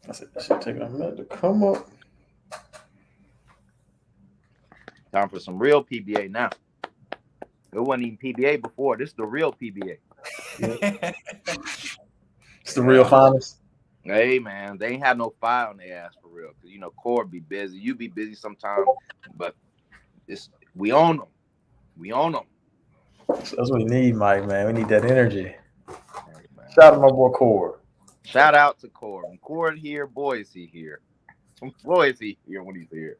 I said that should take a minute to come up. Time for some real PBA now. It wasn't even PBA before. This is the real PBA. Yeah. It's the real finals. Hey man, they ain't had no fire on their ass for real. Cause Core be busy. You be busy sometimes, but we own them. We own them. That's what we need, Mike. Man, we need that energy. Hey, Shout out to my boy Core. Shout out to Core. When Core here, boy is he here. Boy is he here when he's here.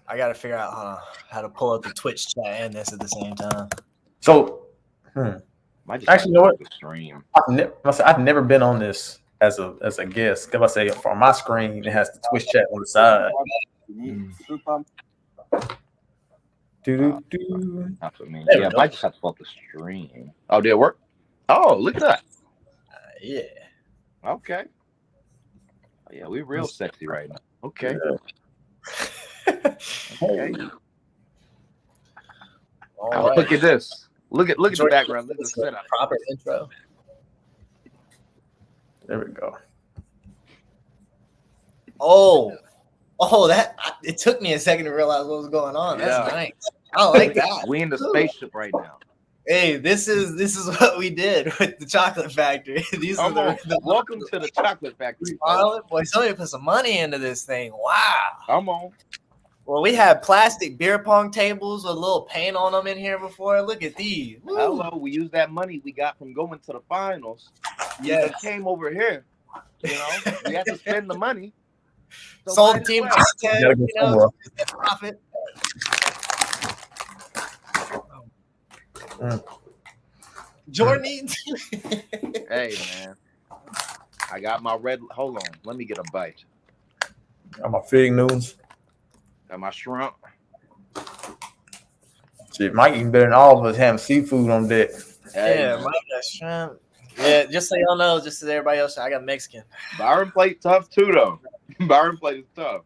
I gotta figure out how to pull up the Twitch chat and this at the same time. So, actually, you know what? Stream. I've never been on this as a guest. If I say on my screen, it has the Twitch chat on the side. Not for me. Yeah, I just have to pull up the stream. Oh, did it work? Oh, look at that. Yeah. Okay. Oh, yeah, we real sexy right now. Okay. Okay. Right. Look at this. Look at the background. Look at the setup. Proper intro. There we go. Oh, it took me a second to realize what was going on. That's nice. I like that. We in the spaceship right now. Hey, this is what we did with the Chocolate Factory. These are welcome to the Chocolate Factory. Boy, somebody put some money into this thing. Wow. Come on. Well, we had plastic beer pong tables with a little paint on them in here before. Look at these. Woo. Hello, we used that money we got from going to the finals. Yeah, it came over here. We had to spend the money. So sold team content, profit. Jordan. Hey man, I got my red. Hold on, let me get a bite. Got my fig Newtons. Got my shrimp. Shit, Mike even better than all of us having seafood on deck. Yeah, Mike got shrimp. Yeah, just so y'all know, just so everybody else, I got Mexican. Byron played tough too, though. Byron played tough.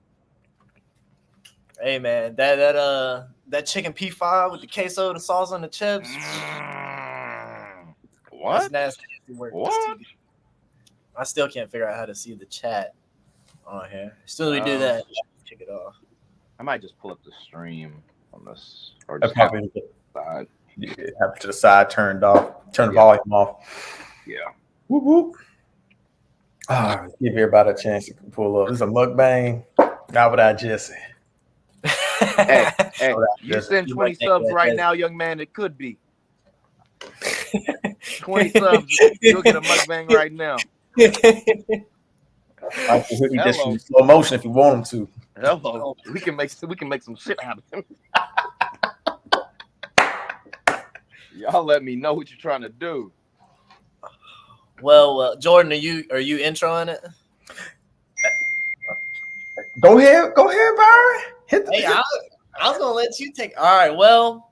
Hey man, that chicken P5 with the queso, the sauce, and the chips. What? That's nasty work. What? I still can't figure out how to see the chat on here. As soon as we do that, kick it off. I might just pull up the stream on this, or just have it to the side. Yeah, have it to the side turned off. Turn the volume off. Yeah. Whoop whoop. Give everybody a chance to pull up. This is a mukbang. Not without Jesse. Hey, you send 20 subs right now, young man. It could be 20 subs. You'll get a mukbang right now. I can hit me just in slow motion if you want him to. Hello, we can make some shit out of him. Y'all let me know what you're trying to do. Well, Jordan, are you introing it? Go ahead, Byron. I was gonna let you take. All right. Well,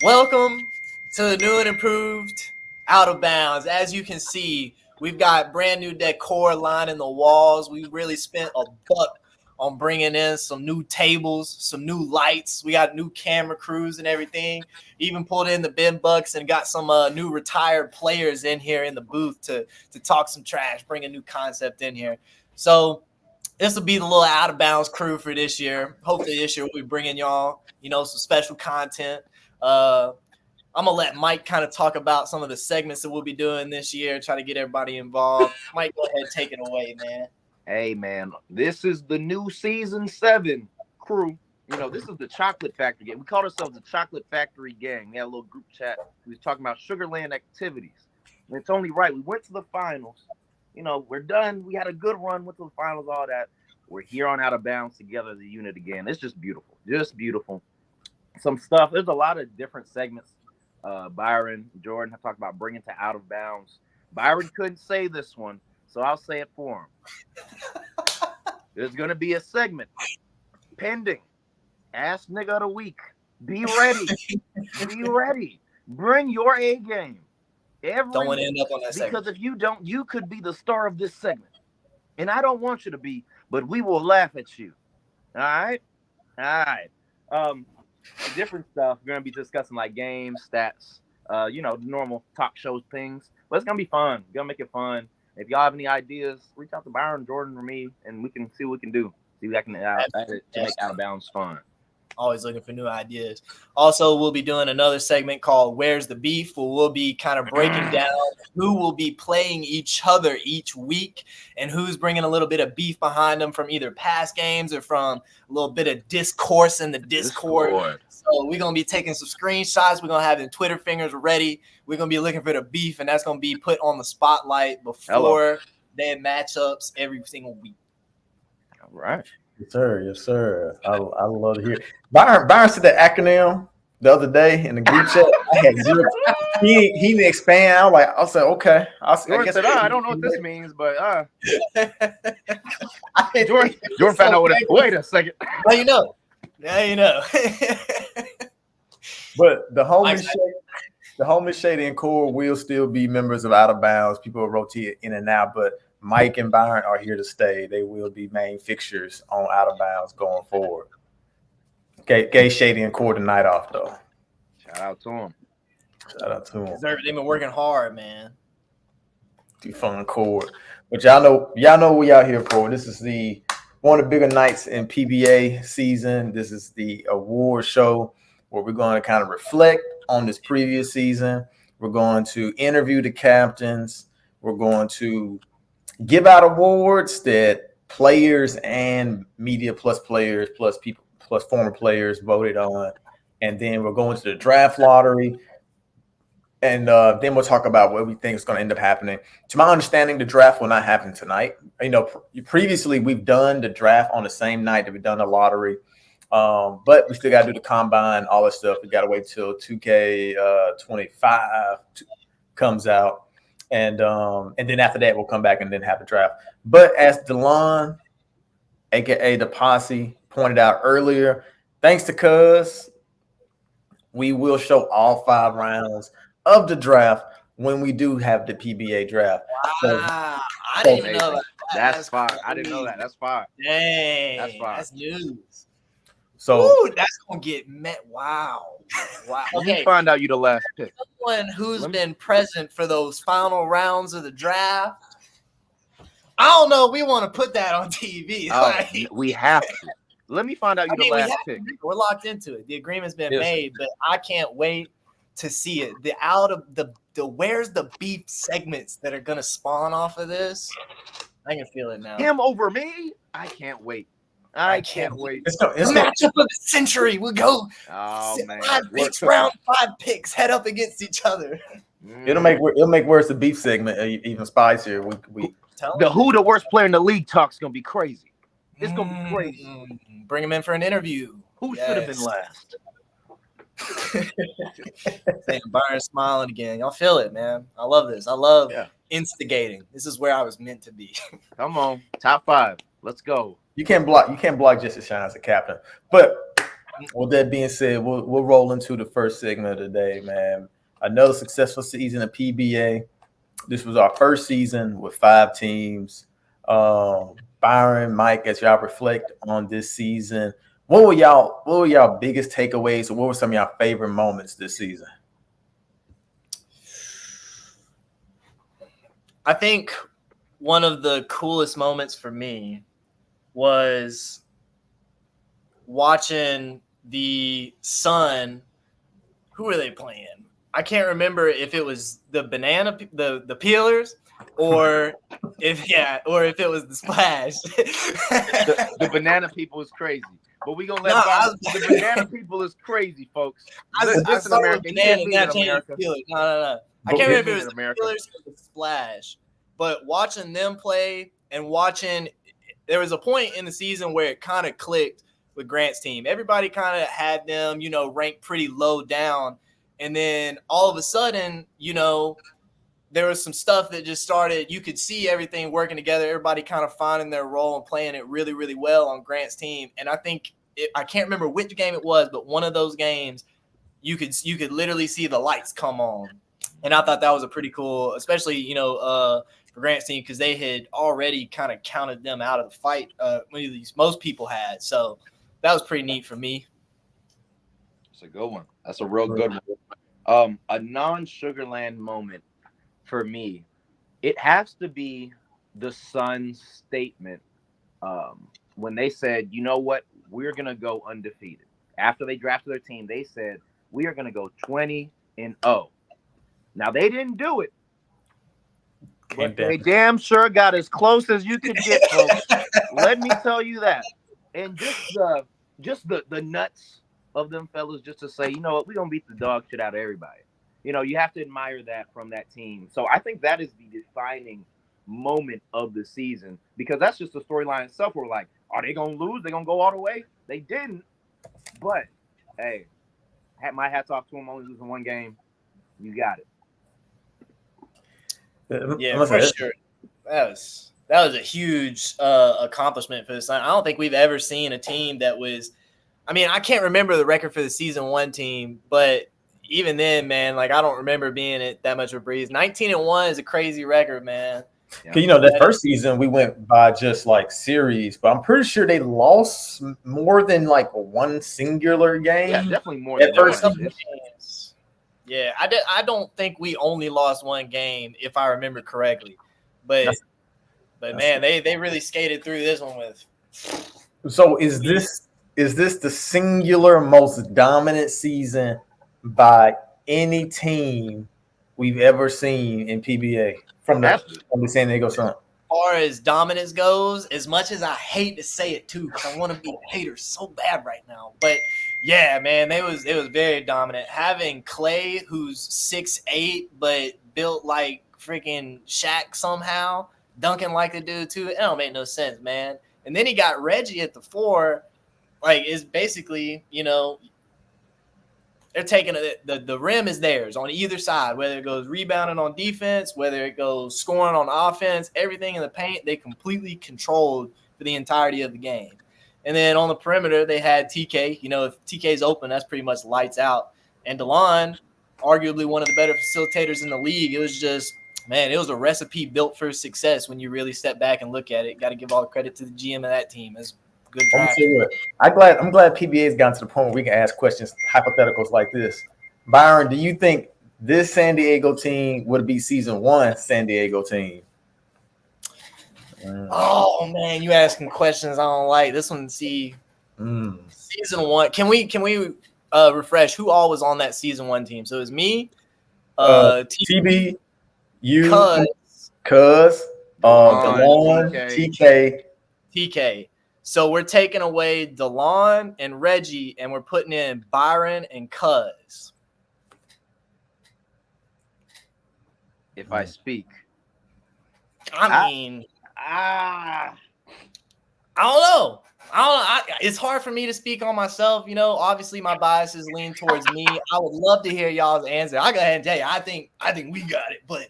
welcome to the new and improved Out of Bounds. As you can see, we've got brand new decor lining the walls. We really spent $1 on bringing in some new tables, some new lights. We got new camera crews and everything. Even pulled in the Ben Bucks and got some new retired players in here in the booth to talk some trash, bring a new concept in here. So this will be the little Out of Bounds crew for this year. Hopefully this year we'll be bringing y'all, some special content. I'm going to let Mike kind of talk about some of the segments that we'll be doing this year, try to get everybody involved. Mike, go ahead, take it away, man. Hey, man, this is the new season 7 crew. This is the Chocolate Factory gang. We called ourselves the Chocolate Factory gang. We had a little group chat. We was talking about Sugarland activities. And it's only right. We went to the finals. We're done. We had a good run, went to the finals, all that. We're here on Out of Bounds together as a unit again. It's just beautiful. Just beautiful. Some stuff. There's a lot of different segments. Byron, Jordan have talked about bringing to Out of Bounds. Byron couldn't say this one, so I'll say it for him. There's going to be a segment pending. Ask Nigga of the Week. Be ready. Be ready. Bring your A game. Don't want to end up on that segment. Because if you don't, you could be the star of this segment. And I don't want you to be, but we will laugh at you. All right? All right. Different stuff. We're going to be discussing like games, stats, the normal talk show things. But it's going to be fun. We're going to make it fun. If y'all have any ideas, reach out to Byron, Jordan, or me, and we can see what we can do. See what I can add to make Out of Bounds fun. Always looking for new ideas. Also, we'll be doing another segment called Where's the Beef, where we'll be kind of breaking down who will be playing each other each week and who's bringing a little bit of beef behind them from either past games or from a little bit of discourse in the Discord. So we're going to be taking some screenshots. We're going to have the Twitter fingers ready. We're going to be looking for the beef, and that's going to be put on the spotlight before their matchups every single week. All right. Yes, sir. Yes, sir. I love to hear it. Byron said that acronym the other day in the group chat. I had zero. He didn't expand. I said, okay. I Jordan said, I don't know what this means, but Jordan found out what it. Wait a second. Well, you know. Yeah, you know. But the homies Shady and Core will still be members of Out of Bounds. People will rotate in and out, but Mike and Byron are here to stay. They will be main fixtures on Out of Bounds going forward. Gay Shady and Core tonight off though. Shout out to them. They've been working hard, man. Do fun Core. But y'all know what we out here for. This is one of the bigger nights in PBA season. This is the award show where we're going to kind of reflect on this previous season. We're going to interview the captains. We're going to give out awards that players and media plus players plus people plus former players voted on. And then we're going to the draft lottery. And then we'll talk about what we think is going to end up happening. To my understanding, the draft will not happen tonight. Previously we've done the draft on the same night that we've done the lottery. But we still got to do the combine, all that stuff. We got to wait till 2K25 comes out. And then after that, we'll come back and then have the draft. But as DeLon, a.k.a. the Posse, pointed out earlier, thanks to Cuz, we will show all 5 rounds of the draft when we do have the PBA draft. Wow. I didn't even know that. That's fire. I didn't know that. That's fire. Dang. That's fire. That's news. So that's going to get met. Wow. Okay. You find out you the last pick. Someone who's been present for those final rounds of the draft. I don't know. We want to put that on TV. We have to. Let me find out you the last pick. We're locked into it. The agreement's been made, but I can't wait to see it. The where's the beef segments that are gonna spawn off of this. I can feel it now. Him over me? I can't wait. I can't wait. It's matchup of the century. We'll go. Oh man! 5 picks, round 5 picks, head up against each other. It'll make worse the beef segment even spicier. We who the worst player in the league talk's gonna be crazy. It's gonna be crazy. Bring him in for an interview. Who should have been last? Byron smiling again. Y'all feel it, man. I love this. I love instigating. This is where I was meant to be. Come on, top 5. Let's go. You can't block Jesse Shine as a captain. But with that being said, we'll roll into the first segment of the day, man. Another successful season of PBA. This was our first season with 5 teams. Byron, Mike, as y'all reflect on this season, what were y'all biggest takeaways, or what were some of y'all favorite moments this season? I think one of the coolest moments for me was watching the Sun. Who were they playing? I can't remember if it was the the Peelers, or if it was the Splash. the banana people is crazy. But we gonna let the banana people is crazy, folks. Listen, America. No. I can't remember if it was the Peelers or the Splash. But watching them play and there was a point in the season where it kind of clicked with Grant's team. Everybody kind of had them, ranked pretty low down. And then all of a sudden, there was some stuff that just started. You could see everything working together. Everybody kind of finding their role and playing it really, really well on Grant's team. And I think I can't remember which game it was, but one of those games, you could literally see the lights come on. And I thought that was a pretty cool, especially for Grant's team, because they had already kind of counted them out of the fight. At least most people had. So that was pretty neat for me. It's a good one. That's a real good one. A non-Sugarland moment for me It has to be the Suns' statement when they said, you know what, we're gonna go undefeated. After they drafted their team, they said we are gonna go 20-0. Now they didn't do it, but they damn sure got as close as you could get, folks. Let me tell you that. And just the nuts of them fellas, just to say, you know what, we gonna beat the dog shit out of everybody. You have to admire that from that team. So I think that is the defining moment of the season, because that's just the storyline itself. We're like, are they gonna lose? They gonna go all the way? They didn't. But hey, my hats off to them, only losing one game. You got it. Yeah, for sure. That was a huge accomplishment for the Sun. I don't think we've ever seen a team that was. I mean, I can't remember the record for the season 1 team, but even then, man, like I don't remember being it that much of a breeze. 19-1 is a crazy record, man. Because that first season we went by just like series, but I'm pretty sure they lost more than like one singular game. Yeah, definitely more than first games. Yeah, I don't think we only lost one game, if I remember correctly. But man, they really skated through this one with. So is this the singular most dominant season by any team we've ever seen in PBA from the San Diego Sun? As far as dominance goes, as much as I hate to say it too, because I want to be a hater so bad right now, but yeah, man, it was very dominant. Having Clay, who's 6'8", but built like freaking Shaq somehow, dunking like a dude too, it don't make no sense, man. And then he got Reggie at the 4. Like, it's basically, they're taking the rim is theirs on either side, whether it goes rebounding on defense, whether it goes scoring on offense, everything in the paint, they completely controlled for the entirety of the game. And then on the perimeter, they had TK. If TK's open, that's pretty much lights out. And DeLon, arguably one of the better facilitators in the league. It was just, man, it was a recipe built for success when you really step back and look at it. Got to give all the credit to the GM of that team. It's good draft. I'm glad PBA's gotten to the point where we can ask questions, hypotheticals like this. Byron, do you think this San Diego team would be season 1 San Diego team? Oh man, you asking questions I don't like. This one, season 1. Can we refresh who all was on that season 1 team? So it was me, TB, you, Cuz, DeLon, TK. So we're taking away DeLon and Reggie, and we're putting in Byron and Cuz. If I speak, I don't know. It's hard for me to speak on myself. Obviously my biases lean towards me. I would love to hear y'all's answer. I go ahead and tell you, I think we got it. But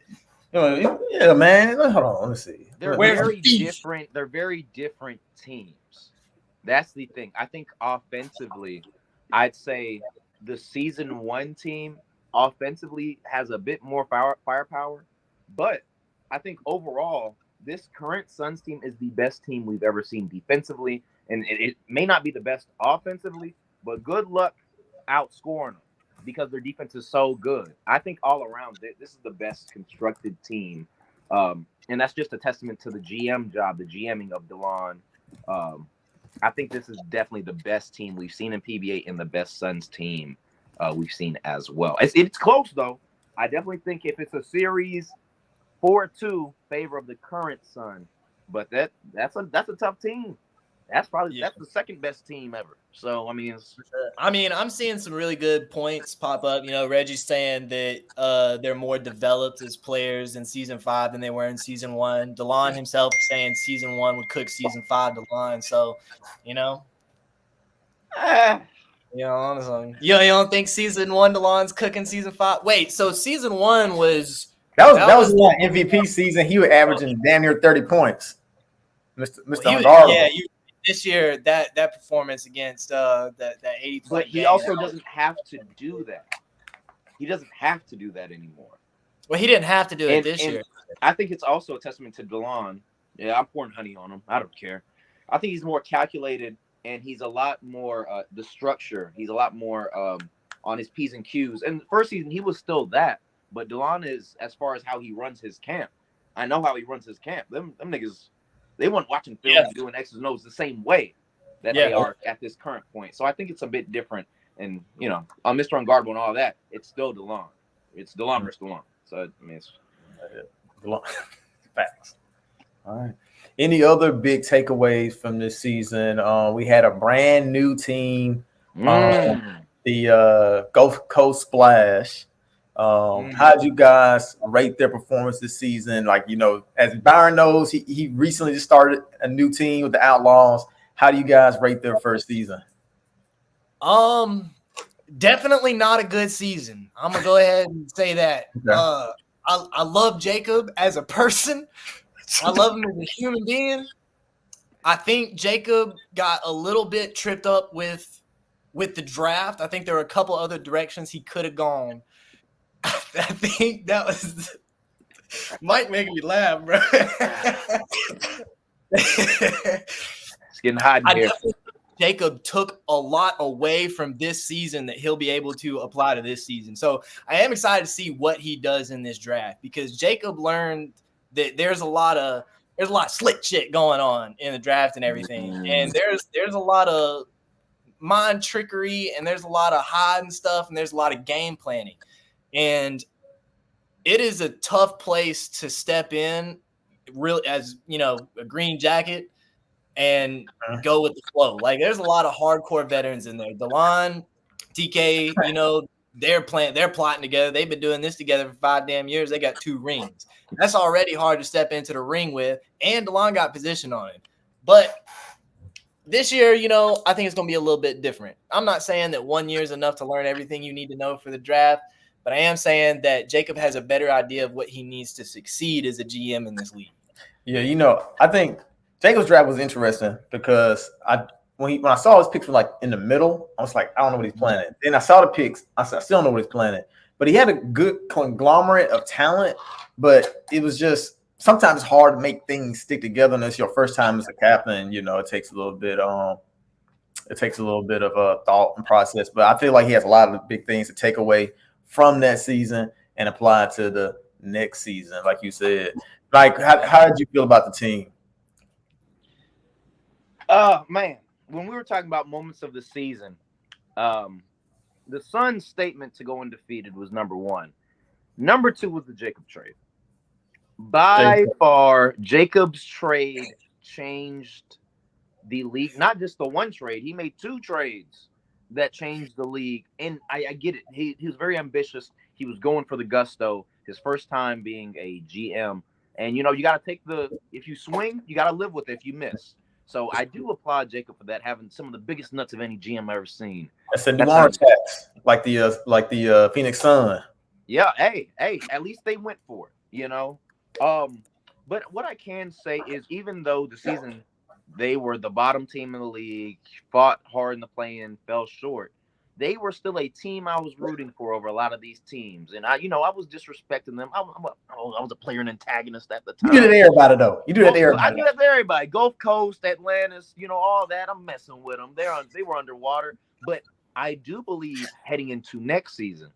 yeah, man. Hold on, let me see. They're very different. They're very different teams. That's the thing. I think offensively, I'd say the season 1 team offensively has a bit more firepower, but I think overall, this current Suns team is the best team we've ever seen defensively, and it may not be the best offensively, but good luck outscoring them because their defense is so good. I think all around, this is the best constructed team, and that's just a testament to the GM job, the GMing of DeLon. I think this is definitely the best team we've seen in PBA and the best Suns team we've seen as well. It's close, though. I definitely think if it's a series 4-2 favor of the current Sun, but that's a tough team. That's the second best team ever. So I'm seeing some really good points pop up. Reggie's saying that they're more developed as players in season 5 than they were in season 1. DeLon himself saying season 1 would cook season 5 DeLon. So, honestly, you don't think season 1 DeLon's cooking season 5? Wait, so season 1 was. That was the MVP season. He was averaging damn near 30 points. This year that performance against that 80. But he also doesn't have to do that. He doesn't have to do that anymore. Well, he didn't have to do it this year. I think it's also a testament to DeLon. Yeah, I'm pouring honey on him. I don't care. I think he's more calculated, and he's a lot more the structure. He's a lot more on his P's and Q's. And the first season, he was still that. But DeLon is, as far as how he runs his camp, I know how he runs his camp. Them niggas, they weren't watching film and doing X's and O's the same way that they are at this current point. So I think it's a bit different. And, Mr. Unguardable and all that, it's still DeLon. It's DeLon versus DeLon. So, I mean, it's DeLon. Facts. All right. Any other big takeaways from this season? We had a brand new team, the Gulf Coast Splash. How'd you guys rate their performance this season? Like, as Byron knows, he recently just started a new team with the Outlaws. How do you guys rate their first season? Definitely not a good season. I'm gonna go ahead and say that. Okay. I love Jacob as a person. I love him as a human being. I think Jacob got a little bit tripped up with the draft. I think there were a couple other directions he could have gone. I think that was Mike making me laugh, bro. It's getting hot in here. Jacob took a lot away from this season that he'll be able to apply to this season. So I am excited to see what he does in this draft, because Jacob learned that there's a lot of slick shit going on in the draft and everything. And there's a lot of mind trickery, and there's a lot of hiding stuff, and there's a lot of game planning. And it is a tough place to step in, really, as a green jacket, and go with the flow. Like, there's a lot of hardcore veterans in there. DeLon, TK, they're plotting together. They've been doing this together for 5 damn years. They got 2 rings. That's already hard to step into the ring with, and DeLon got position on it. But this year, I think it's going to be a little bit different. I'm not saying that 1 year is enough to learn everything you need to know for the draft, but I am saying that Jacob has a better idea of what he needs to succeed as a GM in this league. Yeah, I think Jacob's draft was interesting because when I saw his picks were like in the middle, I was like, I don't know what he's planning. Then I saw the picks, I said, I still don't know what he's planning. But he had a good conglomerate of talent, but it was just sometimes hard to make things stick together. And it's your first time as a captain, it takes a little bit of a thought and process. But I feel like he has a lot of big things to take away from that season and apply to the next season, like you said. Like, how did you feel about the team? Man, when we were talking about moments of the season, the Suns' statement to go undefeated was number 1. Number 2 was the Jacob trade. By far, Jacob's trade changed the league. Not just the one trade. He made 2 trades that changed the league. And I get it. He was very ambitious. He was going for the gusto. His first time being a GM. And, you got to if you swing, you got to live with it if you miss. So I do applaud Jacob for that, having some of the biggest nuts of any GM I've ever seen. That's a New Orleans tax, like the Phoenix Sun. Yeah, hey, at least they went for it, But what I can say is, even though the season they were the bottom team in the league, fought hard in the play-in, fell short, they were still a team I was rooting for over a lot of these teams. And I was disrespecting them. I was a player and antagonist at the time. You do that to everybody, though. You do that to everybody. I do that to everybody. Gulf Coast, Atlantis, all that. I'm messing with them. They were underwater. But I do believe heading into next season,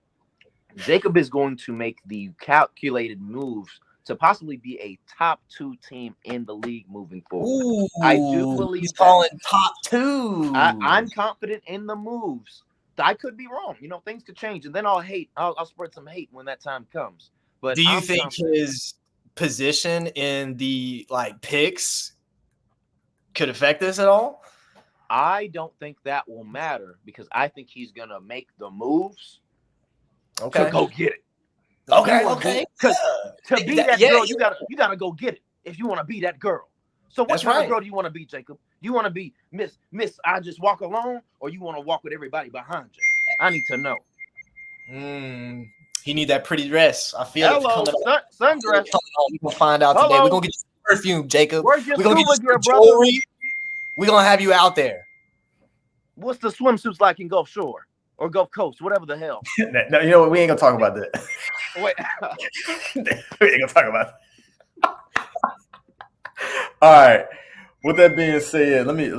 Jacob is going to make the calculated moves to possibly be a top 2 team in the league moving forward. Ooh, I do believe he's calling top 2. I'm confident in the moves. I could be wrong. Things could change, and then I'll spread some hate when that time comes. But do you think his position in the picks could affect this at all? I don't think that will matter, because I think he's gonna make the moves to go get it. Okay. Because to be that girl, you gotta go get it if you want to be that girl. So what kind of girl do you want to be, Jacob? You want to be Miss I just walk alone, or you want to walk with everybody behind you? I need to know. He need that pretty dress. I feel it. Sundress. We're gonna find out today. We're gonna get you perfume, Jacob. We're gonna get you jewelry. We're gonna have you out there. What's the swimsuits like in Gulf Shore or Gulf Coast, whatever the hell? No, you know what? We ain't gonna talk about that. Wait. We ain't gonna talk about that. All right. With that being said, let me. We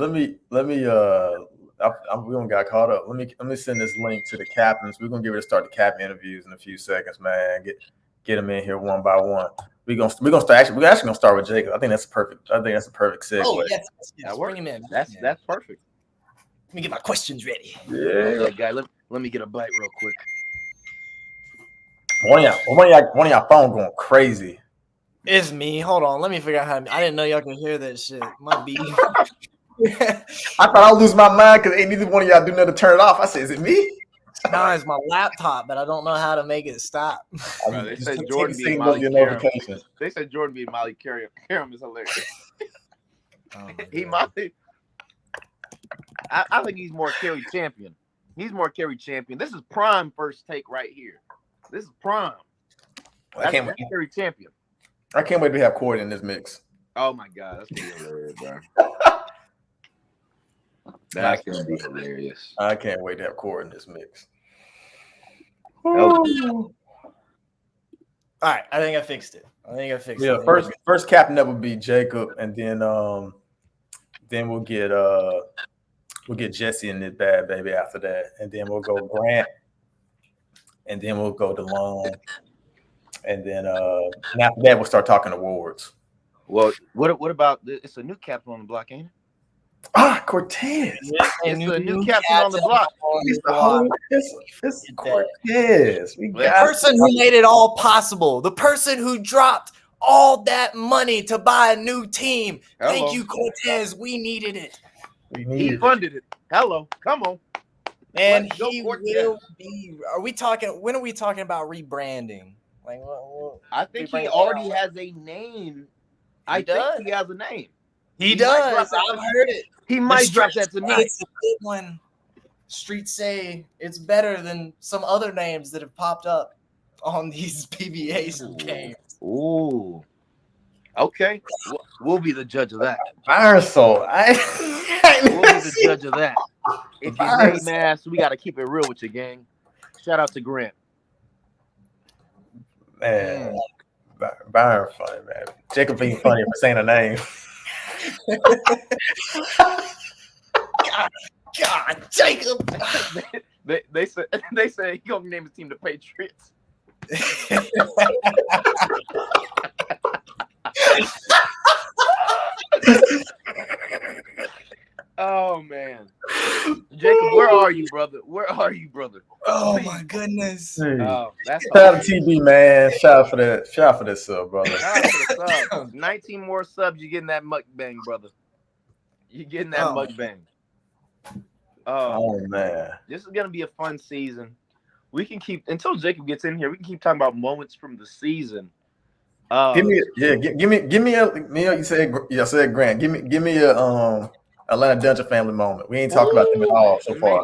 don't got caught up. Let me send this link to the captains. We're gonna get ready to start the captain interviews in a few seconds, man. Get them in here one by one. we're actually gonna start with Jacob. I think that's a perfect segue. Oh yes, bring him in. That's perfect. Let me get my questions ready. Yeah. Okay, guy, let me get a bite real quick. One of y'all phone going crazy. It's me. Hold on. Let me figure out how I didn't know y'all can hear that shit. Might be. I thought I'd lose my mind because ain't neither one of y'all do nothing to turn it off. I said, is it me? No, it's my laptop, but I don't know how to make it stop. Bro, they said Jordan being Molly Karam. They said Jordan being Molly Karam is hilarious. He might. I think he's more carry champion. He's more carry champion. This is prime first take right here. This is prime. I can't wait. Carry champion. I can't wait to have Corey in this mix. Oh my god, that's gonna be hilarious, bro. That's gonna be hilarious. I can't wait to have Corey in this mix. All right, I think I fixed it. Yeah, first captain that would be Jacob, and then we'll get Jesse in this bad baby after that, and then we'll go Grant, and then we'll go DeLone, and then after that we'll start talking awards. Well, what about it's a new captain on the block, ain't it? Cortez. It's a new captain on the block. It's Cortez. The person who made it all possible. The person who dropped all that money to buy a new team. Hello. Thank you, Cortez. We needed it. He funded it. Hello, come on. And he will be. Are we talking? When are we talking about rebranding? Like, I think he already has a name. I think he has a name. He does. I've heard it. He might drop that to me. It's a good one. Streets say it's better than some other names that have popped up on these PBA games. Ooh. Okay. We'll be the judge of that. Iron Soul. We'll be the judge of that. If you name ass, we got to keep it real with you, gang. Shout out to Grant. Man, Byron funny, man. Jacob being funny for saying a name. God, Jacob. They said he gonna name his team the Patriots. Oh man, Jacob, where are you, brother? Oh my goodness. Oh, that's shout out to TB, man. Shout out for that. Shout out for that sub, brother. Shout out for the sub. 19 more subs, you're getting that mukbang, brother. You're getting that mukbang. Oh man, this is gonna be a fun season. We can keep until Jacob gets in here. We can keep talking about moments from the season. Give me a. You said Grant. Give me a Atlanta Dungeon family moment. We ain't talked about them at all so far.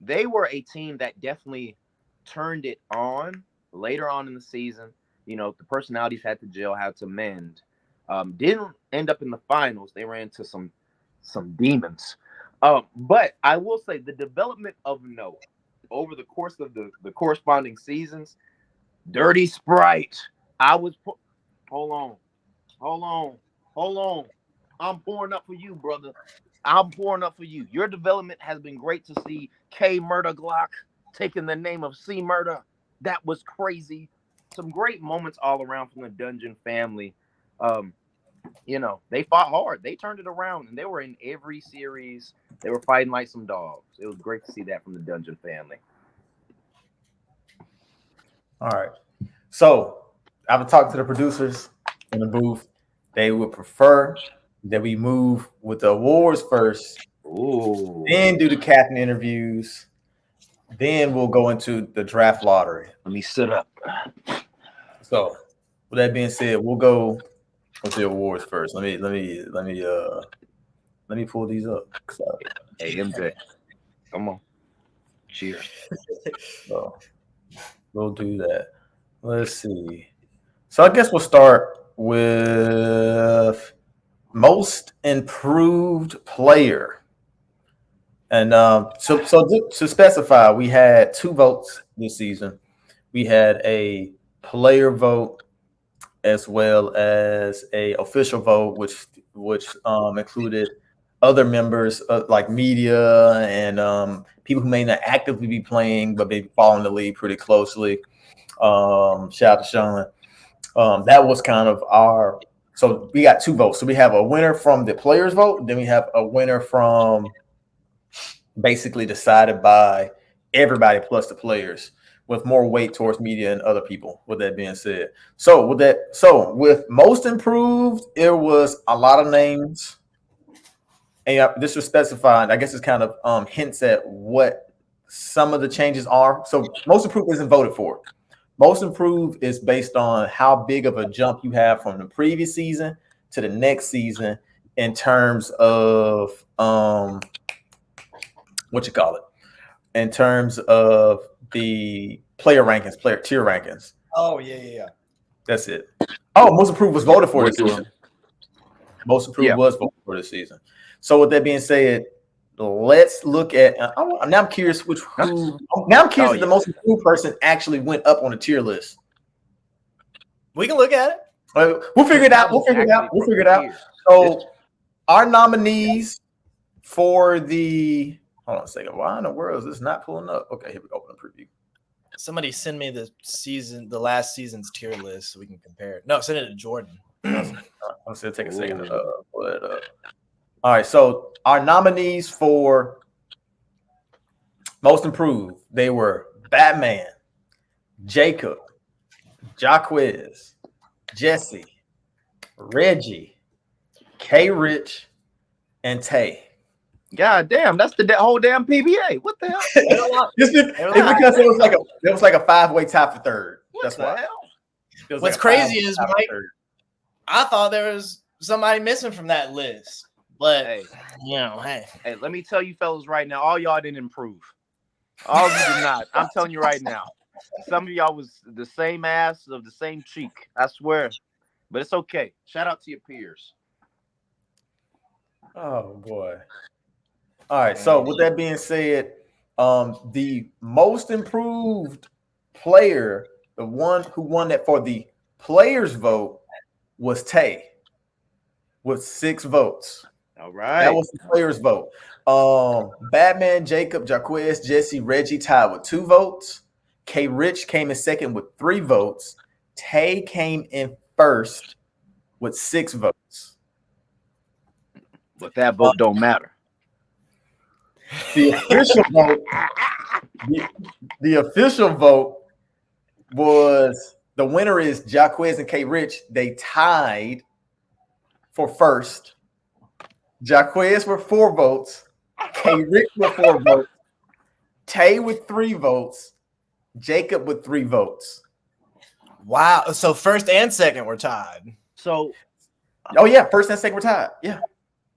They were a team that definitely turned it on later on in the season. You know, the personalities had to gel, had to mend. Didn't end up in the finals. They ran into some demons. But I will say the development of Noah over the course of the corresponding seasons, Dirty Sprite. Hold on. I'm pouring up for you, brother. I'm pouring up for you. Your development has been great to see. K Murder Glock taking the name of C Murder. That was crazy. Some great moments all around from the Dungeon family. You know, they fought hard. They turned it around, and they were in every series. They were fighting like some dogs. It was great to see that from the Dungeon family. All right. So I've talked to the producers in the booth. They would prefer that we move with the awards first, then do the captain interviews, then we'll go into the draft lottery. Let me sit up. So, with that being said, we'll go with the awards first. Let me pull these up. Hey MJ, come on, cheers. So we'll do that. Let's see. So I guess we'll start with most improved player. And so to specify, we had 2 votes this season. We had a player vote as well as a official vote, which included other members like media and people who may not actively be playing, but they following the league pretty closely. Shout out to Sean. That was kind of our. So we got 2 votes. So we have a winner from the players' vote, then we have a winner from basically decided by everybody plus the players, with more weight towards media and other people. With that being said, with most improved, it was a lot of names. And this was specified. I guess it's kind of hints at what some of the changes are. So most improved isn't voted for. Most improved is based on how big of a jump you have from the previous season to the next season in terms of what you call it, in terms of the player rankings, player tier rankings. Oh, yeah. That's it. Oh, most improved was voted for this season. Most improved Yeah. was voted for this season. So with that being said, let's look at. Now I'm curious if the most improved person actually went up on the tier list. We can look at it. We'll figure it out. We'll figure it out. So our nominees for the. Hold on a second. Why in the world is this not pulling up? Okay, here we go. Open the preview. Somebody send me the last season's tier list so we can compare it. No, send it to Jordan. I'm still take a second to pull it up. All right, so our nominees for most improved, they were Batman, Jacob, Jaquez, Jesse, Reggie, K. Rich, and Tay. God damn, that's the whole damn PBA. What the hell? It's because it was like a 5-way tie for third. That's why. What's crazy is, Mike, I thought there was somebody missing from that list. But hey, hey, let me tell you fellas right now, all y'all didn't improve. All of you did not. I'm telling you right now. Some of y'all was the same ass of the same cheek. I swear. But it's okay. Shout out to your peers. Oh boy. All right. So with that being said, the most improved player, the one who won that for the players' vote, was Tay with 6 votes. All right. That was the players' vote. Batman, Jacob, Jaquez, Jesse, Reggie tied with 2 votes. K. Rich came in second with 3 votes. Tay came in first with 6 votes. But that vote don't matter. The official vote, the official vote was the winner is Jaquez and K. Rich. They tied for first. Jaquez with 4 votes, K. Rich with 4 votes, Tay with 3 votes, Jacob with 3 votes. Wow. So first and second were tied. So first and second were tied. Yeah.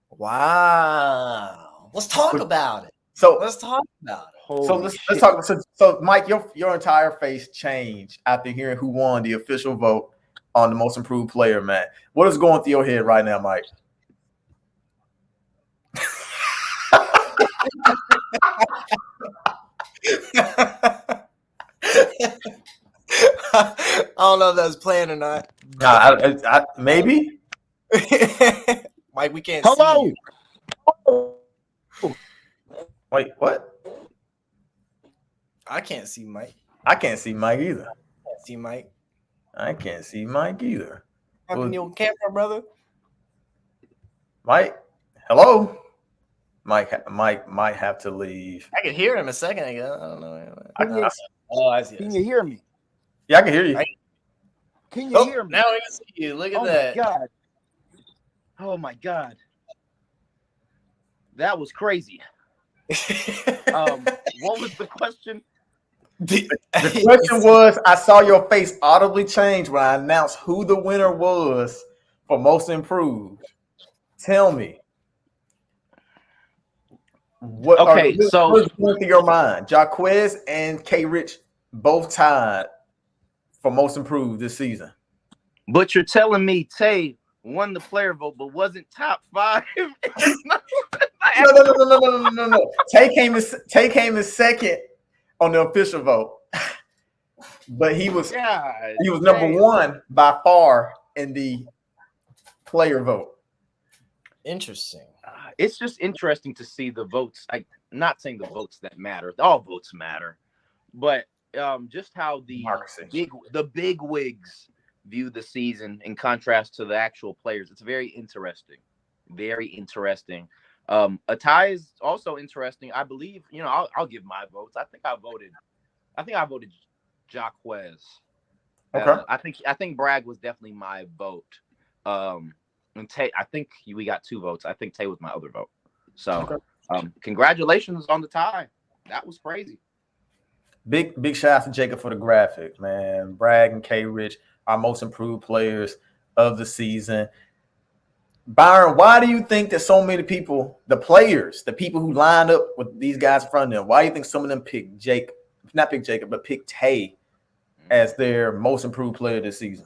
Wow. Let's talk about it. So let's talk about it. Let's talk. So Mike, your entire face changed after hearing who won the official vote on the most improved player, man. What is going through your head right now, Mike? I don't know if that's playing or not. Maybe. Mike, we can't Hello. see you. Wait, what? I can't see Mike. I can't see Mike either. I can't see Mike. Open your camera, brother. Mike, hello. Mike might have to leave. I could hear him a second ago. I don't know. I see. Can you hear me? Yeah, I can hear you. Can you hear me? Now we can see you. Look at that. Oh my God. That was crazy. What was the question? The question was, I saw your face audibly change when I announced who the winner was for most improved. Tell me. What going through your mind? Jaquez and K. Rich both tied for most improved this season. But you're telling me Tay won the player vote, but wasn't top 5? No. Tay came in second on the official vote, but he was number 1 by far in the player vote. Interesting. It's just interesting to see the votes. I'm not saying the votes that matter. All votes matter, but just how the big wigs view the season in contrast to the actual players. It's very interesting. Very interesting. A tie is also interesting. I believe, I'll give my votes. I think I voted Jacquez. Okay. I think Bragg was definitely my vote. And Tay, I think we got 2 votes. I think Tay was my other vote. So, congratulations on the tie. That was crazy. Big shout out to Jacob for the graphic, man. Bragg and K Rich, our most improved players of the season. Byron, why do you think that so many people, the players, the people who lined up with these guys in front of them, why do you think some of them picked Jake, not pick Jacob, but pick Tay as their most improved player this season?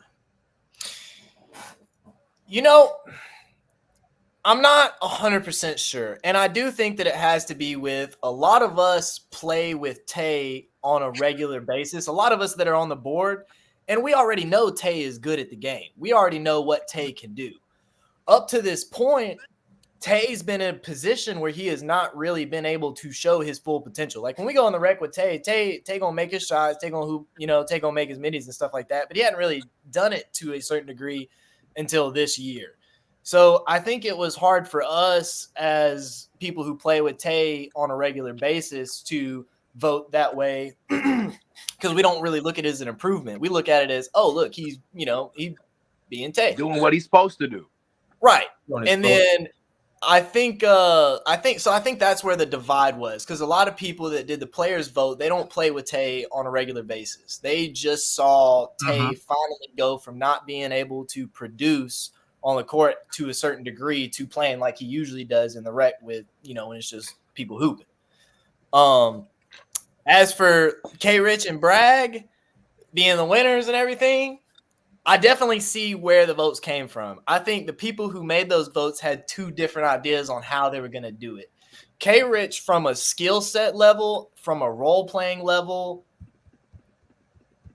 I'm not 100% sure. And I do think that it has to be with a lot of us play with Tay on a regular basis. A lot of us that are on the board, and we already know Tay is good at the game. We already know what Tay can do. Up to this point, Tay's been in a position where he has not really been able to show his full potential. Like when we go on the rec with Tay gonna make his shots, Tay gonna hoop, Tay gonna make his middies and stuff like that. But he hadn't really done it to a certain degree until this year. So I think it was hard for us as people who play with Tay on a regular basis to vote that way because we don't really look at it as an improvement. We look at it as, oh, look, he's being Tay. Doing what he's supposed to do. Right. And then I think that's where the divide was, because a lot of people that did the players vote, they don't play with Tay on a regular basis. They just saw Tay finally go from not being able to produce on the court to a certain degree to playing like he usually does in the rec with, when it's just people hooping. As for K Rich and Bragg being the winners and everything, I definitely see where the votes came from. I think the people who made those votes had 2 different ideas on how they were going to do it. K Rich, from a skill set level, from a role playing level,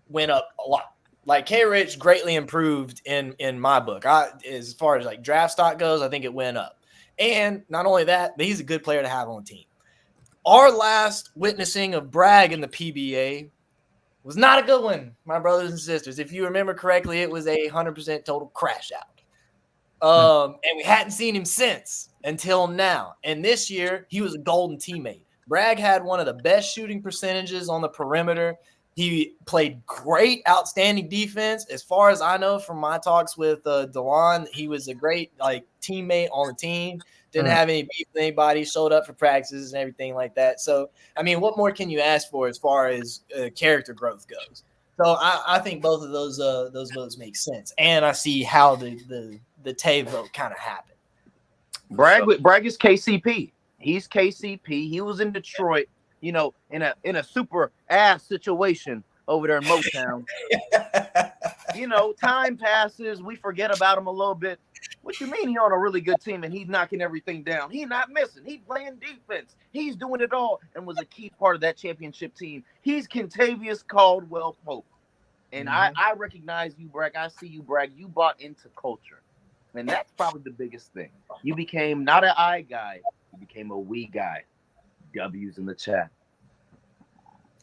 went up a lot. Like K Rich greatly improved in my book. As far as like draft stock goes, I think it went up. And not only that, but he's a good player to have on the team. Our last witnessing of Bragg in the PBA was not a good one, my brothers and sisters. If you remember correctly, it was a 100% total crash out. And we hadn't seen him since until now. And this year, he was a golden teammate. Bragg had one of the best shooting percentages on the perimeter. He played great, outstanding defense. As far as I know from my talks with DeLon, he was a great teammate on the team. Didn't have any beef with anybody, showed up for practices and everything like that. So, I mean, what more can you ask for as far as character growth goes? So I think both of those votes make sense. And I see how the Tay vote kind of happened. Bragg is KCP. He's KCP. He was in Detroit, in a super ass situation over there in Motown. Time passes. We forget about him a little bit. What you mean he on a really good team and he's knocking everything down? He's not missing. He's playing defense. He's doing it all and was a key part of that championship team. He's Kentavious Caldwell Pope. And I recognize you, Bragg. I see you, Bragg. You bought into culture. And that's probably the biggest thing. You became not an I guy. You became a we guy. W's in the chat.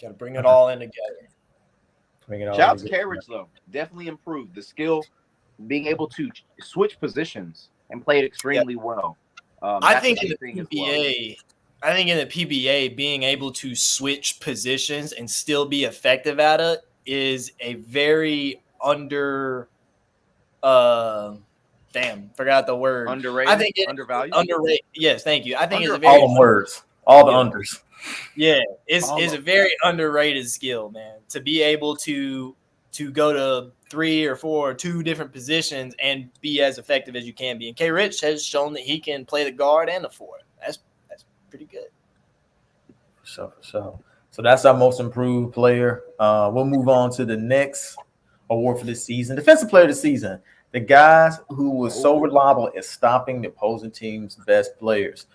Got to bring it all in together. Shout out to K Rich, though. Definitely improved. The skill, being able to switch positions and play it extremely well. I think in the PBA, being able to switch positions and still be effective at it is a very underrated. Forgot the word. Underrated. I think undervalued. Underrated. Yes, thank you. I think it's a very all the words, all the unders. Yeah, it's a very underrated skill, man. To be able to go to 3 or 4 or 2 different positions and be as effective as you can be. And K Rich has shown that he can play the guard and the 4. That's pretty good. For sure. So that's our most improved player. We'll move on to the next award for this season. Defensive player of the season. The guys who was so reliable at stopping the opposing team's best players.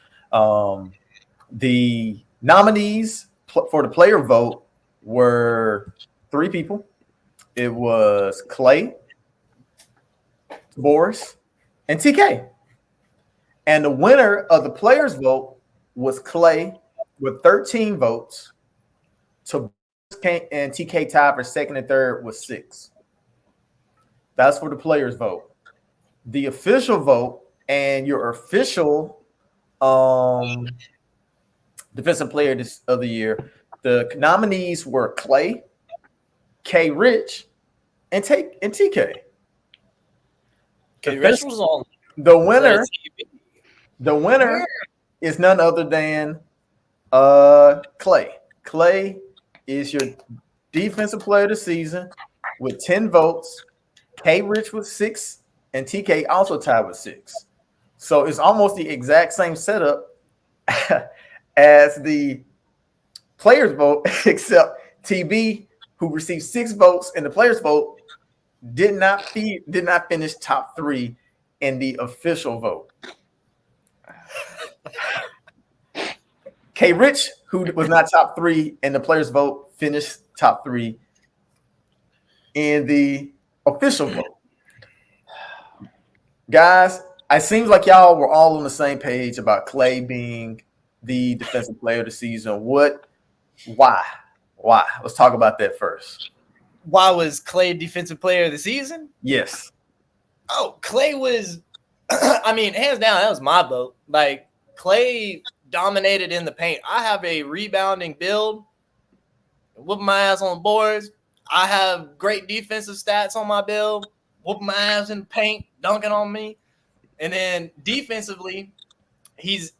The nominees for the player vote were 3 people. It was Clay, Boris, and TK. And the winner of the players vote was Clay with 13 votes. And TK tied for second and third with 6. That's for the players' vote. The official vote and your official defensive player of the year. The nominees were Clay, K. Rich, and TK. Okay, Rich was on The winner. TV. The winner is none other than Clay. Clay is your defensive player of the season with 10 votes. K. Rich with 6, and TK also tied with 6. So it's almost the exact same setup as the players' vote, except TB, who received 6 votes in the players' vote, did not finish top 3 in the official vote. K. Rich, who was not top 3 in the players' vote, finished top 3 in the official vote. Guys, it seems like y'all were all on the same page about Clay being the defensive player of the season. Why? Let's talk about that first. Why was Clay defensive player of the season? Yes. Oh, Clay was, I mean, hands down, that was my vote. Like, Clay dominated in the paint. I have a rebounding build, whooping my ass on the boards. I have great defensive stats on my build, whooping my ass in the paint, dunking on me. And then defensively, he's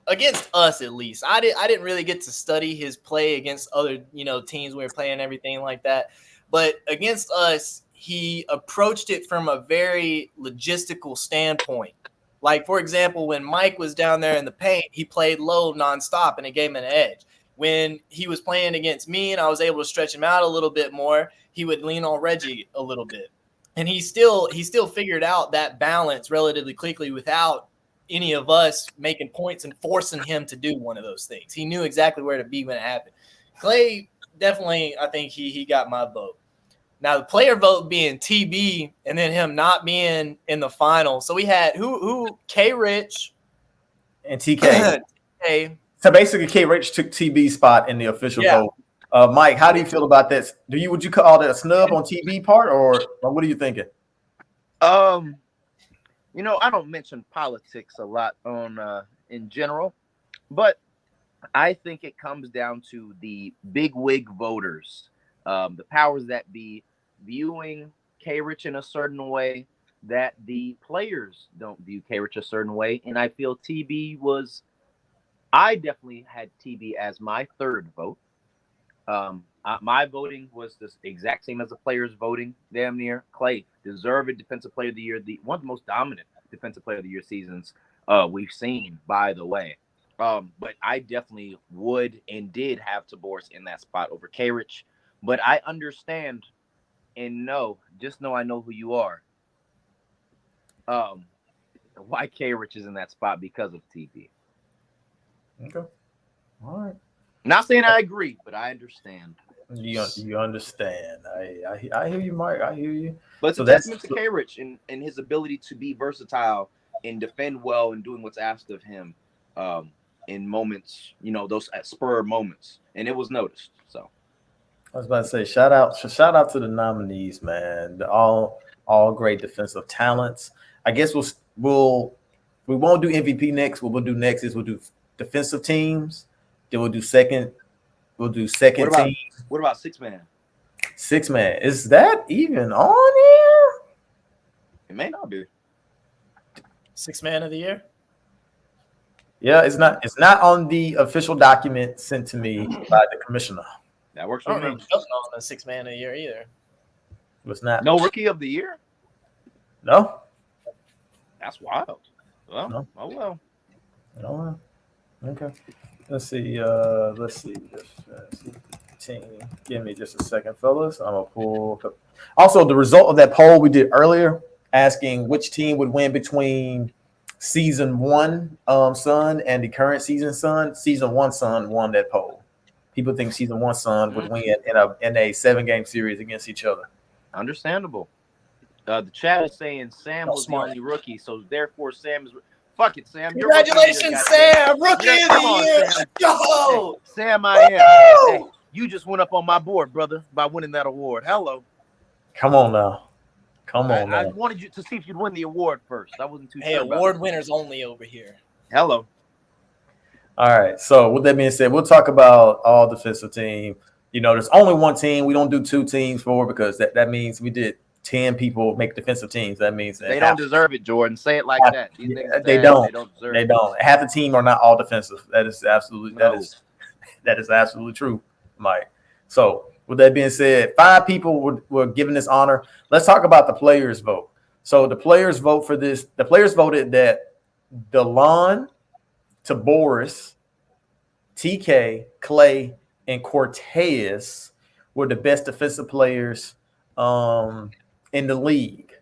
against us, at least. I didn't really get to study his play against other, teams we were playing and everything like that. But against us, he approached it from a very logistical standpoint. Like, for example, when Mike was down there in the paint, he played low nonstop and it gave him an edge. When he was playing against me and I was able to stretch him out a little bit more, he would lean on Reggie a little bit. And he still figured out that balance relatively quickly without any of us making points and forcing him to do one of those things. He knew exactly where to be when it happened. Clay, definitely, I think he got my vote. Now, the player vote being TB and then him not being in the final. So we had who K. Rich and TK. So basically, K. Rich took TB's spot in the official vote. Mike, how do you feel about this? Would you call that a snub on TB part, or what are you thinking? I don't mention politics a lot in general, but I think it comes down to the big wig voters, the powers that be, viewing K. Rich in a certain way that the players don't view K. Rich a certain way, and I feel I definitely had TB as my third vote. My voting was the exact same as the players' voting, damn near. Clay, deserved defensive player of the year, one of the most dominant defensive player of the year seasons we've seen, by the way. But I definitely would and did have Taboris in that spot over K. Rich. But I understand and just know I know who you are. Why K. Rich is in that spot because of TB. Okay. All right. Not saying I agree, but I understand. You understand. I hear you, Mike. I hear you. But it's a testament to K. Rich and his ability to be versatile and defend well and doing what's asked of him in moments, those spur moments. And it was noticed. So I was about to say, shout out to the nominees, man. All great defensive talents. I guess we won't do MVP next. What we'll do next is we'll do defensive teams. Then we'll do second. We'll do second team. What about 6-man? 6-man. Is that even on here? It may not be. 6-man of the year? Yeah, it's not. It's not on the official document sent to me by the commissioner. That works I for don't me. remember nothing on the 6-man of the year either. It's not. No rookie of the year? No. That's wild. Well, No. Oh well. No. Okay. Let's see. Team. Give me just a second, fellas. I'm gonna pull. Also, the result of that poll we did earlier, asking which team would win between season 1 Sun and the current season Sun. Season 1 Sun won that poll. People think season 1 Sun would win in a 7-game series against each other. Understandable. The chat is saying Sam was the only rookie, so therefore Sam is. Fuck it, Sam. Congratulations, Sam! Rookie of the year. Sam. Yo! Hey, Sam, I am. Hey, you just went up on my board, brother, by winning that award. Hello. Come on now. Come on I now. wanted you to see if you'd win the award first. I wasn't too Hey, sure about award it. winners only over here. Hello. All right. So with that being said, we'll talk about all defensive team. There's only one team. We don't do two teams for because that means we did 10 people make defensive teams. That means that They don't deserve it, Jordan. Say it like that. These niggas they bad. don't. They don't deserve They it. don't. Half the team are not all defensive. That is absolutely No. that is absolutely true, Mike. So with that being said, 5 people were given this honor. Let's talk about the players' vote. So the players vote for this. The players voted that DeLon, Taboris, TK, Clay, and Cortez were the best defensive players in the league.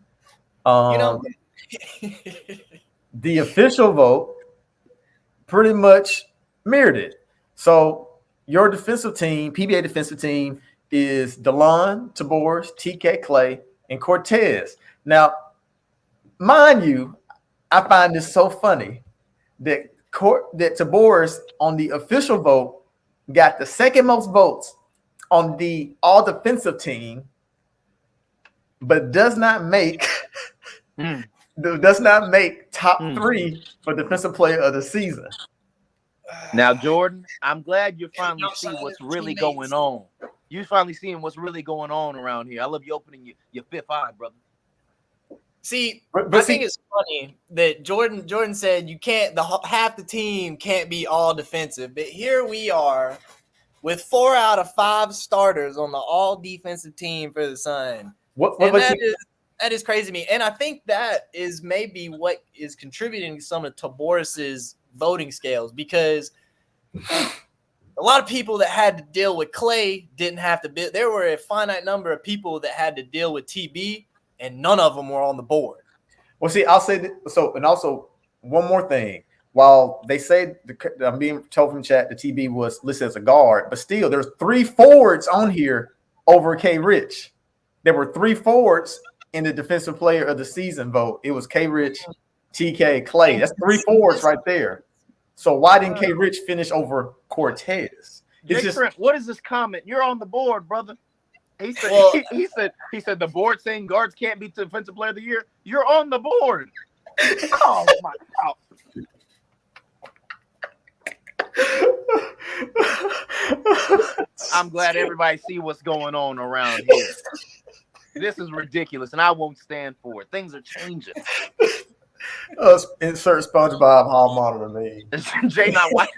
The official vote pretty much mirrored it. So your defensive team, PBA defensive team, is DeLon, Taboris, TK, Clay, and Cortez. Now, mind you, I find this so funny that Taboris on the official vote got the second most votes on the all defensive team, but does not make top 3 for defensive player of the season. Now, Jordan, I'm glad you finally see what's really going on. You finally seeing what's really going on around here. I love you opening your fifth eye, brother. See, I think it's funny that Jordan said you can't. Half the team can't be all defensive, but here we are with 4 out of 5 starters on the all defensive team for the Sun. That is crazy to me, and I think that is maybe what is contributing to some of Taboris's voting scales because a lot of people that had to deal with Clay didn't have to be. There were a finite number of people that had to deal with TB. And none of them were on the board. Well, see, I'll say so. And also, one more thing. While they say I'm being told from chat the TB was listed as a guard, but still, there's 3 forwards on here over K. Rich. There were 3 forwards in the defensive player of the season vote. It was K. Rich, TK, Clay. That's 3 forwards right there. So why didn't K. Rich finish over Cortez? What is this comment? You're on the board, brother. He said, he said the board saying guards can't be defensive player of the year. You're on the board. Oh my God. I'm glad everybody see what's going on around here. This is ridiculous, and I won't stand for it. Things are changing. Insert SpongeBob hall monitor me. Jay not white.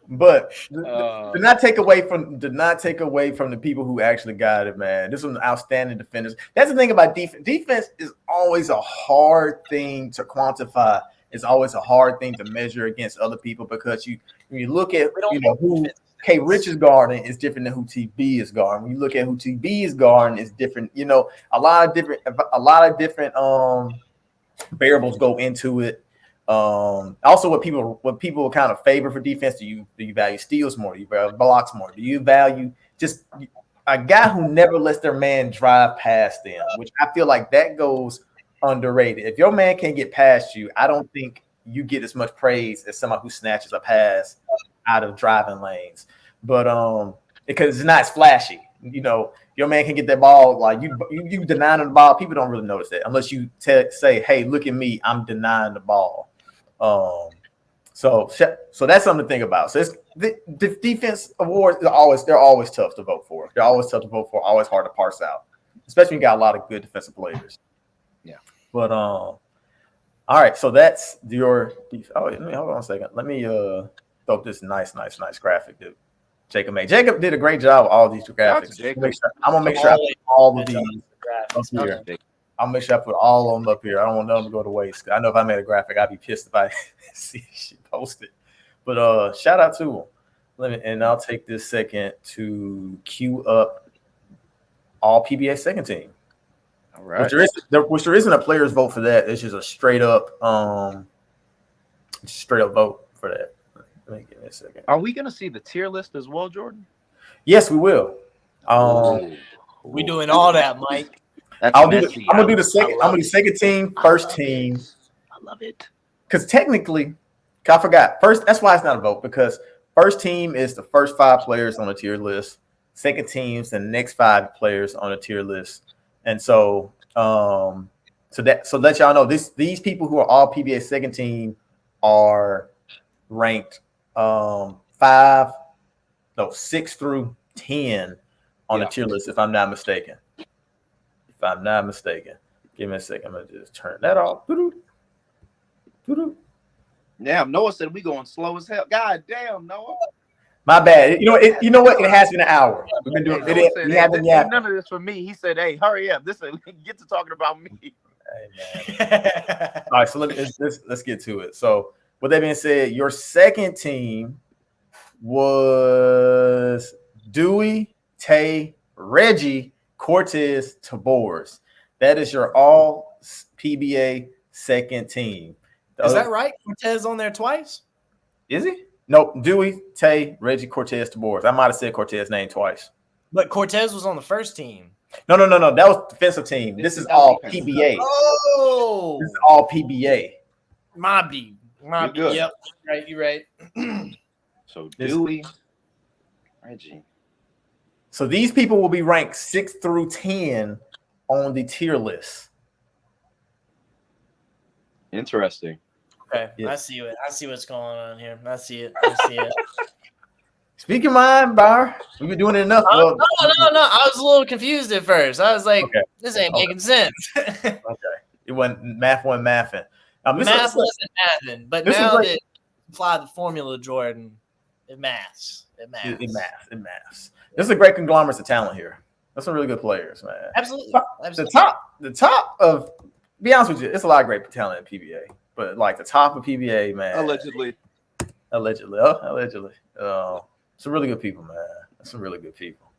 But did not take away from the people who actually got it, man. This was an outstanding defenders. That's the thing about defense. Defense is always a hard thing to quantify. It's always a hard thing to measure against other people because when you look at who K. Rich is guarding is different than who TB is guarding. When you look at who TB is guarding is different. A lot of different variables go into it. Also, what people kind of favor for defense? Do you value steals more? Do you value blocks more? Do you value just a guy who never lets their man drive past them? Which I feel like that goes underrated. If your man can't get past you, I don't think you get as much praise as somebody who snatches a pass out of driving lanes. But because it's not as flashy. Your man can get that ball like you denying the ball. People don't really notice that unless you say, "Hey, look at me, I'm denying the ball." So that's something to think about. So the defense awards they're always tough to vote for. They're always tough to vote for. Always hard to parse out, especially when you got a lot of good defensive players. Yeah. But all right. So that's your. Hold on a second. Let me throw up this nice graphic that Jacob made. Jacob did a great job with all these graphics. I'm gonna make sure I put all of these up here. I'll make sure I put all of them up here. I don't want none of them to go to waste. I know if I made a graphic, I'd be pissed if I see she posted. But shout out to them. And I'll take this second to queue up all PBA second team. All right. Which there isn't a player's vote for that. It's just a straight up vote for that. Let me give me a second. Are we gonna see the tier list as well, Jordan? Yes, we will. We doing all that, Mike. I'm gonna do the second. I'm gonna do second team, first team. I love it. Because technically, I forgot. First, that's why it's not a vote because first team is the first 5 players on the tier list. Second team's the next 5 players on the tier list. And so, so let y'all know these people who are all PBA second team are ranked 6 through 10 on the tier list, if I'm not mistaken. Give me a second. I'm gonna just turn that off. Damn, Noah said we going slow as hell. God damn, Noah. My bad. You know what? It has been an hour. We've been doing it. We haven't ain't none of this for me. He said, "Hey, hurry up! This get to talking about me." Hey, all right, so let's get to it. So, with that being said, your second team was Dewey, Tay, Reggie, Cortez, Tabors. That is your all PBA second team. Is that right? Cortez on there twice? Is he? Nope. Dewey, Tay, Reggie, Cortez, Tabors. I might have said Cortez's name twice. But Cortez was on the first team. No. That was defensive team. This is all PBA. Oh, this is all PBA. Mobby. Yep. Right. You're right. So Dewey, Reggie. So these people will be ranked 6 through 10 on the tier list. Interesting. Okay, yeah. I see what's going on here. I see it. Speak your mind, Bar. We've been doing it enough. No. I was a little confused at first. I was like, This ain't making sense. Okay. It wasn't mathing. Math wasn't mathing, but now that you apply the formula, Jordan, it maths. It maths. This is a great conglomerate of talent here. There's some really good players, man. Absolutely. The top of, be honest with you, it's a lot of great talent in PBA. But like the top of PBA, man. Allegedly. Some really good people, man. Some really good people.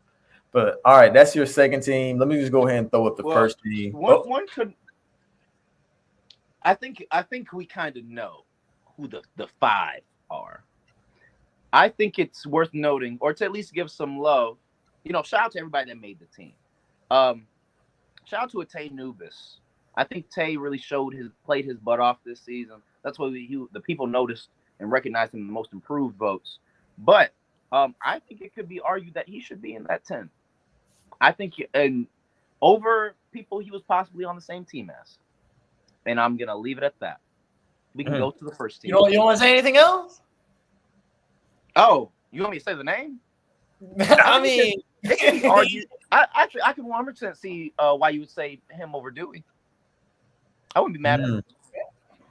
But all right, that's your second team. Let me just go ahead and throw up the first team. One could. I think we kind of know who the 5 are. I think it's worth noting, or to at least give some love. Shout out to everybody that made the team. Shout out to Tay Nubis. I think Tay really played his butt off this season. That's why the people noticed and recognized him in the most improved votes. But I think it could be argued that he should be in that 10. I think and over people he was possibly on the same team as. And I'm gonna leave it at that. We can go to the first team. You don't want to say anything else? Oh, you want me to say the name? I mean, it can be argued. I can 100% see why you would say him over Dewey. I wouldn't be mad at him.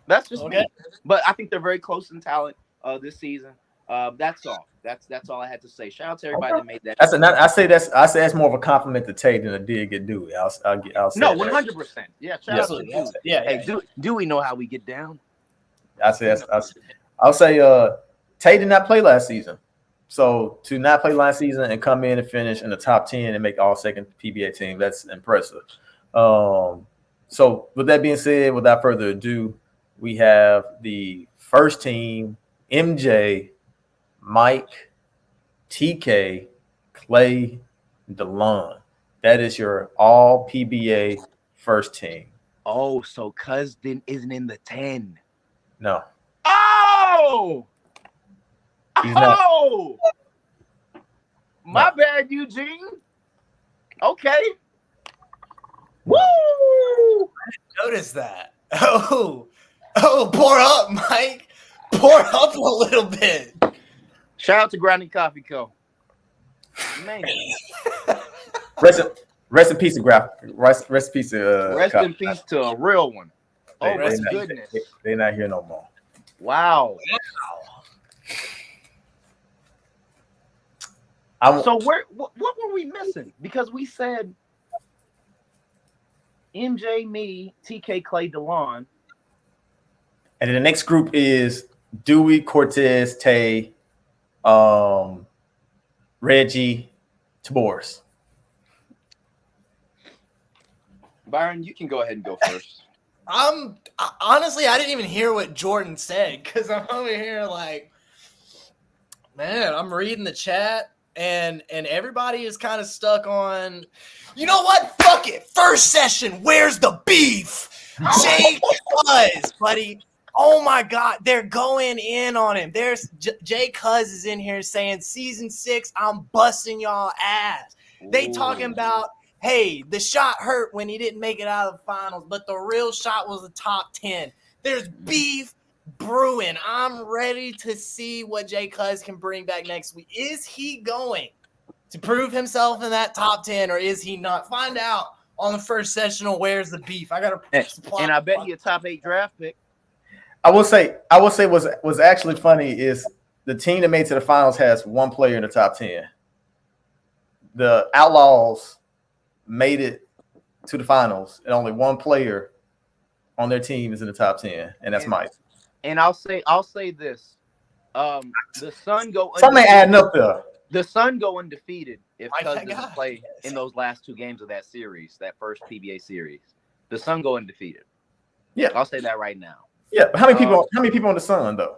That's just me. But I think they're very close in talent this season. That's all. That's all I had to say. Shout out to everybody that made that. I say that's more of a compliment to Tate than a dig at Dewey. I'll say 100%. Yeah, shout out to Dewey. Yeah. Hey, do we know how we get down? I'll say Tate did not play last season. So to not play last season and come in and finish in the top 10 and make all second PBA team, that's impressive. So with that being said, without further ado, we have the first team: MJ, Mike, TK, Clay, DeLon. That is your all PBA first team. Oh, so Cousin isn't in the 10. No. Oh! Oh! My bad, Eugene. Okay. Woo! I didn't notice that. Oh, pour up, Mike. Pour up a little bit. Shout out to Grinding Coffee Co. Man. Rest in peace to Rest in peace to a real one. Oh my goodness. They're not here no more. Wow. So what were we missing? Because we said MJ, me, TK, Clay, DeLon. And then the next group is Dewey, Cortez, Tay, Reggie, Tabors. Byron, you can go ahead and go first. Honestly, I didn't even hear what Jordan said because I'm over here like, man, I'm reading the chat and everybody is kind of stuck on, you know what? Fuck it. First session. Where's the beef? Jake was, buddy. Oh my God, they're going in on him. There's Jay Cuz is in here saying season 6, I'm busting y'all ass. They talking about, hey, the shot hurt when he didn't make it out of the finals, but the real shot was the top 10. There's beef brewing. I'm ready to see what Jay Cuz can bring back next week. Is he going to prove himself in that top 10 or is he not? Find out on the first sessional. Where's the beef? I got to supply. And I bet he a top 8 draft pick. I will say was actually funny is the team that made it to the finals has one player in the top 10. The Outlaws made it to the finals, and only one player on their team is in the top 10, and that's Mike. And I'll say this: the Sun go. Something adding up there. The Sun go undefeated if Mike, Cuz doesn't play in those last 2 games of that series, that first PBA series. The Sun go undefeated. Yeah, I'll say that right now. Yeah, but how many people? How many people on the Sun though?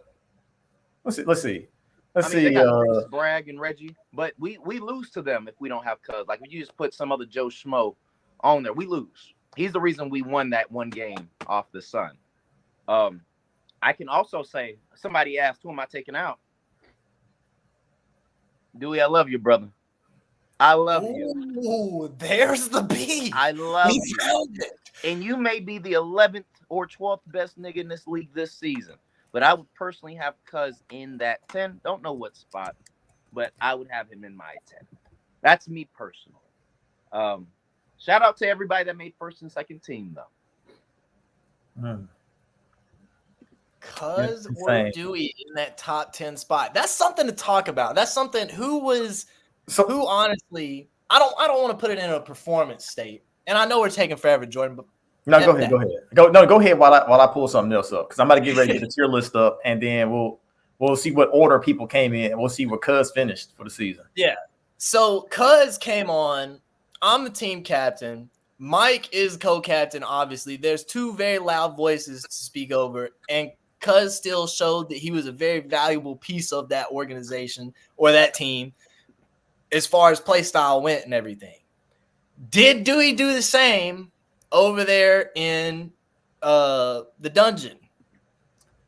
Let's see. They got Reese, Bragg, and Reggie, but we lose to them if we don't have Cuz. Like if you just put some other Joe Schmo on there, we lose. He's the reason we won that one game off the Sun. I can also say somebody asked, "Who am I taking out?" Dewey, I love you, brother. I love you. Ooh, there's the beat. I love you. And you may be the 11th or 12th best nigga in this league this season. But I would personally have Cuz in that 10. Don't know what spot, but I would have him in my 10. That's me personally. Shout out to everybody that made first and second team, though. Cuz or Dewey in that top 10 spot. That's something to talk about. That's something who honestly, I don't want to put it in a performance state. And I know we're taking forever, Jordan, but no, go ahead. Go ahead while I pull something else up because I'm about to get ready to get the tier list up, and then we'll see what order people came in, and we'll see where Cuz finished for the season. Yeah. So Cuz came on. I'm the team captain. Mike is co-captain. Obviously, there's 2 very loud voices to speak over, and Cuz still showed that he was a very valuable piece of that organization or that team as far as play style went and everything. Did Dewey do the same over there in the dungeon?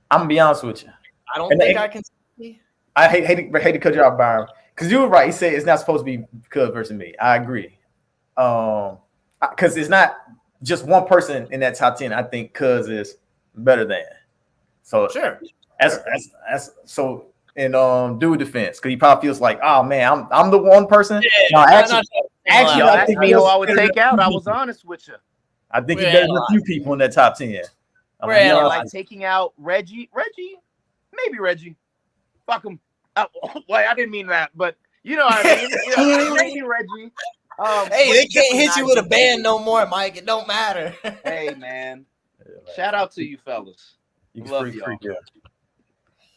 I'm gonna be honest with you. I don't think I can see. I hate to cut you off, Byron, because you were right. He said it's not supposed to be Cuz versus me. I agree. Because it's not just one person in that top 10. I think Cuz is better than. So sure. That's so in Dewey defense, because he probably feels like, oh man, I'm the one person. Yeah, no, actually, I think who I would take out. I was honest with you. I think he's better than a few people in that top 10. Like taking out Reggie, maybe Reggie. Fuck him. Well, I didn't mean that, but you know what I mean. Maybe Reggie. Hey, they can't hit you with a band no more, Mike. It don't matter. Hey, man. Shout out to you fellas. You love you.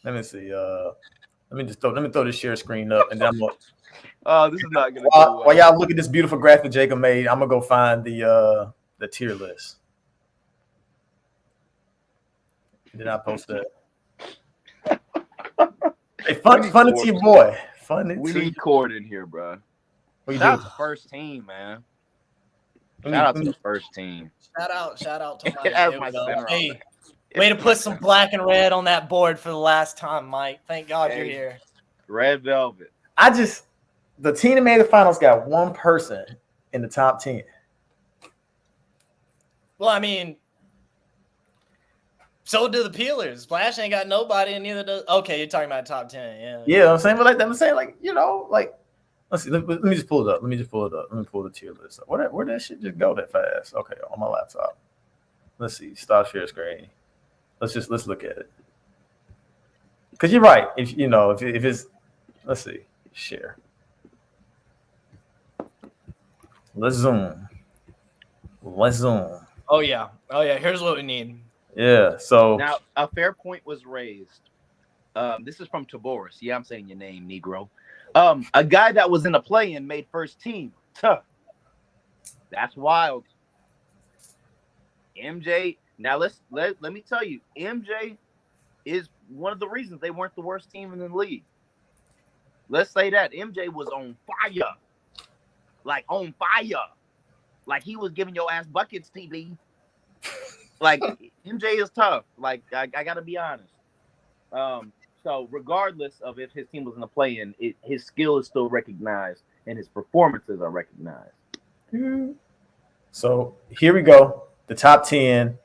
Let me see. Let me throw this share screen up, and then I'm gonna. This is not gonna. While y'all look at this beautiful graphic Jacob made, I'm gonna go find the tier list. Did I post that? Hey, fun to your boy. We need Cord in here, bro. Shout out to the first team, man. Shout out to the first team. Shout out to Mike. Hey, way to put some black and red on that board for the last time, Mike. Thank God you're here. Red Velvet. The team that made the finals got one person in the top 10. Well, I mean, so do the Peelers. Splash ain't got nobody, and neither does. Okay, you're talking about top 10. Yeah. Yeah, I'm saying, but I'm saying, let's see. Let me just pull it up. Let me pull the tier list up. Where that shit just go that fast? Okay, on my laptop. Let's see. Stop share screen. Let's look at it. Because you're right. If it's, let's see, share. Let's zoom. Oh yeah. Here's what we need. Yeah. So now a fair point was raised. This is from Taboris. Yeah, I'm saying your name, Negro. A guy that was in a play-in made first team. That's wild. MJ. Now let me tell you, MJ is one of the reasons they weren't the worst team in the league. Let's say that MJ was on fire, like he was giving your ass buckets, TB. like MJ is tough. Like I gotta be honest. So regardless of if his team was in the play-in, his skill is still recognized and his performances are recognized. So here we go. The top 10.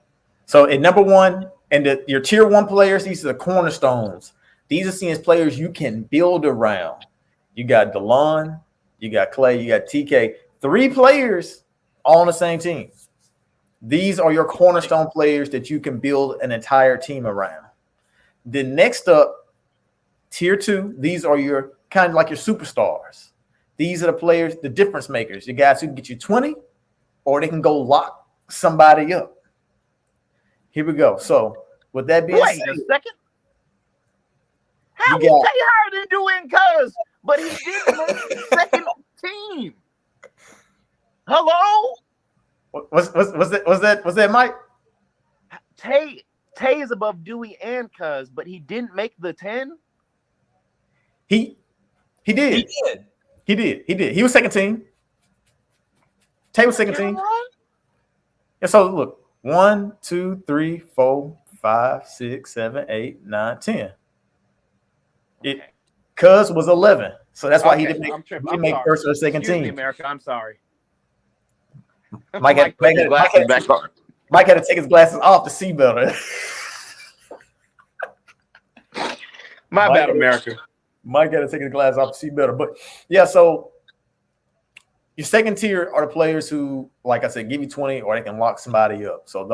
So at number one, and your tier one players, these are the cornerstones. These are seen as players you can build around. You got DeLon, you got Clay, you got TK. 3 players all on the same team. These are your cornerstone players that you can build an entire team around. Then next up, tier 2, these are your kind of like your superstars. These are the players, the difference makers, the guys who can get you 20, or they can go lock somebody up. Here we go. So with that being Wait said, a second. How you was got- Tay Harden doing cuz? But he didn't make the second team. Hello? was that Mike? Tay is above Dewey and Cuz, but he didn't make the 10. He did. He did. He was second team. Tay was second team. And so look, 1, 2, 3, 4, 5, 6, 7, 8, 9, 10. It Cuz was 11. So that's why he didn't make first or second Excuse team. me, America. I'm sorry. Mike had to take his glasses off to see better. My bad, America. Mike had to take his glasses off to see better. But yeah, so your second tier are the players who, like I said, give you 20 or they can lock somebody up. So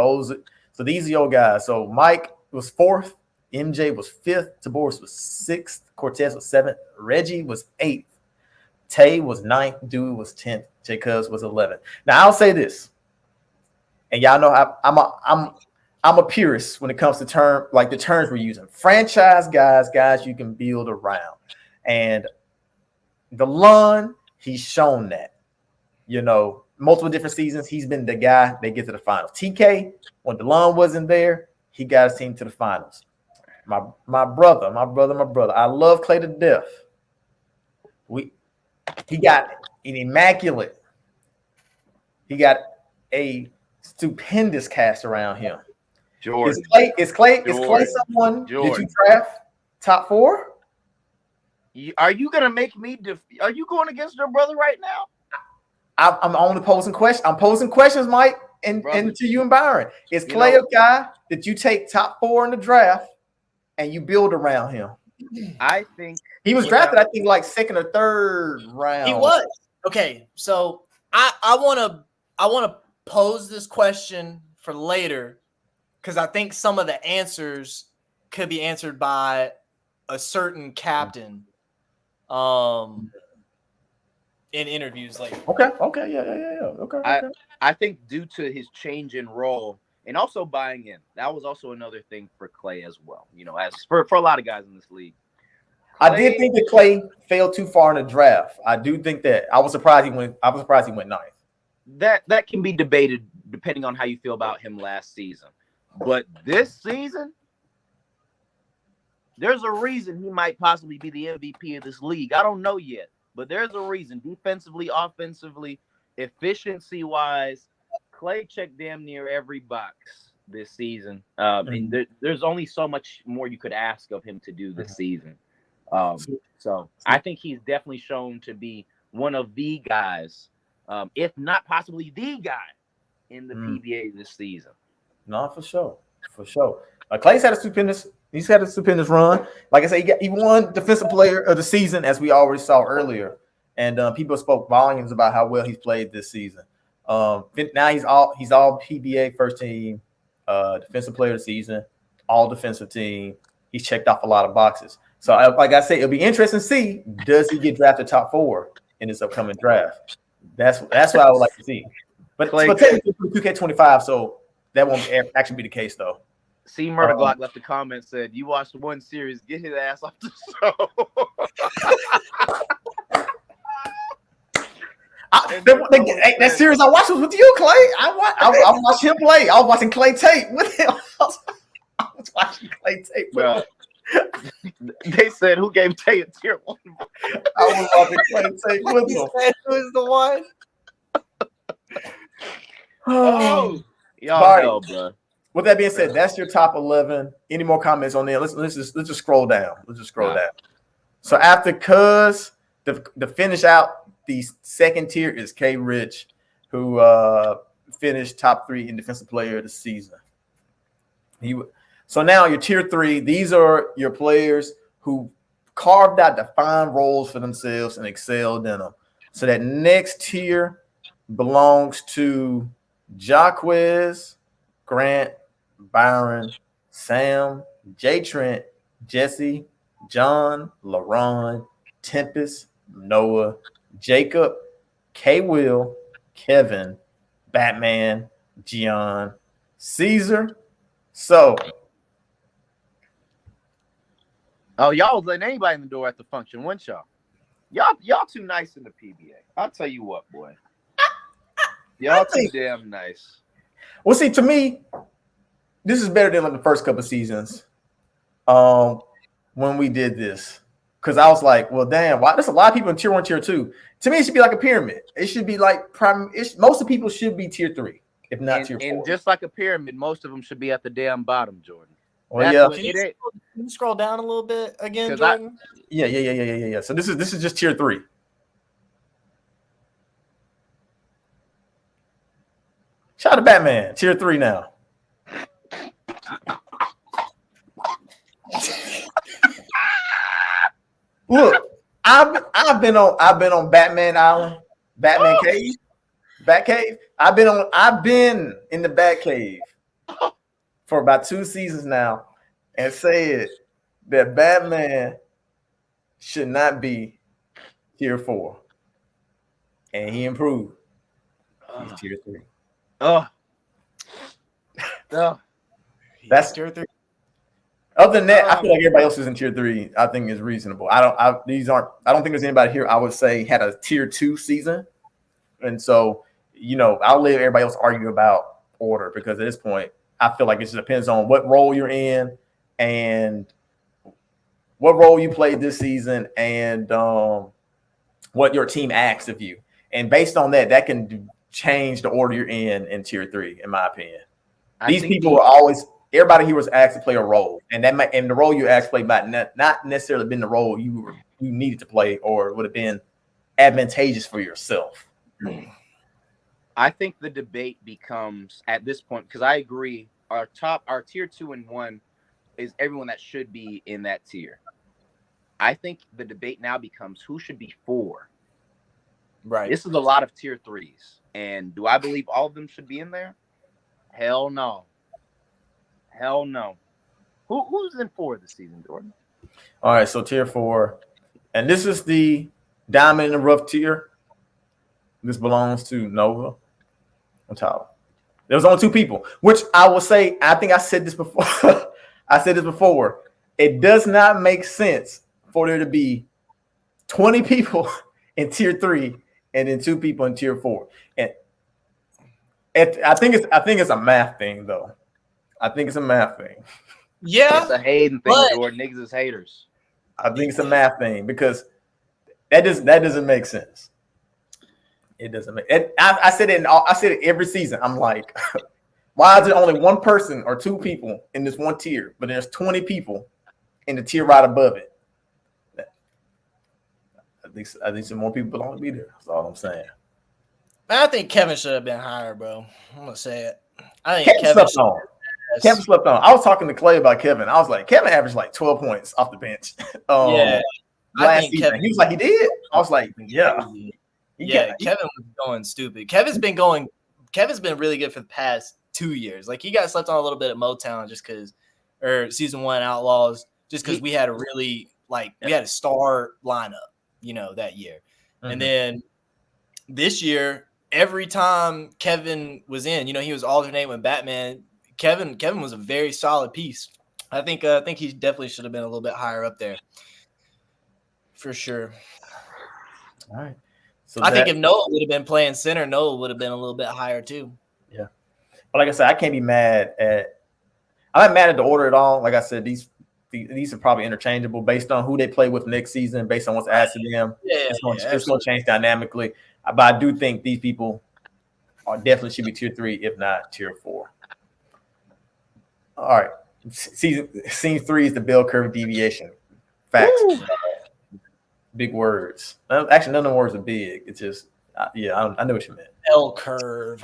these are your guys. So Mike was 4th, MJ was 5th, Taboris was 6th, Cortez was 7th, Reggie was 8th, Tay was 9th, Dewey was 10th, J Cuz was 11th. Now I'll say this, and y'all know I'm a purist when it comes to the terms we're using. Franchise guys you can build around. And DeLon, he's shown that. Multiple different seasons, he's been the guy that gets to the finals. TK, when DeLon wasn't there, he got his team to the finals. My brother. I love Clay to death. He got an immaculate. He got a stupendous cast around him. Jordan. Is Clay someone that you draft top 4? Are you gonna make me? Are you going against your brother right now? I'm only posing questions. I'm posing questions, Mike, and to you and Byron. Is Clay a guy that you take top 4 in the draft and you build around him? I think he was drafted. I think like 2nd or 3rd round. He was. Okay, so I wanna pose this question for later because I think some of the answers could be answered by a certain captain. In interviews later. Okay, yeah. Okay. I think due to his change in role and also buying in, that was also another thing for Clay as well. As for a lot of guys in this league. I did think that Clay fell too far in the draft. I do think that. I was surprised he went 9th. That can be debated depending on how you feel about him last season. But this season, there's a reason he might possibly be the MVP of this league. I don't know yet. But there's a reason, defensively, offensively, efficiency-wise, Clay checked damn near every box this season. And there's only so much more you could ask of him to do this season. So I think he's definitely shown to be one of the guys, if not possibly the guy, in the PBA this season. No, for sure. Clay's had a stupendous. He's had a stupendous run. Like I said, he won Defensive Player of the Season, as we already saw earlier, and people spoke volumes about how well he's played this season. Now he's all PBA first team, Defensive Player of the Season, all defensive team. He's checked off a lot of boxes. So, like I said, it'll be interesting to see, does he get drafted top 4 in this upcoming draft? That's what I would like to see. But technically, 2K25, so that won't actually be the case, though. C. Murder Glock left a comment, said, "You watched one series, get his ass off the show." That series I watched was with you, Clay. I watched him play. I was watching Clay tape with him. I was watching Clay tape with him. They said, "Who gave Tay a tier 1?" I was watching Clay tape with him. Who's the one? Y'all know, bro. with that being said, that's your top 11. Any more comments on there? Let's just scroll down. Let's just scroll down. So after Cuz, the finish out the second tier is K Rich, who finished top 3 in defensive player of the season. So now your tier 3, these are your players who carved out defined roles for themselves and excelled in them. So that next tier belongs to Jaquez, Grant, Byron, Sam, J. Trent, Jesse, John, LaRon, Tempest, Noah, Jacob, K. Will, Kevin, Batman, Gian, Caesar. So, y'all was letting anybody in the door at the function, weren't y'all? Y'all too nice in the PBA. I'll tell you what, boy. Y'all too damn nice. Well, see, to me, this is better than like the first couple of seasons when we did this. Because I was like, well, damn, why? There's a lot of people in tier 1, tier 2. To me, it should be like a pyramid. It should be like most of the people should be tier 3, if not tier 4. And just like a pyramid, most of them should be at the damn bottom, Jordan. Well, yeah. Can you scroll down a little bit again, Jordan? Yeah. So this is just tier 3. Shout out to Batman, tier 3 now. Look, I've been on Batman Island, Batman Cave, Batcave. I've been in the Batcave for about 2 seasons now, and said that Batman should not be tier 4, and he improved. He's tier 3. That's tier 3. Other than that, I feel like everybody else is in tier 3. I think is reasonable. I don't think there's anybody here I would say had a tier 2 season, and so I'll let everybody else argue about order, because at this point, I feel like it just depends on what role you're in and what role you played this season and what your team asks of you, and based on that can change the order you're in tier 3. In my opinion, these people were always. Everybody here was asked to play a role, and the role you asked to play might not necessarily been the role you needed to play or would have been advantageous for yourself. I think the debate becomes at this point, because I agree, our tier 2 and 1 is everyone that should be in that tier. I think the debate now becomes who should be 4. Right. This is a lot of tier 3s, and do I believe all of them should be in there? Hell no. Hell no. Who's in 4 this season, Jordan? All right, so tier 4, and this is the diamond in the rough tier. This belongs to Nova on top. There was only 2 people, which I will say. I think I said this before. It does not make sense for there to be 20 people in tier 3 and then 2 people in tier 4. And I think it's a math thing, though. I think it's a math thing. Yeah. It's a hating thing, Jordan. Niggas is haters. I think it's a math thing because that doesn't make sense. It doesn't make it. I said it every season. I'm like, why is there only 1 person or 2 people in this one tier, but there's 20 people in the tier right above it? I think some more people belong to be there. That's all I'm saying. I think Kevin should have been higher, bro. I'm gonna say it. I think Kevin slept on. I was talking to Clay about Kevin. I was like, Kevin averaged like 12 points off the bench. Last season. He was like, he did. I was like, yeah. Kevin was going stupid. Kevin's been really good for the past 2 years. Like, he got slept on a little bit at Motown or season 1 Outlaws, just because we had we had a star lineup, that year. Mm-hmm. And then this year, every time Kevin was in, he was alternating with Batman. Kevin was a very solid piece. I think he definitely should have been a little bit higher up there, for sure. All right. So I think if Noah would have been playing center, Noah would have been a little bit higher too. Yeah. But like I said, I can't be mad at. I'm not mad at the order at all. Like I said, these are probably interchangeable based on who they play with next season, based on what's asked of them. It's going to change dynamically. But I do think these people definitely should be tier 3, if not tier 4. All right. Scene 3 is the bell curve deviation. Facts. Big words. Actually, none of the words are big. It's just, I know what you meant. Bell curve.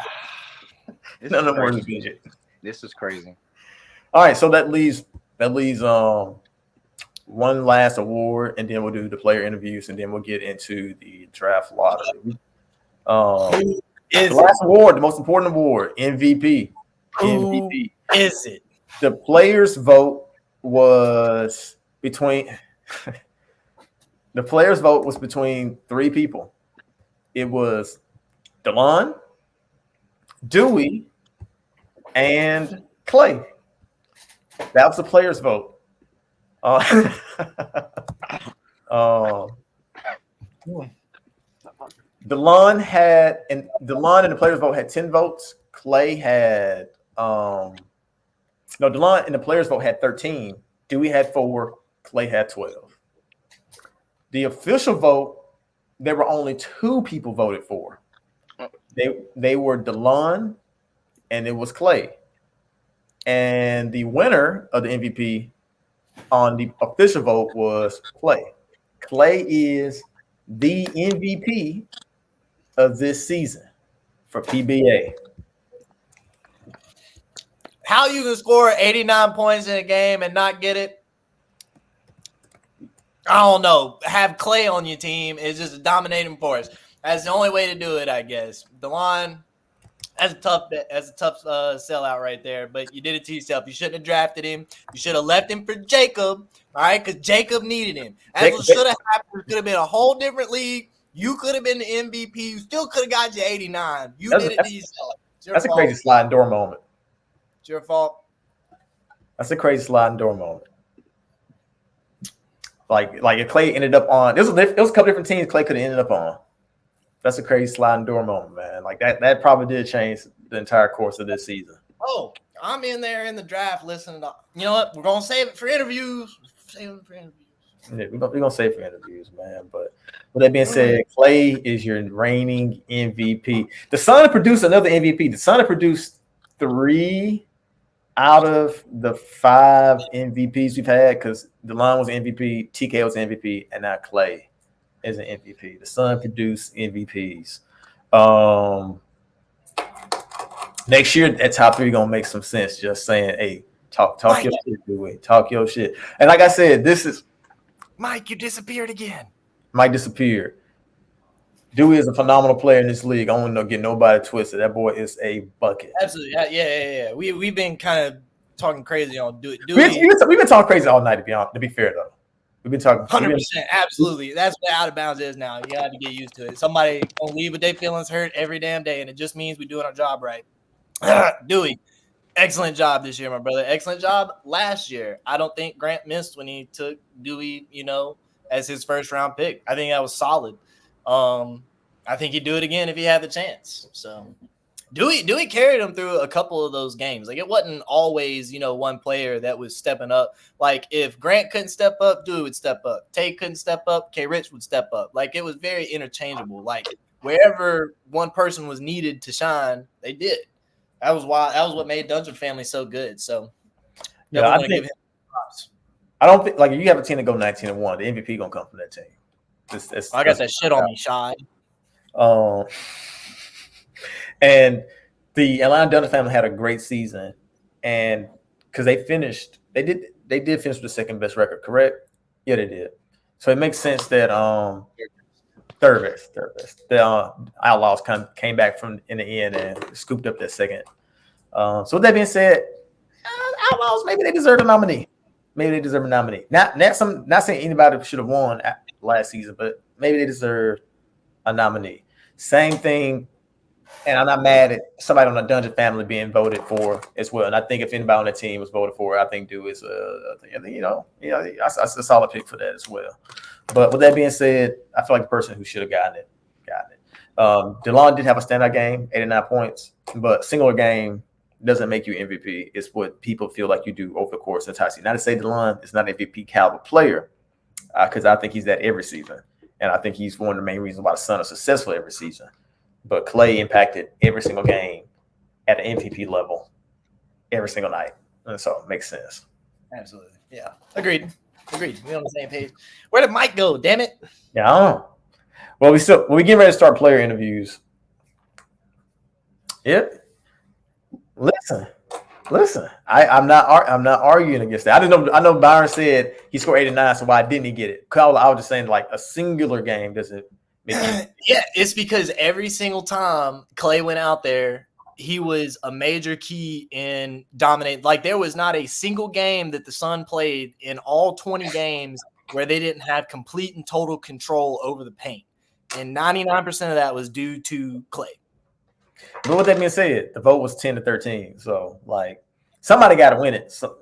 None of the words are big. This is crazy. All right, so that leaves one last award, and then we'll do the player interviews, and then we'll get into the draft lottery. The last award, the most important award, MVP. MVP. Is it? The players' vote was between the players' vote was between 3 people. It was DeLon, Dewey, and Clay. That was the players' vote. DeLon and the players' vote had 10 votes. Clay had DeLon and the players' vote had 13. Dewey had 4. Clay had 12. The official vote, there were only 2 people voted for. They were DeLon and it was Clay. And the winner of the MVP on the official vote was Clay. Clay is the MVP of this season for PBA. How you can score 89 points in a game and not get it? I don't know. Have Clay on your team is just a dominating force. That's the only way to do it, I guess. DeLon, that's a tough sellout right there. But you did it to yourself. You shouldn't have drafted him. You should have left him for Jacob. All right, because Jacob needed him. That's what should have happened. It could have been a whole different league. You could have been the MVP. You still could have got your 89. You did it to yourself. That's a crazy sliding door moment. It's your fault. That's a crazy sliding door moment. Like if Clay ended up on, it was a couple different teams Clay could have ended up on. That's a crazy sliding door moment, man. Like that probably did change the entire course of this season. Oh, I'm in there in the draft listening to, you know what? We're going to save it for interviews. Yeah, we're gonna save it for interviews, man. But with that being said, Clay is your reigning MVP. The Sun produced another MVP. The Sun produced 3 out of the 5 MVPs we've had, because DeLon was MVP, TK was MVP, and now Clay is an MVP. The Sun produced MVPs. Next year, that top 3 gonna make some sense. Just saying, hey, talk your shit, Dewey. Talk your shit. And like I said, this is Mike. You disappeared again. Mike disappeared. Dewey is a phenomenal player in this league. I don't want to get nobody twisted. That boy is a bucket. Absolutely. Yeah. We've been kind of talking crazy on Dewey. We've been talking crazy all night, to be fair, though. We've been talking 100%. Absolutely. That's what out of bounds is now. You got to get used to it. Somebody gonna leave with their feelings hurt every damn day, and it just means we're doing our job right. Dewey, excellent job this year, my brother. Excellent job last year. I don't think Grant missed when he took Dewey, as his first round pick. I think that was solid. I think he'd do it again if he had the chance. So Dewey carried him through a couple of those games. Like, it wasn't always, one player that was stepping up. Like, if Grant couldn't step up, Dewey would step up. Tay couldn't step up, K. Rich would step up. Like, it was very interchangeable. Like, wherever one person was needed to shine, they did. That was what made Dungeon Family so good. So, I think, give him props. I don't think, like, if you have a team to go 19-1, the MVP gonna come from that team. I got that shit on me, Shy. And the Atlanta Dungeon Family had a great season, and because they did finish with the second best record, correct? Yeah, they did. So it makes sense that third best. The Outlaws came back from in the end and scooped up that second. So with that being said, Outlaws, maybe they deserve a nominee. Not saying anybody should have won last season, but maybe they deserve a nominee. Same thing, and I'm not mad at somebody on the Dungeon Family being voted for as well. And I think if anybody on the team was voted for, I think Dew is that's a solid pick for that as well. But with that being said, I feel like the person who should have gotten it. DeLon did have a standout game, 89 points, but singular game doesn't make you MVP. It's what people feel like you do over the course of the entire season. Not to say DeLon is not an MVP caliber player, because I think he's that every season. And I think he's one of the main reasons why the Sun are successful every season. But Clay impacted every single game at an MVP level every single night. And so it makes sense. Absolutely. Yeah. Agreed. We're on the same page. Where did Mike go? Damn it. Yeah, I don't know. Well, we getting ready to start player interviews. Yep. Listen. I'm not arguing against that. I know Byron said he scored 89, so why didn't he get it? I was just saying like a singular game doesn't make it. Yeah, it's because every single time Clay went out there, he was a major key in dominating. Like there was not a single game that the Sun played in all 20 games where they didn't have complete and total control over the paint. And 99% of that was due to Clay. But with that being said, the vote was 10-13. So like somebody got to win it. So,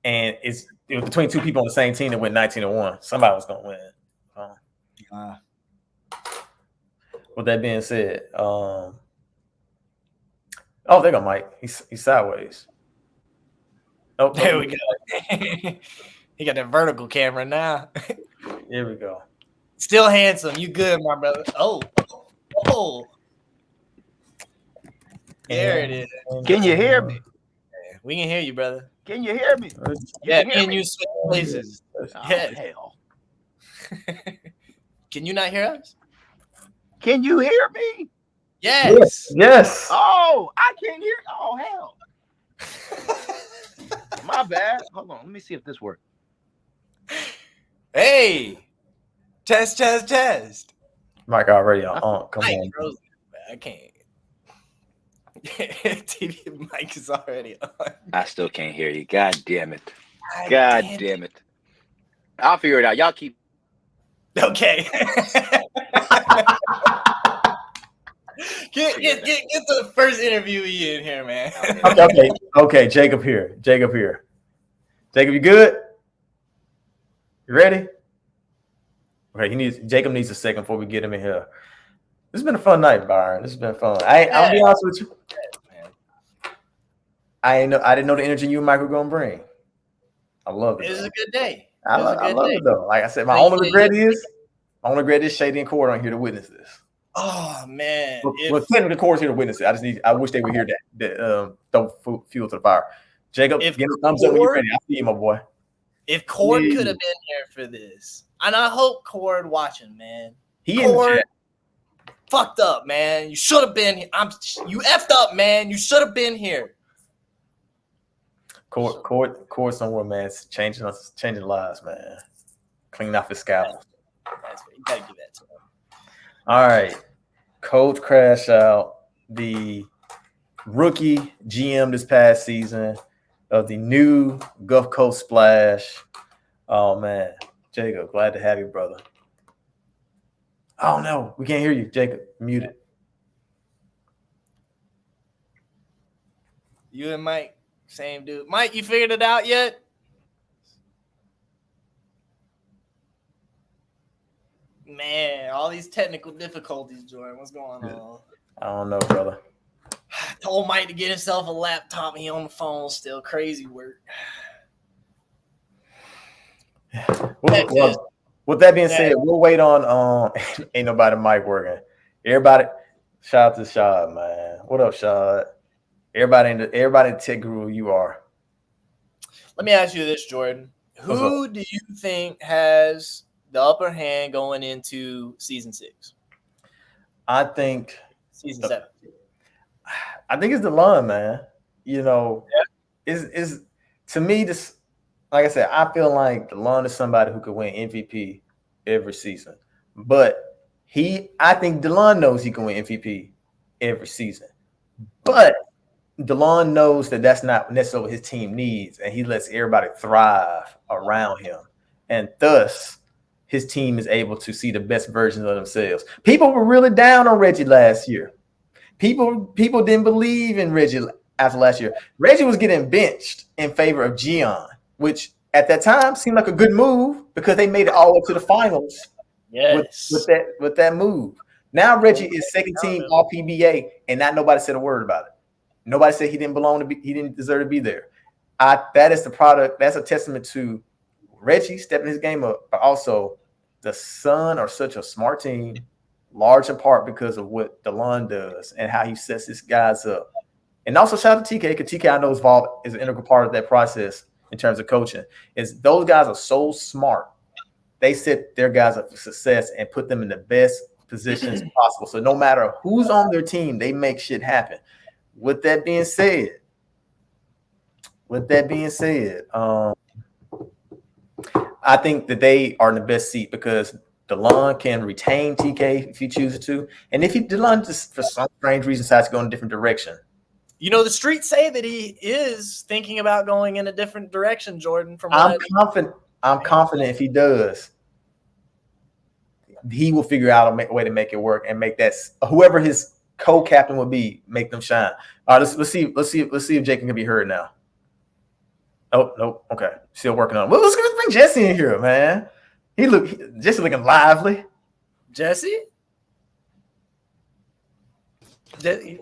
and it was between two people on the same team that went 19-1. Somebody was gonna win. With that being said, oh, there go Mike. He's sideways. Oh, there we go. He got that vertical camera now. Here we go. Still handsome. You good, my brother? Oh. There it is. Can you hear me? We can hear you, brother. Can you hear me? Yeah, me and you switch places. Oh, Yeah. hell. Can you not hear us? Can you hear me? Yes. Yes. Oh, I can't hear. Oh, hell. My bad. Hold on. Let me see if this works. Hey. Test. Mike already on. Come Mike, on. I can't. TV mic is already on. I still can't hear you. God damn it. God damn it. I'll figure it out. Y'all keep. Okay. Get the first interviewee in here, man. Okay. Jacob here. Jacob, you good? You ready? Okay, Jacob needs a second before we get him in here. This has been a fun night, Byron. This has been fun. I'll be honest with you. I didn't know the energy you and Mike were gonna bring. I love it. It was a good day. I love it though. Like I said, my only regret is Shady and Cord aren't here to witness this. Oh man. Well, technically Cord's here to witness it. I wish they were here to throw fuel to the fire. Jacob, give a thumbs up when you're ready. I see you, my boy. If Cord could have been here for this, and I hope Cord watching, man. Cord fucked up, man. You should have been here. You effed up, man. You should have been here. Cord somewhere, man. It's changing lives, man. Cleaning off his scalp. You gotta give that to him. All right. Coach crash out, the rookie GM this past season of the new Gulf Coast Splash. Oh man, Jacob, glad to have you, brother. Oh no, we can't hear you, Jacob. Muted. You and Mike, same dude. Mike, you figured it out yet? Man, all these technical difficulties, Jordan. What's going on? I don't know, brother. I told Mike to get himself a laptop. He on the phone still. Crazy work. Well, with that being said, we'll wait on ain't nobody mic working. Everybody, shout out to Shad, man. What up, Shad? Everybody in the tech guru you are. Let me ask you this, Jordan. Who do you think has the upper hand going into season 6? I think season 7. I think it's DeLon, man. You know, is to me this. Like I said, I feel like DeLon is somebody who could win MVP every season. But I think DeLon knows he can win MVP every season. But DeLon knows that that's not necessarily what his team needs, and he lets everybody thrive around him. And thus, his team is able to see the best versions of themselves. People were really down on Reggie last year. People didn't believe in Reggie after last year. Reggie was getting benched in favor of Gion, which at that time seemed like a good move because they made it all up to the finals. Yes, with that move. Now Reggie is second team All PBA, and not nobody said a word about it. Nobody said he didn't deserve to be there. That is the product. That's a testament to Reggie stepping his game up, but also the Sun are such a smart team, large in part because of what DeLon does and how he sets his guys up. and also shout out to TK because TK I know is involved is an integral part of that process in terms of coaching. Is those guys are so smart. They set their guys up for success and put them in the best positions possible. So no matter who's on their team, they make shit happen. With that being said, I think that they are in the best seat because DeLon can retain TK if he chooses to, and if DeLon just for some strange reason decides to go in a different direction. You know, the streets say that he is thinking about going in a different direction, Jordan. I'm confident if he does, he will figure out a way to make it work and make that whoever his co-captain would be, make them shine. All right, let's see if Jake can be heard now. Oh, nope. Okay, still working on it. Well, let's bring Jesse in here, man. Jesse looking lively. Jesse?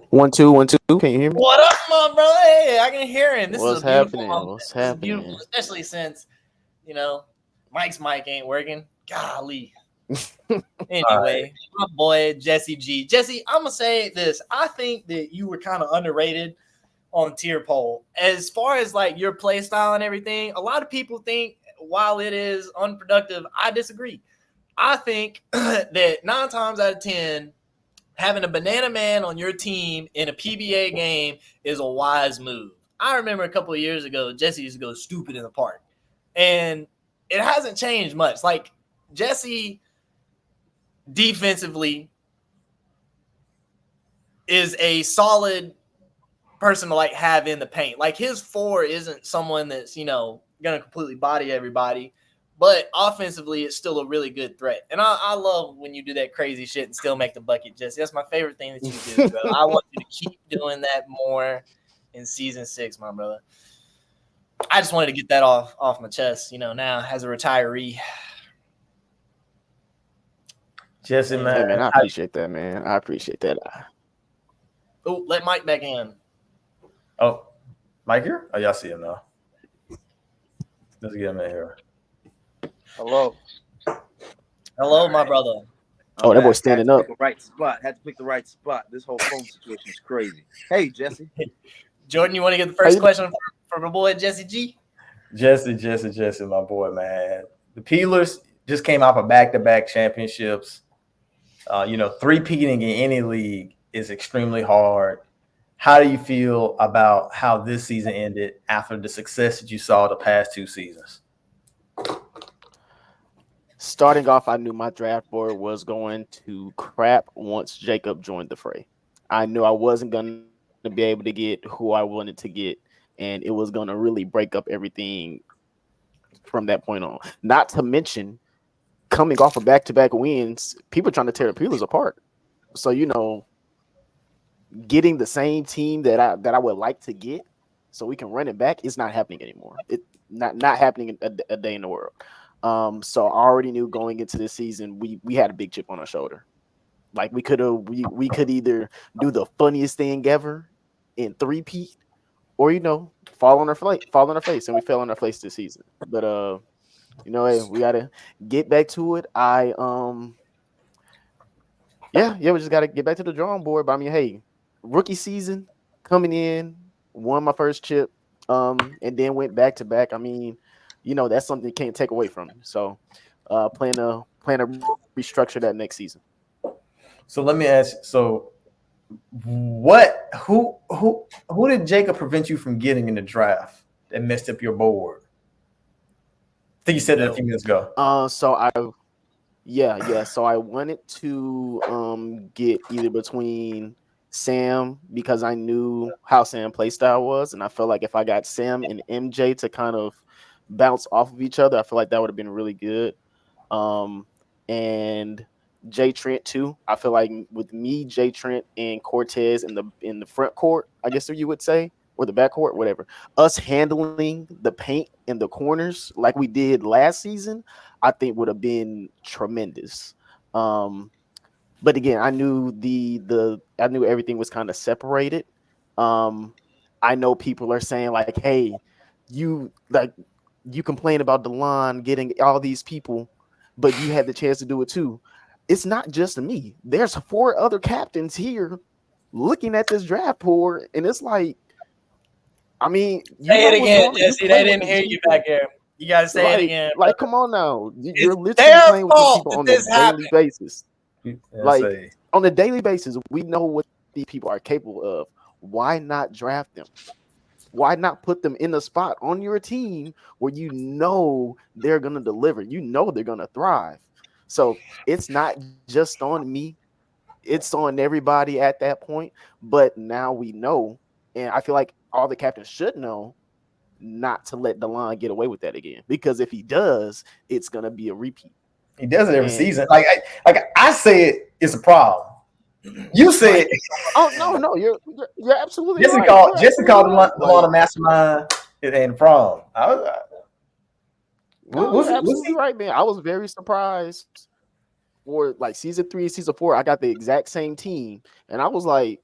1 2 1 2. Can you hear me? What up, my brother? Hey, I can hear him. What's happening? What's happening? Beautiful, especially since Mike's mic ain't working. Golly. Anyway, my boy Jesse G. Jesse, I'm gonna say this. I think that you were kind of underrated on tier poll as far as like your play style and everything. A lot of people think while it is unproductive, I disagree. I think that 9 times out of 10, having a banana man on your team in a PBA game is a wise move. I remember a couple of years ago, Jesse used to go stupid in the park, and it hasn't changed much. Like Jesse defensively is a solid person to like have in the paint. Like his 4 isn't someone that's gonna completely body everybody, but offensively it's still a really good threat. And I love when you do that crazy shit and still make the bucket, Jesse. That's my favorite thing that you do, bro. I want you to keep doing that more in season 6, my brother. I just wanted to get that off my chest, now as a retiree. Jesse, man. Hey, man, I appreciate that, man. I appreciate that. Oh, let Mike back in. Oh, Mike here? Oh, y'all see him now. Let's get him in here. Hello, my brother. Oh, that boy's standing up. Had to pick the right spot. This whole phone situation is crazy. Hey, Jesse. Jordan, you want to get the first question from my boy Jesse G? Jesse, my boy, man. The Peelers just came off of back-to-back championships. Three-peating in any league is extremely hard. How do you feel about how this season ended after the success that you saw the past 2 seasons? Starting off, I knew my draft board was going to crap once Jacob joined the fray. I knew I wasn't going to be able to get who I wanted to get, and it was going to really break up everything from that point on. Not to mention, coming off of back-to-back wins, people trying to tear the Peelers apart. So, getting the same team that I would like to get so we can run it back is not happening anymore. It's not happening a day in the world. So I already knew going into this season we had a big chip on our shoulder. Like we could either do the funniest thing ever in three-peat or fall on our face, and we fell on our face this season. But hey, we gotta get back to it. We just gotta get back to the drawing board. But I mean, hey, rookie season coming in, won my first chip, and then went back to back. I mean, that's something you can't take away from me. So, plan to restructure that next season. So let me ask. So, who did Jacob prevent you from getting in the draft that messed up your board? I think you said that a few minutes ago. So I wanted to get either between Sam, because I knew how Sam play style was, and I felt like if I got Sam and MJ to kind of bounce off of each other, I feel like that would have been really good. And Jay Trent too. I feel like with me, Jay Trent and Cortez in the front court, I guess you would say, or the back court, whatever. Us handling the paint in the corners like we did last season, I think would have been tremendous. But again, I knew I knew everything was kind of separated. I know people are saying like, "Hey, you complain about DeLon getting all these people, but you had the chance to do it too." It's not just me. There's 4 other captains here looking at this draft board, and it's like, I mean, say it again, Jesse. They didn't hear you back here. You gotta say it again. Like, come on now. You're It's literally their playing with these fault people that on this a daily basis. Like, Say, on a daily basis, we know what these people are capable of. Why not draft them? Why not put them in a spot on your team where you know they're going to deliver? You know they're going to thrive. So it's not just on me. It's on everybody at that point. But now we know, and I feel like all the captains should know, not to let DeLon get away with that again. Because if he does, it's going to be a repeat. he does it every And- season. Like I say it's a problem. You said, Oh no, you're absolutely Jesse right. called You're Jesse absolutely called right. DeLon a mastermind. It ain't a problem. No, Was you're he? absolutely right, man. I was very surprised for like season 3, season 4. I got the exact same team, and I was like,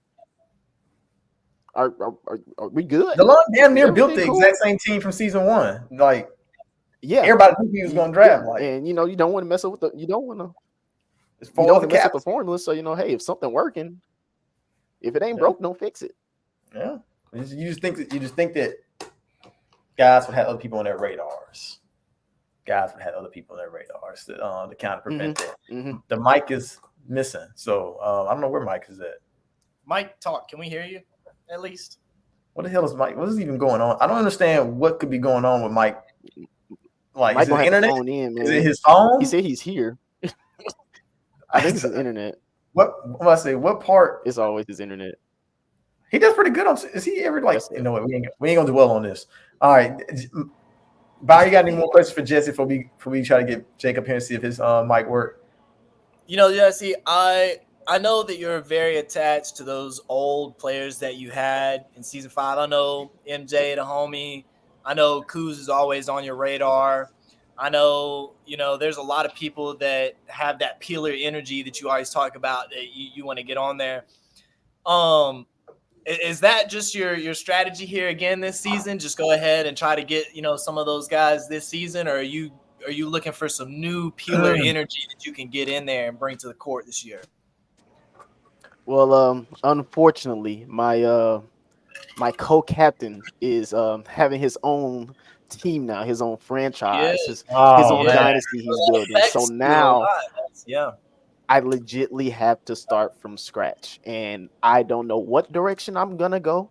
"Are we good?" DeLon damn near Is built the everything cool? exact same team from season 1. Like Yeah, everybody knew he was going to draft. yeah. Like And you know, you don't want to mess up with the, you don't want as to far as the mess up cap. the formula. So you know, hey, if something working, if it ain't Yeah. broke, don't fix it. Yeah, you just think that guys would have other people on their radars. Guys would have other people on their radars to kind of prevent that. Mm-hmm. The mic is missing, so I don't know where Mike is at. Mike, talk. Can we hear you? At least. What the hell is Mike? What is even going on? I don't understand what could be going on with Mike. Like, Mike is it gonna have internet? to phone in, man. Is it his phone? He said he's here. I think it's his internet. What I say? What part? It's always his internet. He does pretty good on. Is he ever like? Yes, sir. You know what? We ain't gonna dwell on this. All right, Byron, you got any more questions for Jesse before we try to get Jacob here and see if his mic work? You know, Jesse, I know that you're very attached to those old players that you had in season 5. I know MJ, the homie. I know Kuz is always on your radar. I know, you know, there's a lot of people that have that peeler energy that you always talk about that you want to get on there. Is that just your strategy here again this season? Just go ahead and try to get, you know, some of those guys this season, or are you looking for some new peeler energy that you can get in there and bring to the court this year? Well, unfortunately, my co-captain is having his own team now, his own franchise, his own dynasty he's building. So now, I legitly have to start from scratch, and I don't know what direction I'm gonna go.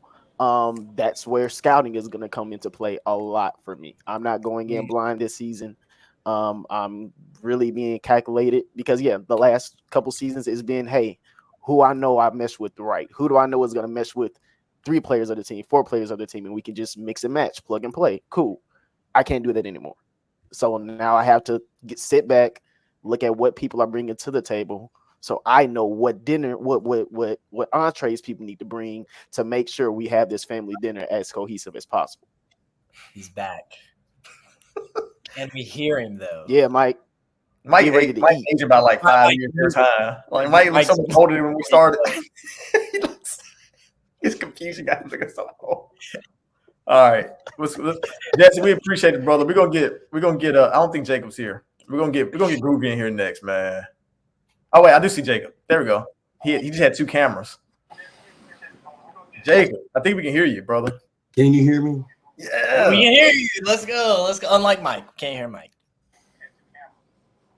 That's where scouting is gonna come into play a lot for me. I'm not going in blind this season. I'm really being calculated because the last couple seasons it's been, hey, who I know I mesh with right? Who do I know is gonna mesh with 3 players of the team, 4 players of the team, and we can just mix and match, plug and play. Cool. I can't do that anymore. So now I have to sit back, look at what people are bringing to the table, so I know what dinner, what entrees people need to bring to make sure we have this family dinner as cohesive as possible. He's back. And we hear him though. Yeah, Mike aged about like 5 years at a time. Like Mike looks so much older than when we started. His confusion got him looking so old. All right, Jesse, we appreciate it, brother. We're gonna get. I don't think Jacob's here. We're gonna get Groovy in here next, man. Oh wait, I do see Jacob. There we go. He just had 2 cameras. Jacob, I think we can hear you, brother. Can you hear me? Yeah, we can hear you. Let's go. Unlike Mike, can't hear Mike.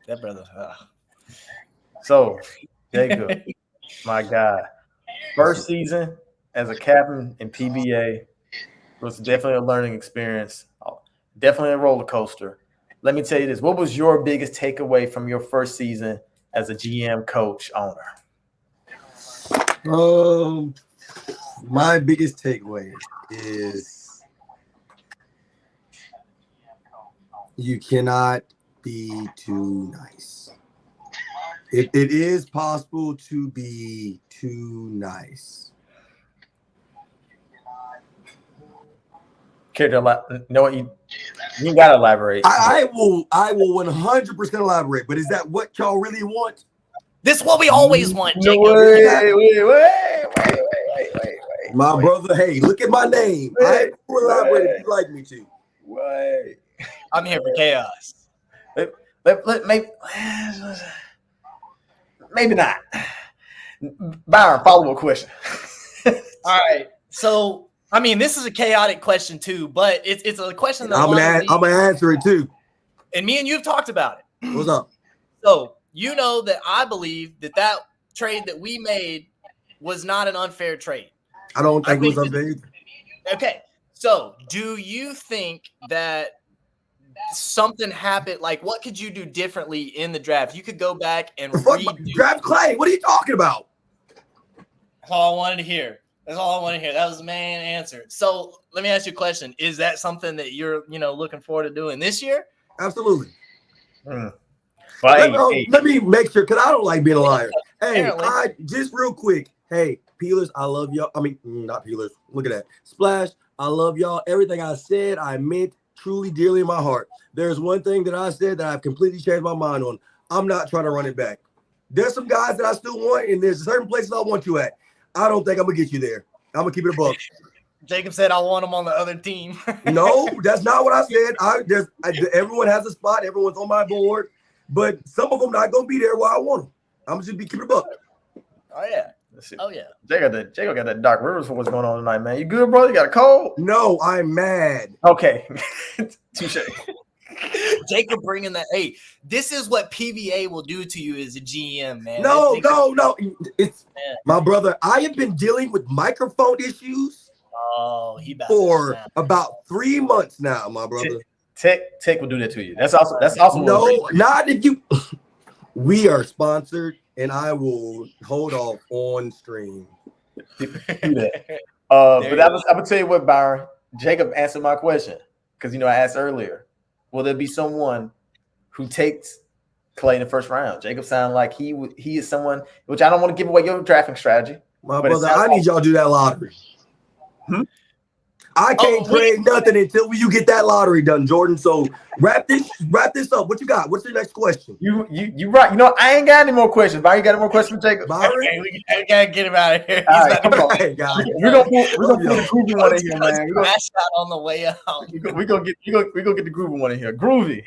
That brother. So, Jacob, my guy, first season as a captain in PBA was definitely a learning experience. Definitely a roller coaster. Let me tell you this: what was your biggest takeaway from your first season as a GM, coach, owner? My biggest takeaway is you cannot be too nice. It is possible to be too nice. Care to know what you gotta elaborate? I will 100% elaborate, but is that what y'all really want? This is what we always want, Jacob. Wait. My brother, hey, look at my name. I will elaborate if you'd like me to. Wait. I'm here for chaos. Maybe not. Byron, follow-up question. All right. So, I mean, this is a chaotic question too, but it's a question that I'm gonna answer it too. And me and you've talked about it. What's up? So you know that I believe that trade that we made was not an unfair trade. I don't think it was unfair. Okay. So do you think that something happened? Like, what could you do differently in the draft? You could go back and draft Clay. What are you talking about? That's all I wanted to hear. That's all I want to hear. That was the main answer. So let me ask you a question. Is that something that you're, looking forward to doing this year? Absolutely. Well, let me make sure, because I don't like being a liar. Hey, just real quick. Hey, Peelers, I love y'all. I mean, not Peelers. Look at that. Splash, I love y'all. Everything I said, I meant truly, dearly in my heart. There's one thing that I said that I've completely changed my mind on. I'm not trying to run it back. There's some guys that I still want, and there's certain places I want you at. I don't think I'm going to get you there. I'm going to keep it a buck. Jacob said I want him on the other team. No, that's not what I said. Everyone has a spot. Everyone's on my board. But some of them not going to be there where I want them. I'm just going to keep it a buck. Oh, yeah. Oh, yeah. Jacob got that Doc Rivers for what's going on tonight, man. You good, bro? You got a cold? No, I'm mad. Okay. Touche. Jacob bringing that. Hey, this is what PBA will do to you as a GM, man. No. It's my brother. I have been dealing with microphone issues for about 3 months now, my brother. Tech will do that to you. That's also no, not if you. We are sponsored, and I will hold off on stream. Do that. But I'm gonna tell you what, Byron. Jacob answered my question because I asked earlier. Will there be someone who takes Clay in the first round? Jacob sounded like he is someone, which I don't want to give away your drafting strategy. My brother, I need y'all to do that lottery. I can't trade nothing until you get that lottery done, Jordan. So wrap this up. What you got? What's your next question? You right. I ain't got any more questions. Byron, you got any more questions for Jacob? Byron? We gotta get him out of here. All right, come on, guys. We're gonna put the groovy one in here, man. We're gonna shot on the way out. We're gonna get the groovy one in here. Groovy.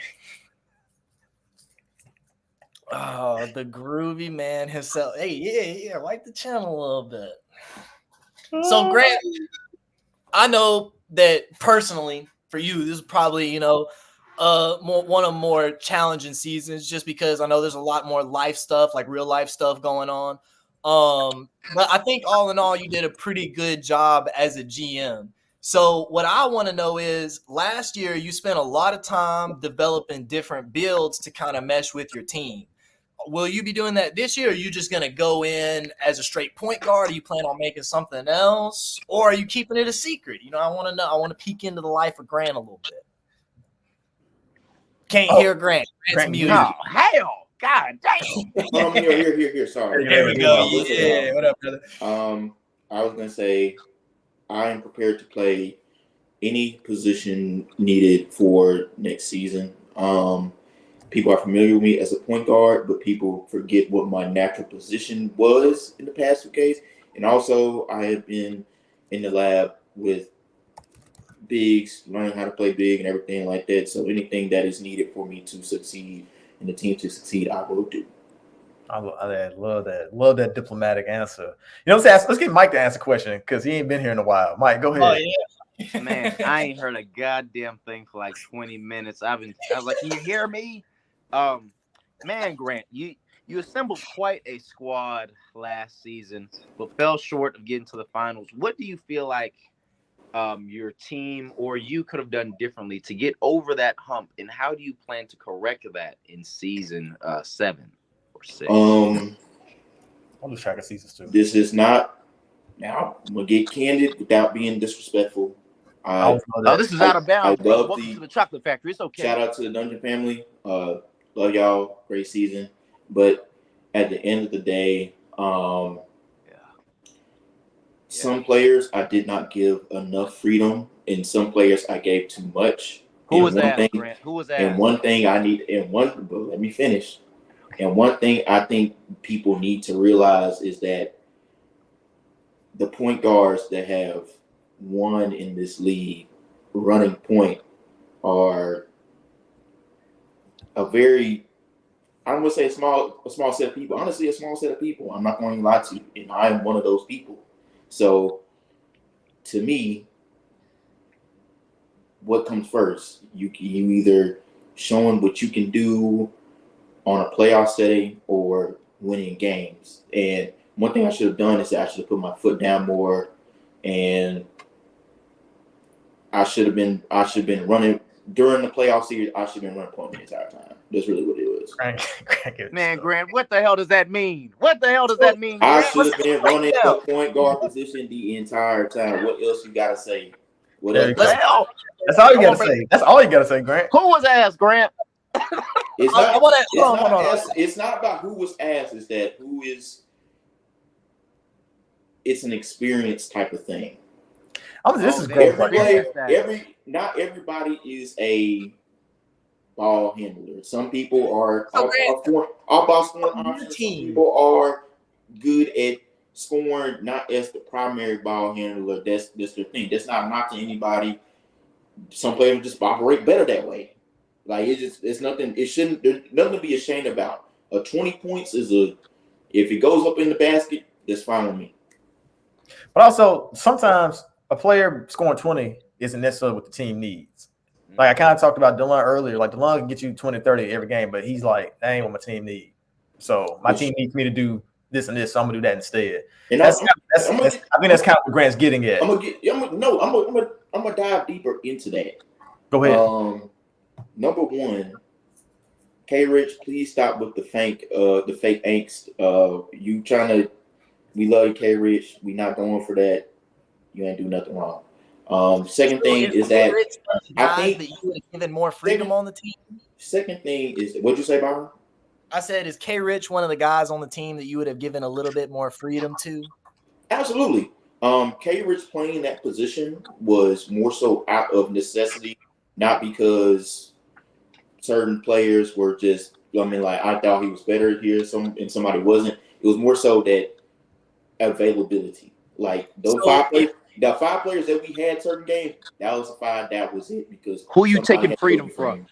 Oh, the groovy man himself. Hey, yeah, wipe the channel a little bit. So, Grant, I know that personally for you, this is probably, one of more challenging seasons just because I know there's a lot more life stuff, like real life stuff going on. But I think all in all, you did a pretty good job as a GM. So what I want to know is last year you spent a lot of time developing different builds to kind of mesh with your team. Will you be doing that this year? Or are you just going to go in as a straight point guard? Or you plan on making something else? Or are you keeping it a secret? I want to know. I want to peek into the life of Grant a little bit. Can't hear Grant. Grant's muted. Oh, hell. God damn. Here. Sorry. There we go. Yeah. What up, brother? I was going to say I am prepared to play any position needed for next season. People are familiar with me as a point guard, but people forget what my natural position was in the past few days. And also, I have been in the lab with bigs, learning how to play big and everything like that. So anything that is needed for me to succeed and the team to succeed, I will do. I love that. Love that diplomatic answer. Let's get Mike to answer the question because he ain't been here in a while. Mike, go ahead. Oh, yeah. Man, I ain't heard a goddamn thing for like 20 minutes. I was like, can you hear me? Man, Grant, you assembled quite a squad last season, but fell short of getting to the finals. What do you feel like your team or you could have done differently to get over that hump, and how do you plan to correct that in season 7 or 6? I'll lose track of seasons too. This is not. Now I'm gonna get candid without being disrespectful. This is out of bounds. Welcome to the Chocolate Factory. It's okay. Shout out to the Dungeon family. Love y'all. Great season. But at the end of the day, some players I did not give enough freedom, and some players I gave too much. Who was that, Grant? Who was that? And one thing I need, but let me finish. And one thing I think people need to realize is that the point guards that have won in this league running point are a very, I don't want to say a small set of people. Honestly, a small set of people. I'm not going to lie to you. And I am one of those people. So to me, what comes first? You either showing what you can do on a playoff setting or winning games. And one thing I should have done is I should have put my foot down more, and I should have been running during the playoff series. I should have been running point the entire time. That's really what it was. Man, Grant, what the hell does that mean? What the hell does that mean? I Grant? should have been running the point guard position the entire time. What else you gotta say? What else? What the hell? That's all you gotta say. That's all you gotta say, Grant. Who was asked, Grant? It's not about who was asked. It's that who is. It's an experience type of thing. This is great. Not everybody is a ball handler. Some people are ball scoring options. Some people are good at scoring, not as the primary ball handler. That's their thing. That's not knock to anybody. Some players just operate better that way. Like it's nothing. There's nothing to be ashamed about. 20 points is if it goes up in the basket, that's fine with me. But also sometimes a player scoring 20 isn't necessarily what the team needs. Like I kind of talked about DeLon earlier. Like DeLon can get you 20, 30 every game, but he's like, that ain't what my team needs. So my team needs me to do this and this, so I'm gonna do that instead. And I think that's kind of what Grant's getting at. I'm gonna dive deeper into that. Go ahead. Number one, K Rich, please stop with the fake angst. We love you, K Rich. We not going for that. You ain't do nothing wrong. Second thing is that I think that you would have given more freedom on the team. Second thing is, what'd you say, Byron? I said, is K Rich one of the guys on the team that you would have given a little bit more freedom to? Absolutely. K Rich playing that position was more so out of necessity, not because certain players were just. I thought he was better here, and somebody wasn't. It was more so that availability. Like those the 5 players that we had certain games, that was the 5. That was it. Because who you taking freedom from?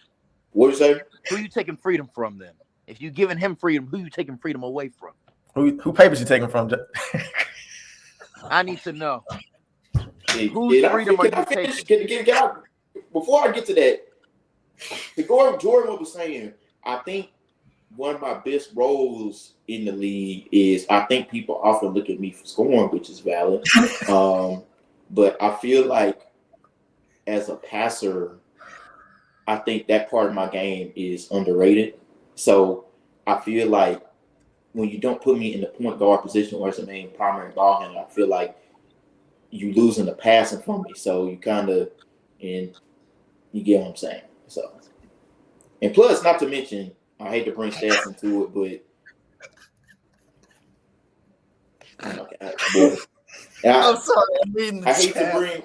What you say? Who you taking freedom from then? If you giving him freedom, who you taking freedom away from? Who papers you taking from? I need to know. Whose freedom are you taking? Get out. Before I get to that, to go over Jordan was saying, I think one of my best roles in the league is I think people often look at me for scoring, which is valid. But I feel like as a passer, I think that part of my game is underrated. So I feel like when you don't put me in the point guard position or as a main primary ball handler, I feel like you losing the passing from me. So you you get what I'm saying. So, and plus, not to mention, I hate to bring stats into it, but I'm sorry, I'm reading the I hate chat. to bring.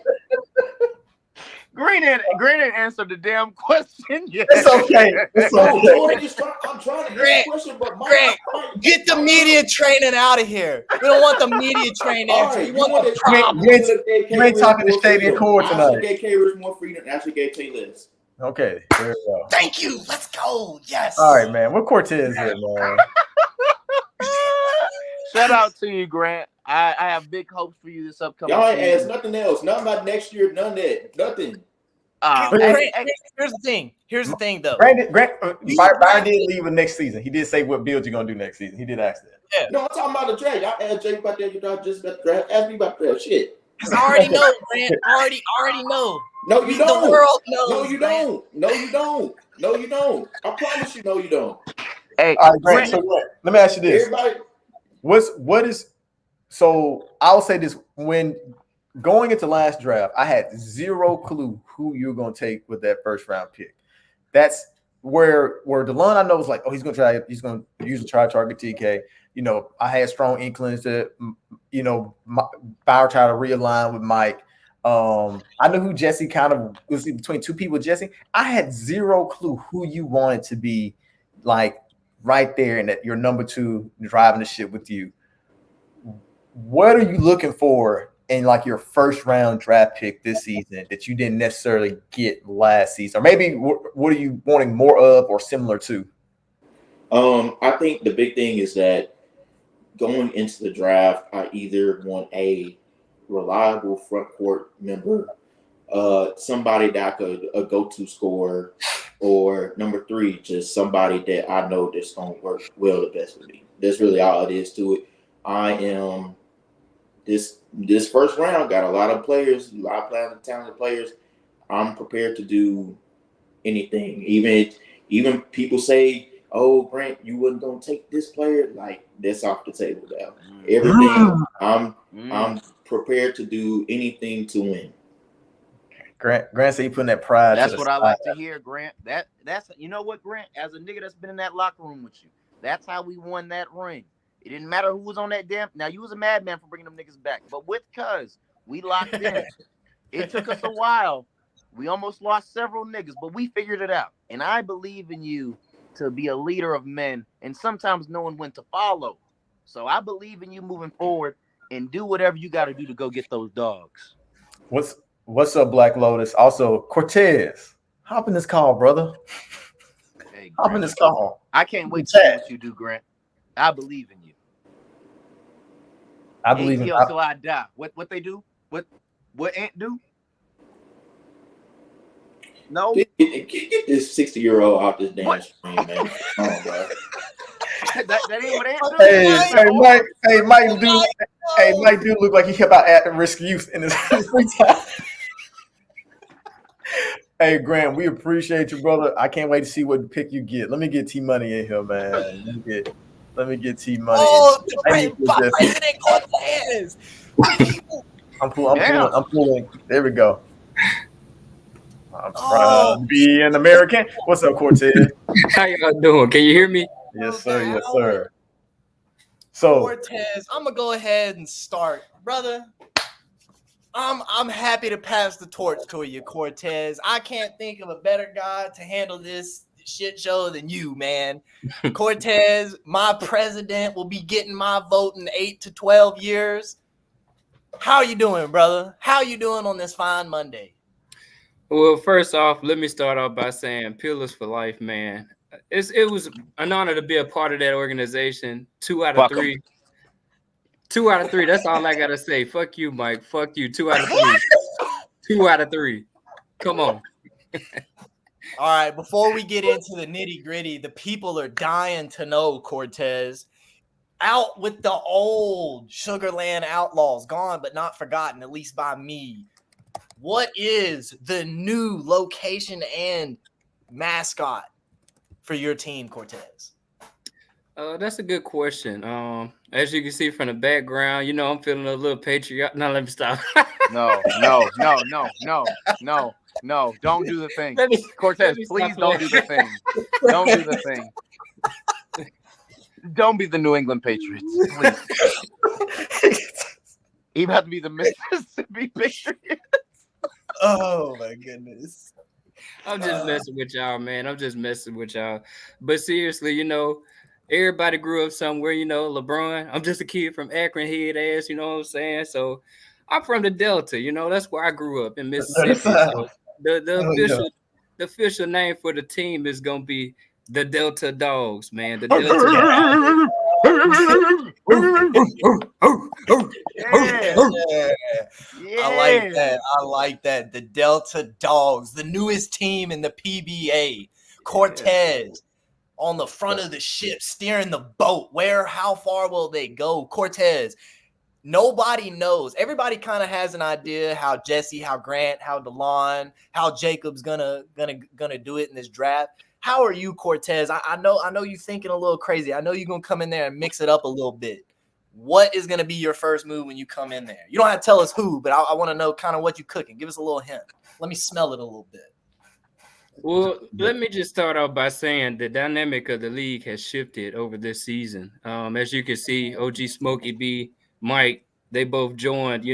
Green didn't answer the damn question yet. It's okay. I'm trying to get a question, but Grant, get the media training out of here. We don't want the media training answer. We want the problem. You ain't talking to Stadium Core tonight. I should gave K Rich more freedom than I should gave Tay List. Okay, there we go. Thank you. Let's go. Yes. All right, man. What Cortez here, man? Shout out to you, Grant. I have big hopes for you this upcoming Y'all ain't season. asked nothing else. Nothing about next year. None of that. Nothing. Here's the thing. Here's the thing, though. Byron did leave with next season. He did say what build you're gonna do next season. He did ask that. Yeah. No, I'm talking about the draft. Y'all asked Jay about that. Y'all just about the draft. Ask me about the draft. Shit. Because I already know, Grant. Already know. No, you don't. The world knows. No, you don't. No, you don't. No, you don't. I promise you, no, you don't. Hey, all right, Grant. So let me ask you this. Everybody. So I'll say this: when going into last draft, I had zero clue who you're going to take with that first round pick. That's where DeLon I know was like, oh, he's going to usually try to target TK. You know, I had strong inklings that, you know, Bauer tried to realign with Mike. I knew who Jesse kind of was between two people. Jesse, I had zero clue who you wanted to be like right there and that your number 2 driving the shit with you. What are you looking for in like your first round draft pick this season that you didn't necessarily get last season? Or maybe what are you wanting more of or similar to? I think the big thing is that going into the draft, I either want reliable front court member, somebody that I could a go-to scorer, or number 3, just somebody that I know that's gonna work well the best with me. That's really all it is to it. I am this first round got a lot of players, a lot of talented players. I'm prepared to do anything. Even people say, "Oh, Grant, you wasn't gonna take this player." Like, that's off the table now. Everything I'm prepared to do anything to win. Grant said he putting that pride. That's to the what I side. like to hear, Grant. That's you know what, Grant, as a nigga that's been in that locker room with you, that's how we won that ring. It didn't matter who was on that damn. Now you was a madman for bringing them niggas back, but with Cuz we locked in. It took us a while. We almost lost several niggas, but we figured it out. And I believe in you to be a leader of men, and sometimes knowing when to follow. So I believe in you moving forward, and do whatever you got to do to go get those dogs. What's up, Black Lotus? Also, Cortez, hop in this call, brother. Hey, Hop in this call. I can't wait to see what you do, Grant. I believe in you. I believe in ATL till I die. What they do? What Ant do? No. Get this 60-year-old out this damn screen, man. Oh, bro. that ain't what Ant do. Mike do look like he about at-risk youth in his free time. Hey, Grant, we appreciate you, brother. I can't wait to see what pick you get. Let me get T Money in here, man. Let me get T Money. Oh, President Cortez. I'm pulling. There we go. I'm trying to be an American. What's up, Cortez? How y'all doing? Can you hear me? Yes, sir. Yes, sir. So, Cortez, I'm gonna go ahead and start, brother. I'm happy to pass the torch to you, Cortez. I can't think of a better guy to handle this shit show than you, man. Cortez, my president, will be getting my vote in 8 to 12 years. How you doing, brother? How you doing on this fine Monday? Well, first off, let me start off by saying Pillars for Life, man. It was an honor to be a part of that organization. 2 out of 3. 2 out of 3. That's all I gotta say. Fuck you, Mike. Fuck you. 2 out of 3. 2 out of 3. Come on. All right. Before we get into the nitty gritty, the people are dying to know, Cortez. Out with the old Sugarland Outlaws, gone but not forgotten, at least by me. What is the new location and mascot for your team, Cortez? That's a good question. As you can see from the background, I'm feeling a little patriotic. No, let me stop. No. Don't do the thing. Cortez, please don't do the thing. Don't do the thing. Don't be the New England Patriots, please. You have to be the Mississippi Patriots. Oh my goodness. I'm just messing with y'all, man. I'm just messing with y'all. But seriously, everybody grew up somewhere, LeBron. I'm just a kid from Akron, head ass, you know what I'm saying? So I'm from the Delta, that's where I grew up in Mississippi. So the official name for the team is gonna be the Delta Dogs, man. The Delta Dogs. Yeah. I like that. The Delta Dogs, the newest team in the PBA. Cortez on the front of the ship, steering the boat. How far will they go? Cortez, nobody knows. Everybody kind of has an idea how Jesse, how Grant, how DeLon, how Jacob's gonna do it in this draft. How are you, Cortez? I know you're thinking a little crazy. I know you're gonna come in there and mix it up a little bit. What is gonna be your first move when you come in there? You don't have to tell us who, but I want to know kind of what you're cooking. Give us a little hint. Let me smell it a little bit. Well, let me just start off by saying the dynamic of the league has shifted over this season. As you can see, OG Smokey B, Mike, they both joined,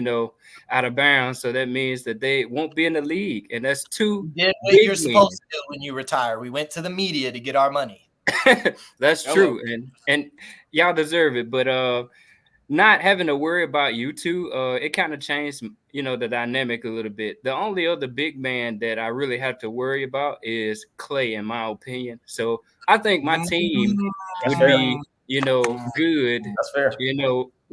out of bounds. So that means that they won't be in the league. And that's two. You did what you're supposed to do when you retire. We went to the media to get our money. That's true. And y'all deserve it. But not having to worry about you two, it kind of changed, the dynamic a little bit. The only other big man that I really have to worry about is Clay, in my opinion. So I think my team would be, good. That's fair.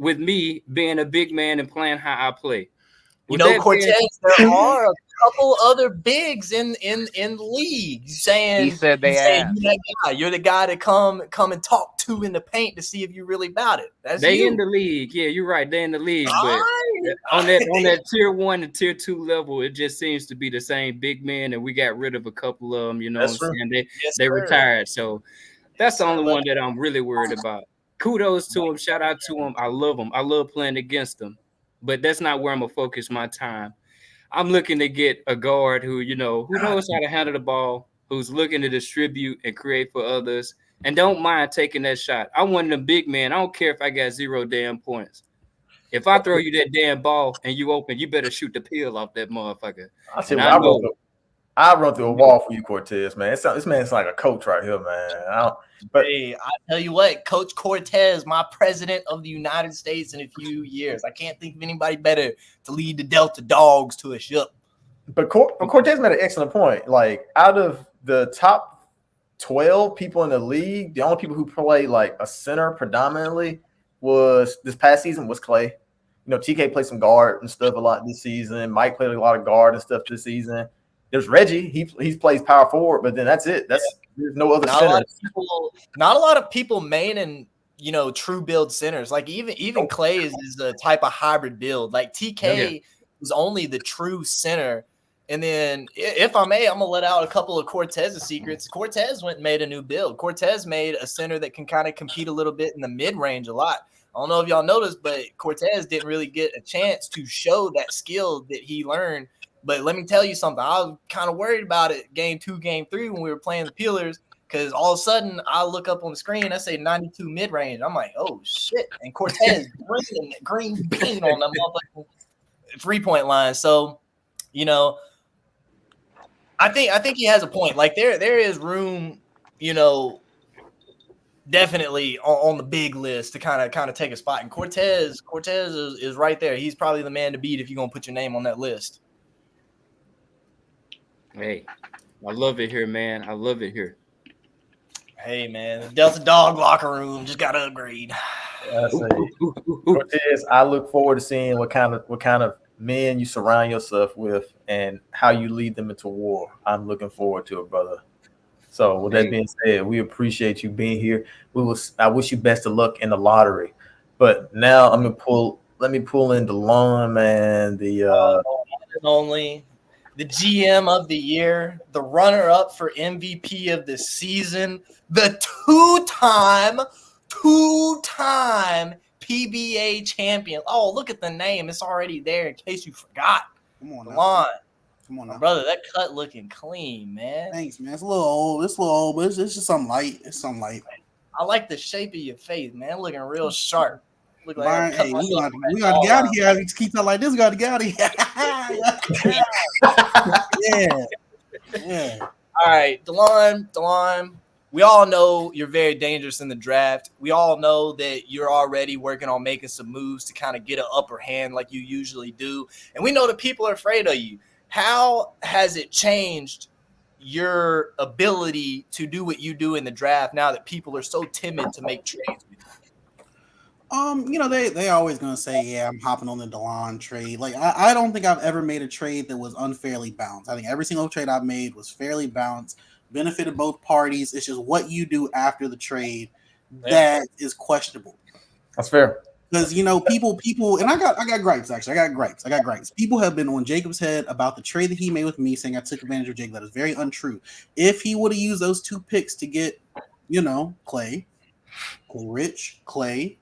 with me being a big man and playing how I play. You With know, that being, Cortez, there are a couple other bigs in the league. He Saying said they asked. you that guy. You're the guy to come and talk to in the paint to see if you really about it. That's they you. in the league. Yeah, you're right. They in the league, All but right. on that tier 1 and tier 2 level, it just seems to be the same big men, and we got rid of a couple of them. You know what I'm That's true. saying? Yes, They sir. retired, so that's the Sir, only one that I'm really worried about. Kudos to him. Shout out to him. I love him. I love playing against him, but that's not where I'm gonna focus my time. I'm looking to get a guard who, who knows how to handle the ball, who's looking to distribute and create for others, and don't mind taking that shot. I want them big man. I don't care if I got 0 damn points. If I throw you that damn ball and you open, you better shoot the peel off that motherfucker. I said, And I run through a wall for you, Cortez, man. This man's like a coach right here, man. Hey, I tell you what, Coach Cortez, my president of the United States in a few years. I can't think of anybody better to lead the Delta Dogs to a ship. But Cortez made an excellent point. Like, out of the top 12 people in the league, the only people who play like a center predominantly was this past season was Clay. TK played some guard and stuff a lot this season. Mike played a lot of guard and stuff this season. There's Reggie. He plays power forward, but then that's it. There's no other center. Not a lot of people main and true build centers. Like even Clay is a type of hybrid build. Like TK is only the true center. And then if I may, I'm gonna let out a couple of Cortez's secrets. Cortez went and made a new build. Cortez made a center that can kind of compete a little bit in the mid range a lot. I don't know if y'all noticed, but Cortez didn't really get a chance to show that skill that he learned. But let me tell you something. I was kind of worried about it game 2, game 3 when we were playing the Peelers, because all of a sudden I look up on the screen, I say 92 mid range. I'm like, oh shit! And Cortez green bean on the motherfucking 3-point line. So, I think he has a point. Like there is room, definitely on the big list to kind of take a spot. And Cortez is right there. He's probably the man to beat if you're gonna put your name on that list. Hey, I love it here, man. I love it here. Hey, man, the Delta Dog locker room just got to upgrade. Cortez, I look forward to seeing what kind of men you surround yourself with and how you lead them into war. I'm looking forward to it, brother. So with that being said, we appreciate you being here. I wish you best of luck in the lottery. But now let me pull in DeLon, man. The GM of the year, the runner-up for MVP of the season, the two-time PBA champion. Oh, look at the name. It's already there in case you forgot. Come on, Come on, brother. That cut looking clean, man. Thanks, man. It's a little old, but it's just something light. It's something light. I like the shape of your face, man. Looking real sharp. Look like Byron, hey, we got to get out of here. We keep talking like this. We got to get out of here. Yeah. All right, DeLon. We all know you're very dangerous in the draft. We all know that you're already working on making some moves to kind of get an upper hand like you usually do. And we know that people are afraid of you. How has it changed your ability to do what you do in the draft now that people are so timid to make trades with you? They always gonna say, yeah, I'm hopping on the DeLon trade. Like I don't think I've ever made a trade that was unfairly balanced. I think every single trade I've made was fairly balanced, benefited both parties. It's just what you do after the trade that is questionable. That's fair. Because people, and I got gripes actually. I got gripes. People have been on Jacob's head about the trade that he made with me, saying I took advantage of Jacob. That is very untrue. If he would have used those 2 picks to get, Clay, Rich, Clay,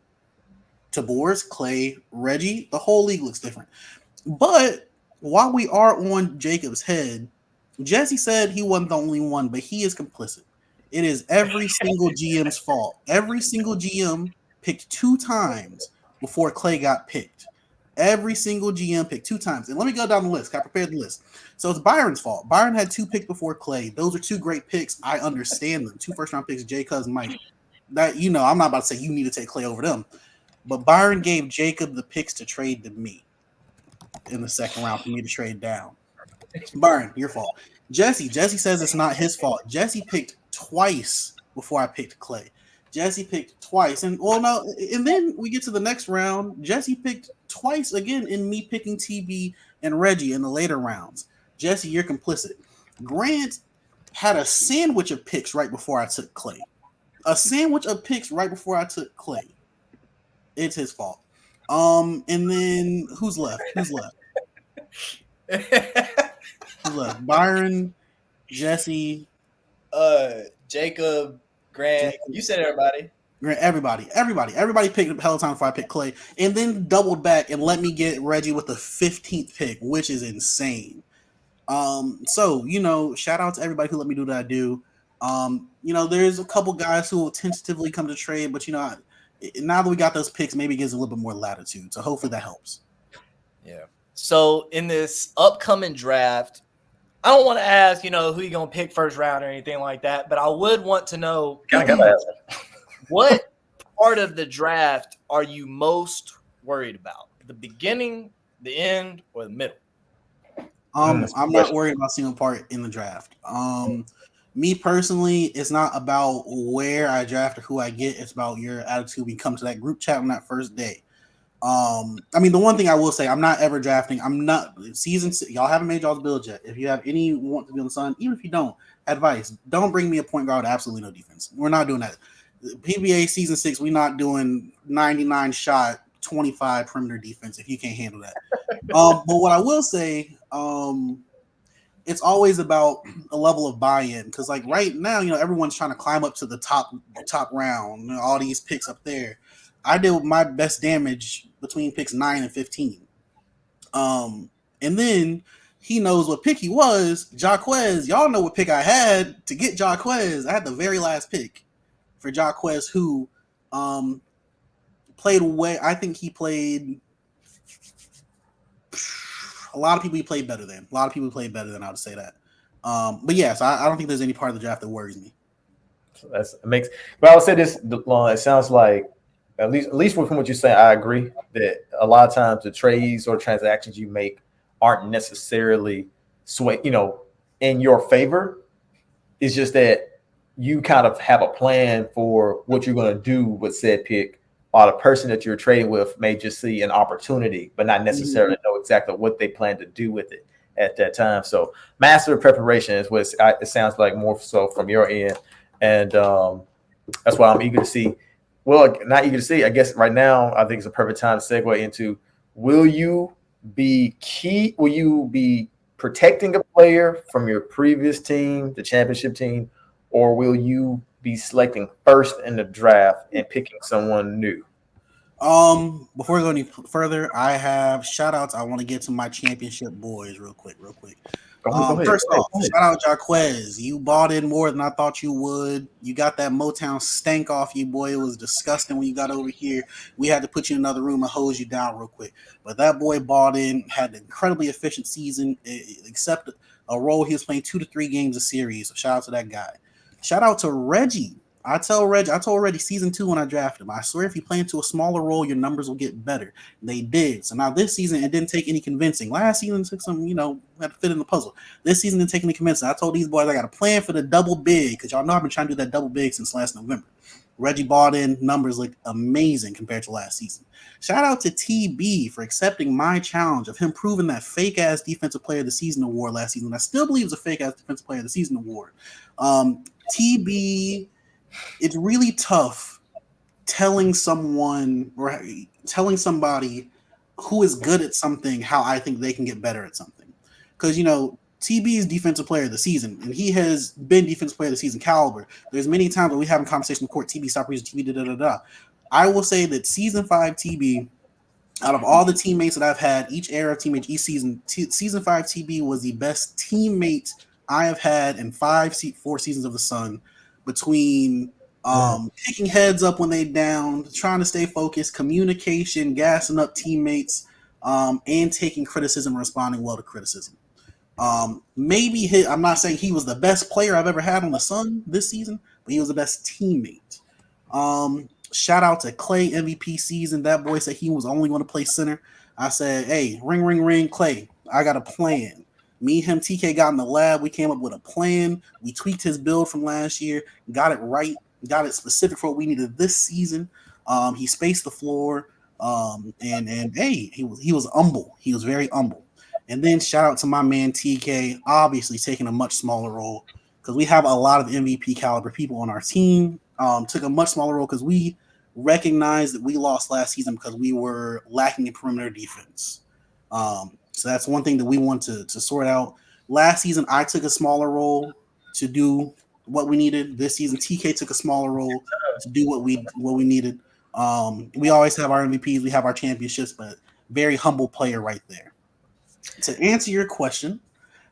Tabor's, Clay, Reggie, the whole league looks different. But while we are on Jacob's head, Jesse said he wasn't the only one, but he is complicit. It is every single GM's fault. Every single GM picked 2 times before Clay got picked. Every single GM picked 2 times. And let me go down the list. I prepared the list. So it's Byron's fault. Byron had 2 picks before Clay. Those are 2 great picks. I understand them. 2 first-round picks, Jay Cuz, Mike. That I'm not about to say you need to take Clay over them. But Byron gave Jacob the picks to trade to me in the second round for me to trade down. Byron, your fault. Jesse says it's not his fault. Jesse picked twice before I picked Clay. Jesse picked twice, and then we get to the next round. Jesse picked twice again in me picking TB and Reggie in the later rounds. Jesse, you're complicit. Grant had a sandwich of picks right before I took Clay. A sandwich of picks right before I took Clay. It's his fault. And then who's left? Who's left? Byron, Jesse, Jacob, Grant. You said everybody. Everybody picked Peloton before I picked Clay, and then doubled back and let me get Reggie with the 15th pick, which is insane. So shout out to everybody who let me do what I do. There's a couple guys who will tentatively come to trade, but now that we got those picks, maybe it gives a little bit more latitude. So hopefully that helps. Yeah. So in this upcoming draft, I don't want to ask, who you're going to pick first round or anything like that, but I would want to know what part of the draft are you most worried about? The beginning, the end, or the middle? I'm not worried about single part in the draft. Me personally, it's not about where I draft or who I get. It's about your attitude when you come to that group chat on that first day. The one thing I will say, I'm not ever drafting. I'm not season. Y'all haven't made y'all's build yet. If you have any want to be on the Sun, even if you don't, advice: don't bring me a point guard with absolutely no defense. We're not doing that. PBA season 6, we're not doing 99 shot, 25 perimeter defense if you can't handle that. But what I will say, it's always about a level of buy-in because, like right now, everyone's trying to climb up to the top round. All these picks up there. I did my best damage between picks 9 and 15. And then he knows what pick he was. Jaquez, y'all know what pick I had to get Jaquez. I had the very last pick for Jaquez, who played away. I think he played a lot of people he played better than. I would say that. But yes, I don't think there's any part of the draft that worries me. So but I would say this, it sounds like at least from what you're saying, I agree that a lot of times the trades or transactions you make aren't necessarily in your favor. It's just that you kind of have a plan for what you're going to do with said pick, while the person that you're trading with may just see an opportunity, but not necessarily know exactly what they plan to do with it at that time. So master preparation is what it sounds like more so from your end. And that's why I'm eager to see. Well, not eager to see. I guess right now, I think it's a perfect time to segue into: will you be protecting a player from your previous team, the championship team, or will you be selecting first in the draft and picking someone new? Before we go any further, I have shout outs. I want to get to my championship boys real quick. Go ahead. First off, shout out Jaquez. You bought in more than I thought you would. You got that Motown stank off you, boy. It was disgusting when you got over here. We had to put you in another room and hose you down real quick. But that boy bought in, had an incredibly efficient season, except a role he was playing 2 to 3 games a series. So shout out to that guy. Shout out to Reggie. I told Reggie season 2 when I drafted him, I swear if you play into a smaller role, your numbers will get better. They did. So now this season, it didn't take any convincing. Last season took some, had to fit in the puzzle. This season didn't take any convincing. I told these boys I got a plan for the double big because y'all know I've been trying to do that double big since last November. Reggie bought in, numbers looked amazing compared to last season. Shout out to TB for accepting my challenge of him proving that fake-ass Defensive Player of the Season award last season. I still believe it's a fake-ass Defensive Player of the Season award. TB... It's really tough telling somebody who is good at something how I think they can get better at something. Because, TB is defensive player of the season, and he has been defensive player of the season caliber. There's many times when we have a conversation in court, TB, stop reason TB, da-da-da-da. I will say that season 5 TB, out of all the teammates that I've had, each era of teammates, each season, season 5 TB was the best teammate I have had in 4 seasons of the Sun. Between picking heads up when they down, trying to stay focused, communication, gassing up teammates, and taking criticism, responding well to criticism. I'm not saying he was the best player I've ever had on the Sun this season, but he was the best teammate. Shout out to Clay MVP season. That boy said he was only going to play center. I said, hey, ring, ring, ring, Clay. I got a plan. Me, TK got in the lab. We came up with a plan. We tweaked his build from last year, got it right. got it specific for what we needed this season. He spaced the floor. And hey, he was humble. He was very humble. And then shout out to my man TK, obviously taking a much smaller role because we have a lot of MVP caliber people on our team. Took a much smaller role because we recognized that we lost last season because we were lacking in perimeter defense. So that's one thing that we want to sort out. Last season, I took a smaller role to do what we needed. This season, TK took a smaller role to do what we needed. We always have our MVPs, we have our championships, but very humble player right there. To answer your question,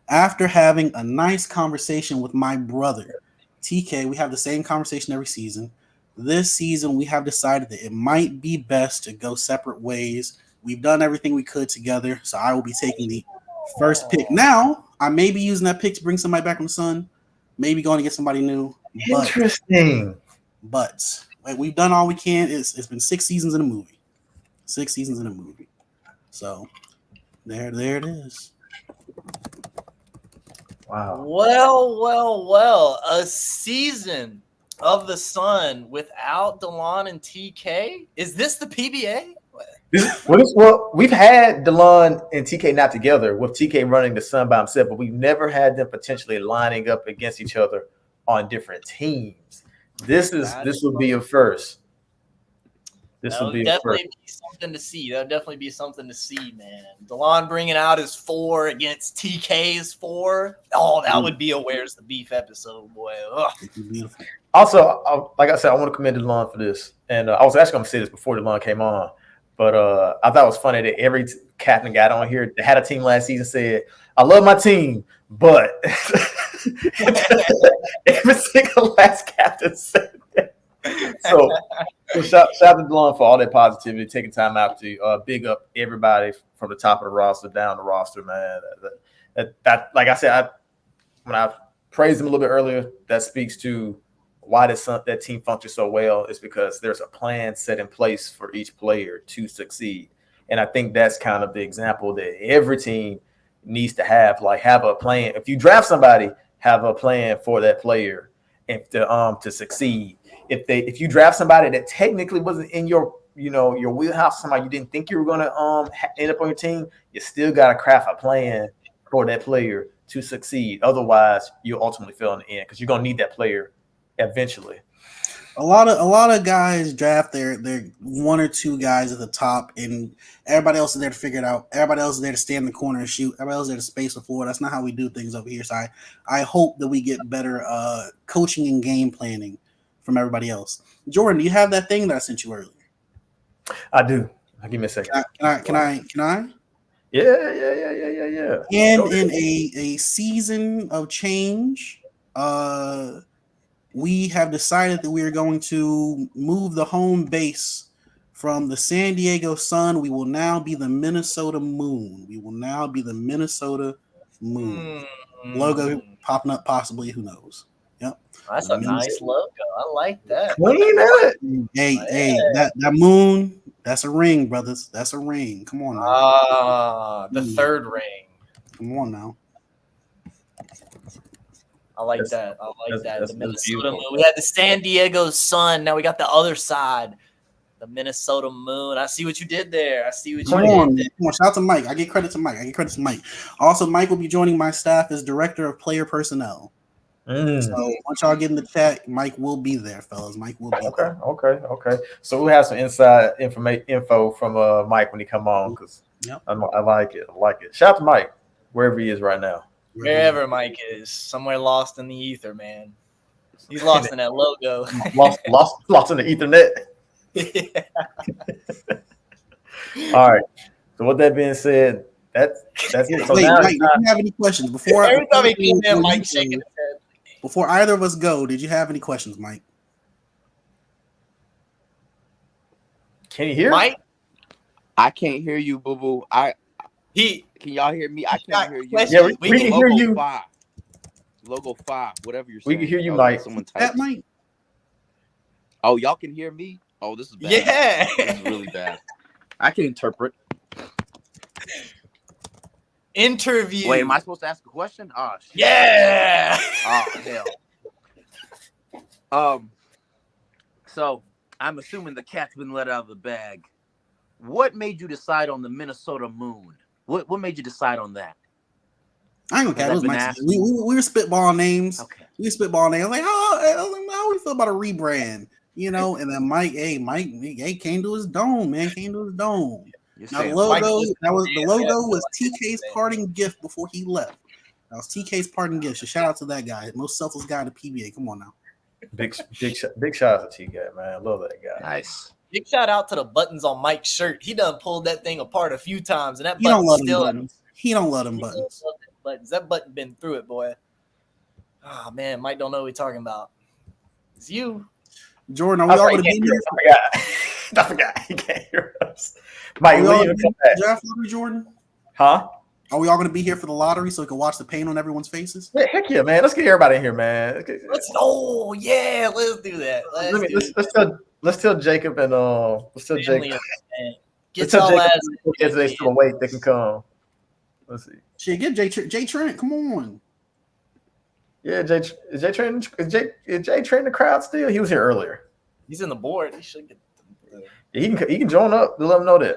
after having a nice conversation with my brother, TK, we have the same conversation every season. This season, we have decided that it might be best to go separate ways. We've done everything we could together, so I will be taking the first pick. Now, I may be using that pick to bring somebody back from the sun, maybe going to get somebody new. Interesting. But we've done all we can. It's been 6 seasons in a movie. 6 seasons in a movie. So there it is. Wow. Well. A season of the Sun without DeLon and TK? Is this the PBA? Well, we've had DeLon and TK not together, with TK running the Sun by himself, but we've never had them potentially lining up against each other on different teams. This will be a first. This will be definitely be something to see. That'll definitely be something to see, man. DeLon bringing out his 4 against TK's 4. Oh, that would be a Where's the Beef episode, boy. Beautiful. Also, like I said, I want to commend DeLon for this. And I was actually going to say this before DeLon came on. But I thought it was funny that every captain got on here that had a team last season said, I love my team, but every single last captain said that. So shout out to DeLon for all that positivity, taking time out to big up everybody from the top of the roster down the roster, man. That like I said, when I praised him a little bit earlier, that speaks to why that team functions so well. Is because there's a plan set in place for each player to succeed. And I think that's kind of the example that every team needs to have. Like, have a plan. If you draft somebody, have a plan for that player and to succeed. If you draft somebody that technically wasn't in your wheelhouse, somebody you didn't think you were going to end up on your team, you still got to craft a plan for that player to succeed. Otherwise, you'll ultimately fail in the end because you're going to need that player eventually. A lot of guys draft their 1 or 2 guys at the top, and everybody else is there to figure it out. Everybody else is there to stand in the corner and shoot. Everybody else is there to space the floor. That's not how we do things over here. So I hope that we get better coaching and game planning from everybody else. Jordan, do you have that thing that I sent you earlier? I do. Give me a second. Can I? Yeah. And in a season of change, we have decided that we are going to move the home base from the San Diego Sun. We will now be the Minnesota Moon. Logo popping up possibly. Who knows? Yep. That's a nice logo. I like that. Hey, that moon, that's a ring, brothers. That's a ring. Come on now. The third ring. Come on now. I like that. The Minnesota Moon. We had the San Diego Sun. Now we got the other side, the Minnesota Moon. I see what you did there. Come on. Shout out to Mike. I give credit to Mike. Also, Mike will be joining my staff as director of player personnel. So once y'all get in the chat, Mike will be there, fellas. Mike will be there. Okay. So we'll have some inside info from Mike when he come on, because I like it. Shout out to Mike, wherever he is right now. Wherever Mike is, somewhere lost in the ether, man. He's lost in that logo. lost in the Ethernet. All right. So with that being said, that's it. So Wait, Mike, do you have any questions before? Every time he came in, Mike shaking his head. Before either of us go, did you have any questions, Mike? Can you hear Mike? I can't hear you, boo boo. Can y'all hear me? I can't hear you. Yeah, we can hear you. Logo 5, whatever you're saying. We can hear you, Mike. Someone that Mike. Oh, y'all can hear me? Oh, this is bad. Yeah. This is really bad. I can interpret. Interview. Wait, am I supposed to ask a question? Oh, shit. Yeah. Oh, hell. So I'm assuming the cat's been let out of the bag. What made you decide on the Minnesota Moon? What made you decide on that? I ain't gonna catch. It was my team. We were spitballing names. Okay. We were spitballing names. Like, how we feel about a rebrand? You know, and then Mike came to his dome, man. Came to his dome. Now the logo, the logo was TK's parting gift before he left. That was TK's parting gift. So shout out to that guy, most selfless guy in the PBA. Come on now. Big shout out to TK, man. I love that guy. Nice. Big shout out to the buttons on Mike's shirt. He done pulled that thing apart a few times, and that He don't love still. buttons. He don't love them buttons. That button been through it, boy. Oh man, Mike don't know what we're talking about. It's you, Jordan. Are we all going to be here? I forgot. He can't hear us. Mike, draft lottery, Jordan? Huh? Are we all going to be here for the lottery so we can watch the pain on everyone's faces? Yeah, heck yeah, man. Let's get everybody in here, man. Let's do that. Let's tell Jacob and let's tell Jacob. Get y'all ass. If they still awake, they can come. Let's see. Shit, get Jay Trent. Come on. Yeah, is Jay Trent in the crowd still? He was here earlier. He's in the board. He should get. Yeah, he can join up to let them know that.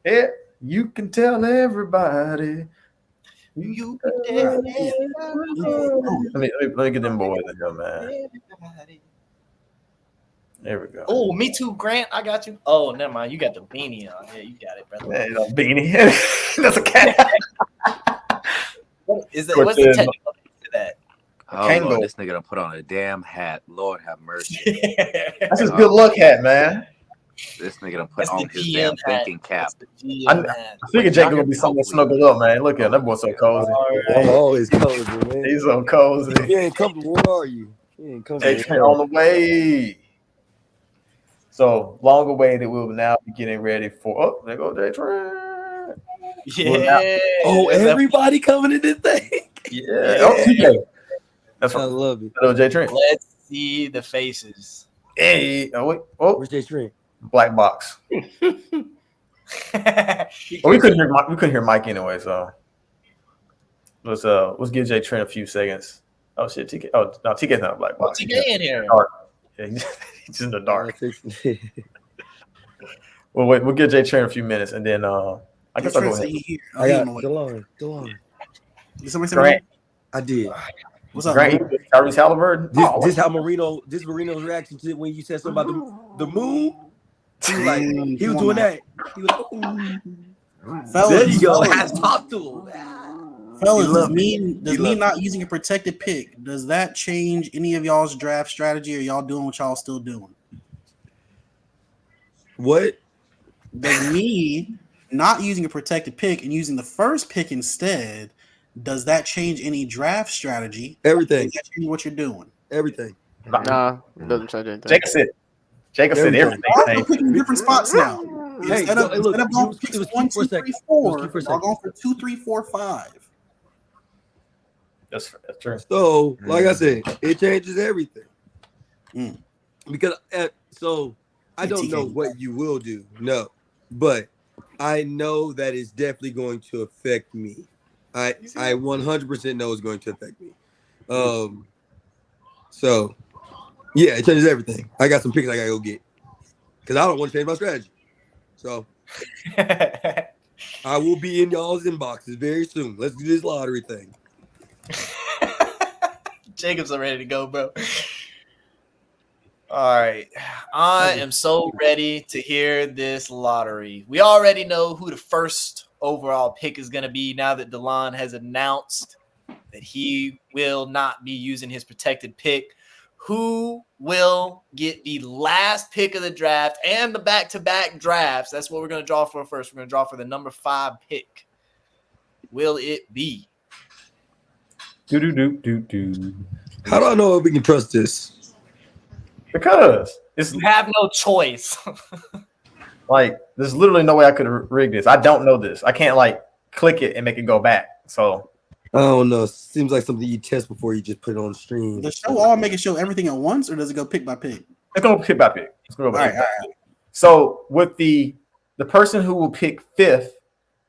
Yeah, you can tell everybody. You can tell everybody. Let me get them boys in there, man. There we go. Oh, me too, Grant. I got you. Oh, never mind. You got the beanie on. Yeah, you got it, brother. Man, no beanie. That's a cat. What's the technical to that? Oh, Lord, this nigga done put on a damn hat. Lord have mercy. That's his good luck hat, man. This nigga done put on his damn thinking cap. I figured Jacob would be somewhere snuggled up, man. Look at him. That boy's so cozy. I'm always cozy, man. He's so cozy. You ain't comfortable. Where are you? You ain't comfortable. Jay Trent on the way. So long awaited, we'll now be getting ready for. Oh, there go Jay Trent. Yeah. Everybody coming in this thing. Yeah. Oh, TK. That's I love it. Hello, Jay Trent. Let's see the faces. Hey. Oh wait. Oh. Where's Jay Trent? Black box. Well, we couldn't hear Mike anyway, so let's give Jay Trent a few seconds. Oh shit, TK. Oh no, TK's not a black box. TK in here. Dark. Yeah, he's just in the dark. Well, wait, we'll give Jay Trent a few minutes, and then I guess I'll go ahead. I got DeLon. Did somebody say Grant. I did. What's up, Grant, Tyrese Halliburton. This how Marino's reaction to when you said something about the moon. He was like, he was doing that. He was fellas, there you go. I had to talk to him. Fellas, does me not using a protected pick, does that change any of y'all's draft strategy, or y'all doing what y'all still doing? What? Does me not using a protected pick and using the first pick instead, does that change any draft strategy? Everything. Does that change what you're doing? Everything. Nah, it doesn't change anything. Jacob said everything. I'm picking different spots now. Instead of going picks 1, 2, 3, 4, I'm going for 2, 3, 4, 5. That's true. So, like I said, it changes everything. Because I don't know what you will do, no, but I know that it's definitely going to affect me. I 100% know it's going to affect me. So yeah, it changes everything. I got some picks I gotta go get because I don't want to change my strategy. So I will be in y'all's inboxes very soon. Let's do this lottery thing. Jacob's ready to go, bro. All right. I am so ready to hear this lottery. We already know who the first overall pick is going to be now that DeLon has announced that he will not be using his protected pick. Who will get the last pick of the draft and the back-to-back drafts? That's what we're going to draw for first. We're going to draw for the number 5 pick. Will it be? Do. How do I know if we can trust this? Because you have no choice. Like, there's literally no way I could rig this. I don't know this. I can't like click it and make it go back. So I don't know. Seems like something you test before you just put it on the stream. Does the show all make it show everything at once, or does it go pick by pick? It's going pick by pick. It's going all right. So with the person who will pick 5th,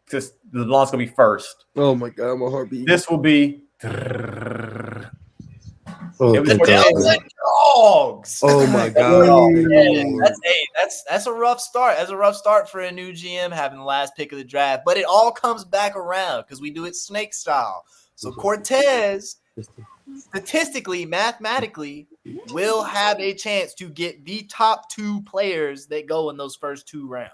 because the launch going to be first. Oh my god, my heart beating. This will be. Oh, dogs. Oh my God. Yeah, that's a rough start. That's a rough start for a new GM having the last pick of the draft. But it all comes back around because we do it snake style. So Cortez, statistically, mathematically, will have a chance to get the top 2 players that go in those first 2 rounds.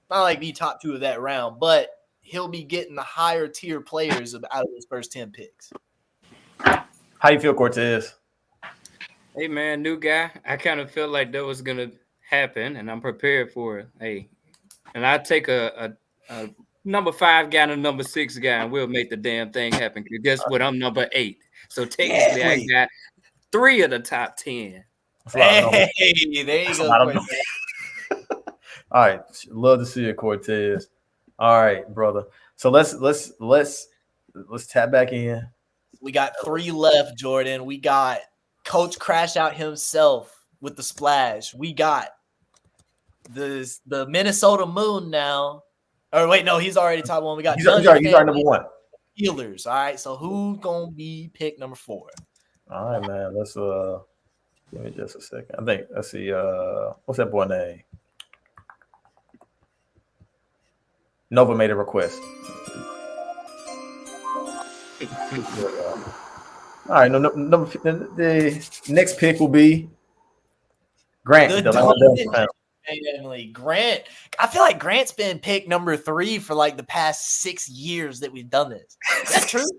Not like the top 2 of that round, but he'll be getting the higher tier players out of those first 10 picks. How you feel, Cortez? Hey man, new guy. I kind of felt like that was gonna happen, and I'm prepared for it. Hey, and I take a number 5 guy and a number 6 guy, and we'll make the damn thing happen. Cause guess what? I'm number 8, so technically I got 3 of the top 10. Hey, there you go, Cortez. All right, love to see it, Cortez. All right, brother. So let's tap back in. We got 3 left, Jordan. We got Coach Crash Out himself with the splash. We got the Minnesota Moon now. Or wait, no, he's already top 1. We got he's already number 1. Healers. All right, so who's gonna be pick number 4? All right, man. Let's give me just a second. I think let's see. What's that boy name? Nova made a request. All right, the next pick will be Grant. Grant. I feel like Grant's been picked number 3 for like the past 6 years that we've done this. Is that true?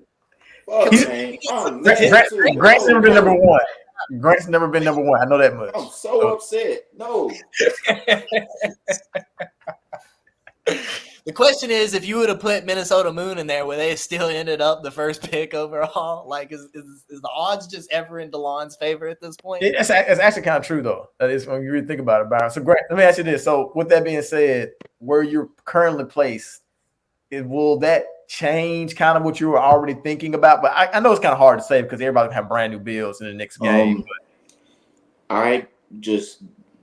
Grant's never been number 1. Grant's never been number 1. I know that much. I'm so upset. No. The question is, if you would have put Minnesota Moon in there, would they still ended up the first pick overall? Like, is the odds just ever in DeLon's favor at this point? It's actually kind of true, though. That is when you really think about it, Byron. So, Grant, let me ask you this. So, with that being said, where you're currently placed, will that change kind of what you were already thinking about? But I know it's kind of hard to say because everybody can have brand new bills in the next game. This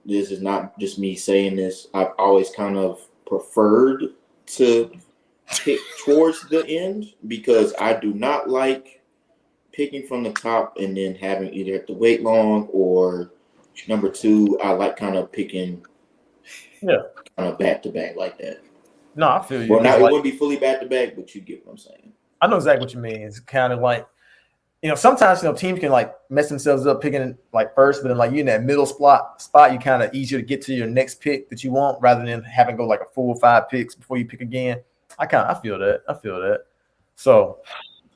is not just me saying this. I've always kind of preferred to pick towards the end because I do not like picking from the top and then having either have to wait long or number 2. I like kind of picking kind of back to back like that. No, I feel you. Well, now it wouldn't be fully back to back, but you get what I'm saying. I know exactly what you mean. It's kind of like, sometimes teams can like mess themselves up picking like first, but then like you in that middle spot, you kind of easier to get to your next pick that you want rather than having to go like a 4 or 5 picks before you pick again. I feel that. So,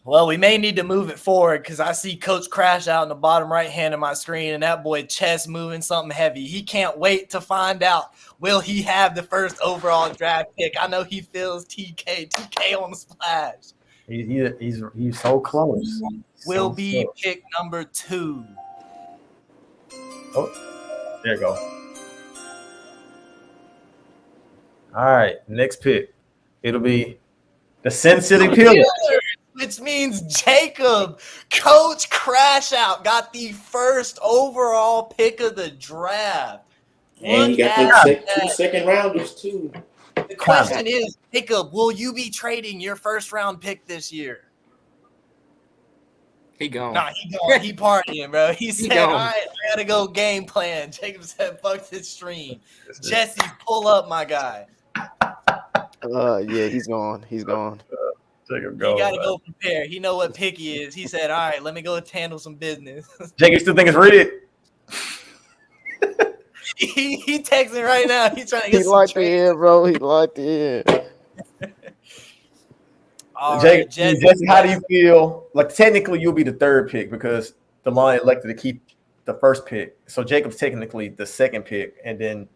well, we may need to move it forward because I see Coach Crash out in the bottom right hand of my screen, and that boy chest moving something heavy. He can't wait to find out, will he have the first overall draft pick? I know he feels TK on the splash. He's so close. Will be pick number 2. Oh, there you go. All right, next pick. It'll be the Sin City Pillars. Which means Jacob, Coach Crash Out, got the first overall pick of the draft. And you got the 2 second rounders too. The question is, Jacob, will you be trading your first round pick this year? He gone. Nah, he gone. He partying, bro. He said, all right, I gotta go game plan. Jacob said, fuck this stream. Jesse, pull up, my guy. Yeah, he's gone. Jacob, go. You gotta go prepare. He know what pick he is. He said, all right, let me go handle some business. Jacob still think it's rigged. he texting right now. He's trying to get he locked in, bro. He locked in. Jesse, how do you feel? Like technically, you'll be the 3rd pick because DeLon elected to keep the first pick. So Jacob's technically the 2nd pick, and then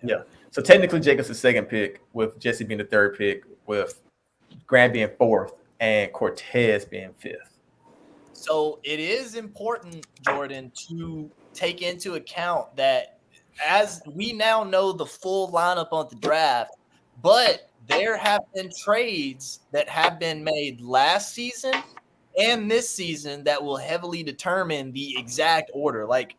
yeah. So technically, Jacob's the 2nd pick, with Jesse being the 3rd pick, with Grant being 4th, and Cortez being 5th. So it is important, Jordan, to take into account that as we now know the full lineup on the draft, but there have been trades that have been made last season and this season that will heavily determine the exact order. Like,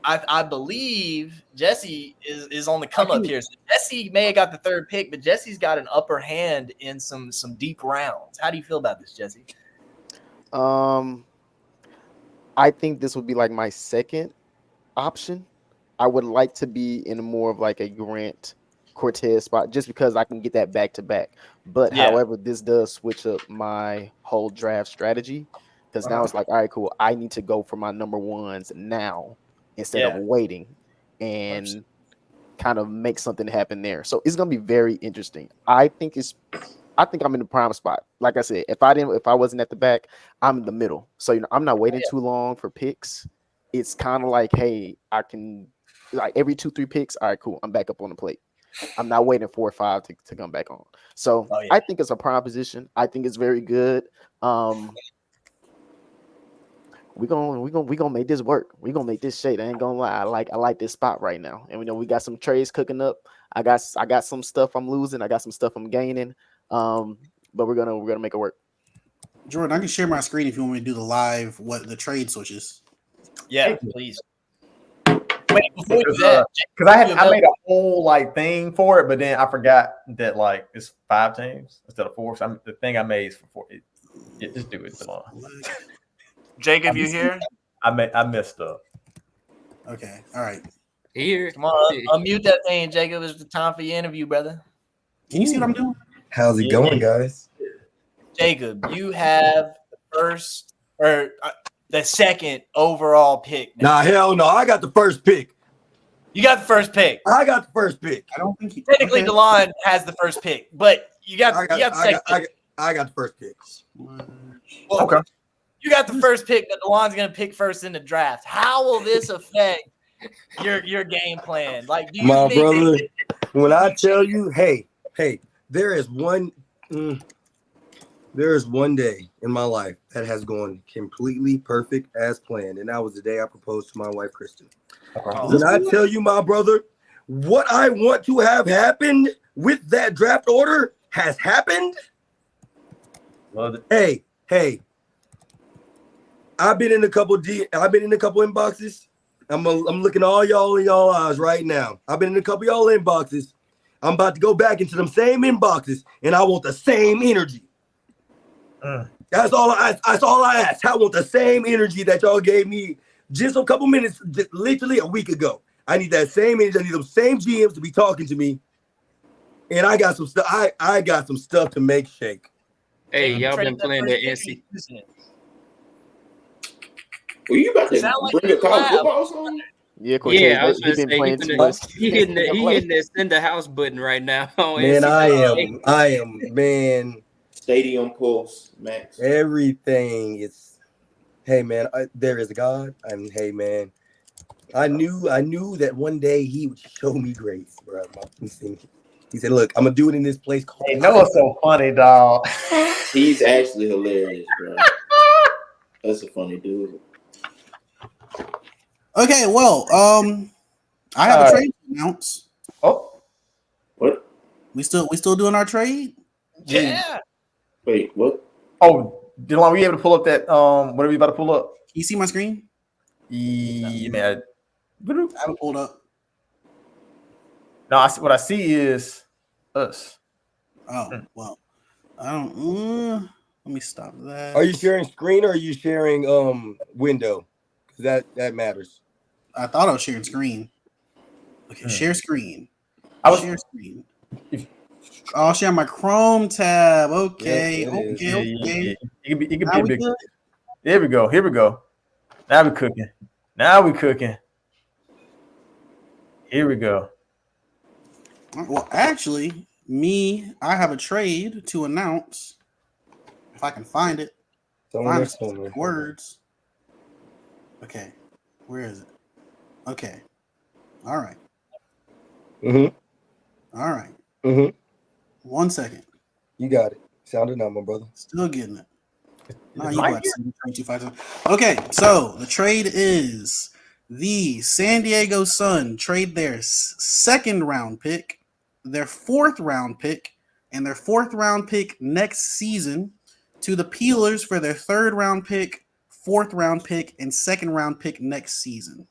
I believe Jesse is on the come up here. So Jesse may have got the 3rd pick, but Jesse's got an upper hand in some deep rounds. How do you feel about this, Jesse? I think this would be like my second option. I would like to be in more of like a Grant Cortez spot just because I can get that back to back. But Yeah. however, this does switch up my whole draft strategy because now it's like, all right, cool. I need to go for my number ones now instead of Yeah. waiting and kind of make something happen there. So it's gonna be very interesting. I think I'm in the prime spot. Like I said, if I wasn't at the back, I'm in the middle. So I'm not waiting too long for picks. It's kind of like, hey, I can like every 2-3 picks. All right, cool. I'm back up on the plate. I'm not waiting 4 or 5 to come back on. So I think it's a prime position. I think it's very good. We gonna make this work. We gonna make this shade. I ain't gonna lie. I like this spot right now. And we know we got some trades cooking up. I got some stuff I'm losing. I got some stuff I'm gaining. But we're gonna make it work. Jordan, I can share my screen if you want me to do the live what the trade switches. Yeah, please. Wait, before you do that, because I made a whole like thing for it, but then I forgot that like it's 5 teams instead of 4. So the thing I made is for 4. Just do it, Delon. Jacob, you here? I messed up. Okay, all right. Here, come on, unmute that thing, Jacob. It's the time for your interview, brother. Can you see what I'm doing? How's it going, guys? Jacob, you have the first or the second overall pick. Nah, hell no. I got the first pick. You got the first pick. I got the first pick. I don't think technically Delon has the first pick, but you got the second pick. I got the first pick. Well, okay. You got the first pick that Delon's going to pick first in the draft. How will this affect your game plan? Like, do you my think brother, when I tell you, hey, there is one day in my life that has gone completely perfect as planned, and that was the day I proposed to my wife, Kristen. When I tell you, my brother, what I want to have happened with that draft order has happened. Love it. Hey. I've been in a couple inboxes. I'm looking all y'all in y'all eyes right now. I've been in a couple y'all inboxes. I'm about to go back into them same inboxes, and I want the same energy. That's all I ask. I want the same energy that y'all gave me just a couple minutes, just literally a week ago. I need that same energy. I need those same GMs to be talking to me. And I got some stuff. I got some stuff to make shake. Hey, y'all been playing the NC. Well, you about to bring a college football song? Yeah, Cortez, yeah, I was going to say he hitting that send the house button right now. Man, I am, man. Stadium Pulse, Max. Everything is, hey man, there is a God, and hey man, I knew that one day He would show me grace, bro. He said, "Look, I'm gonna do it in this place called." Hey, Noah's so funny, dog. He's actually hilarious, bro. That's a funny dude. Okay, well, I have a trade to announce. Oh, what? We still doing our trade? Yeah. Wait, what? Oh, Delon, were you able to pull up that what are we about to pull up? Can you see my screen? Yeah, man. I haven't pulled up. No, what I see is us. Oh, well, I don't. Let me stop that. Are you sharing screen or are you sharing window? Because that matters. I thought I was sharing screen. Okay, share screen. Share screen. I'll share my Chrome tab. Okay. Yeah. You can be a big. There we go. Now we're cooking. Here we go. Well, actually, I have a trade to announce. If I can find it. Find words. Okay. Where is it? Okay. All right. All right. 1 second. You got it. Sounded out, my brother. Still getting it. Okay, so the trade is the San Diego Sun trade their second round pick, their fourth round pick, and their fourth round pick next season to the Peelers for their third round pick, fourth round pick, and second round pick next season.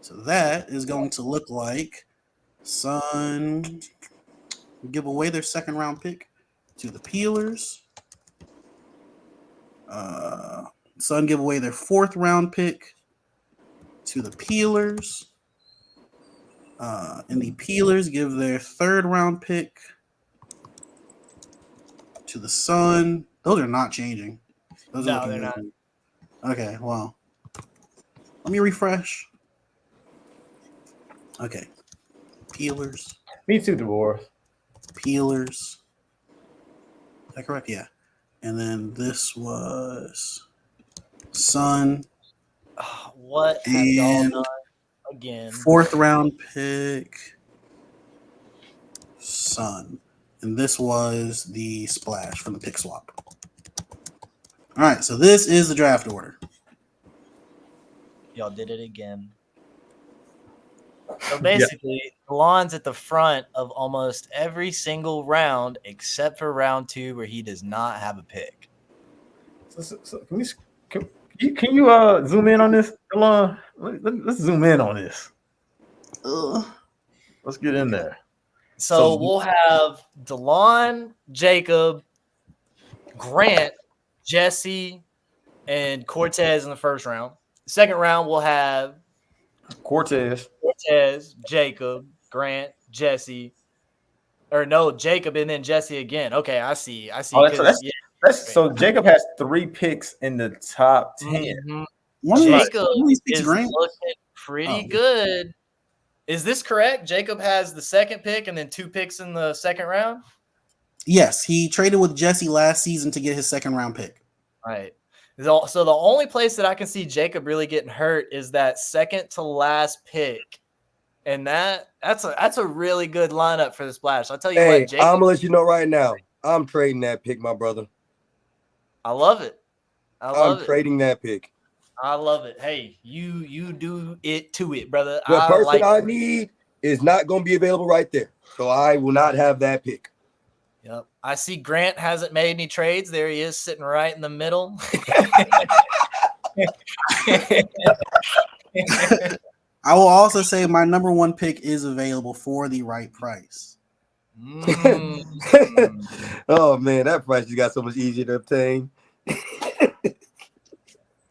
So that is going to look like Sun give away their second round pick to the Peelers. Sun give away their 4th round pick to the Peelers. And the Peelers give their 3rd round pick to the Sun. Those are not changing. Those are No, looking they're good. not. Okay, well, let me refresh. Okay, Peelers. Me too, DeWar. Peelers. Is that correct? Yeah. And then this was Sun. What have y'all done again? 4th round pick, Sun. And this was the splash from the pick swap. All right, so this is the draft order. Y'all did it again. So basically, Delon's at the front of almost every single round except for round 2 where he does not have a pick. So can you zoom in on this, Delon? Let's zoom in on this. Let's get in there. So we'll have Delon, Jacob, Grant, Jesse, and Cortez in the first round. The second round, we'll have Cortez, Jacob, Grant, Jesse. Or no, Jacob and then Jesse again. Okay, I see. Oh, so Jacob has 3 picks in the top 10. Mm-hmm. Jacob is looking pretty good. Is this correct? Jacob has the 2nd pick and then 2 picks in the 2nd round? Yes, he traded with Jesse last season to get his 2nd round pick. Right. So the only place that I can see Jacob really getting hurt is that 2nd to last pick. And that's a really good lineup for the splash. I'll tell you what, Jacob, I'm gonna let you know right now. I'm trading that pick, my brother. I love it. I'm trading that pick. I love it. Hey, you do it to it, brother. The person I need is not going to be available right there. So I will not have that pick. Yep. I see Grant hasn't made any trades. There he is sitting right in the middle. I will also say my number 1 pick is available for the right price. Oh, man, that price just got so much easier to obtain.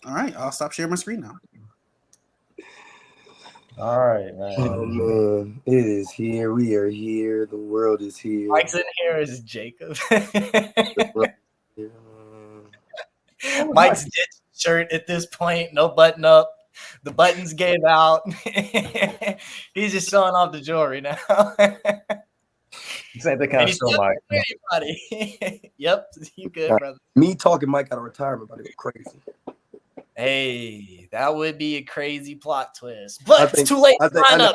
All right, I'll stop sharing my screen now. All right, man. Oh, man. It is here. We are here. The world is here. Mike's in here is Jacob. Mike's ditch shirt at this point, no button up. The buttons gave out. He's just showing off the jewelry now. This ain't the kind of show, Mike. Anybody. Yep, you good, brother. Me talking Mike out of retirement about to go crazy. Hey, that would be a crazy plot twist. But it's too late to sign up.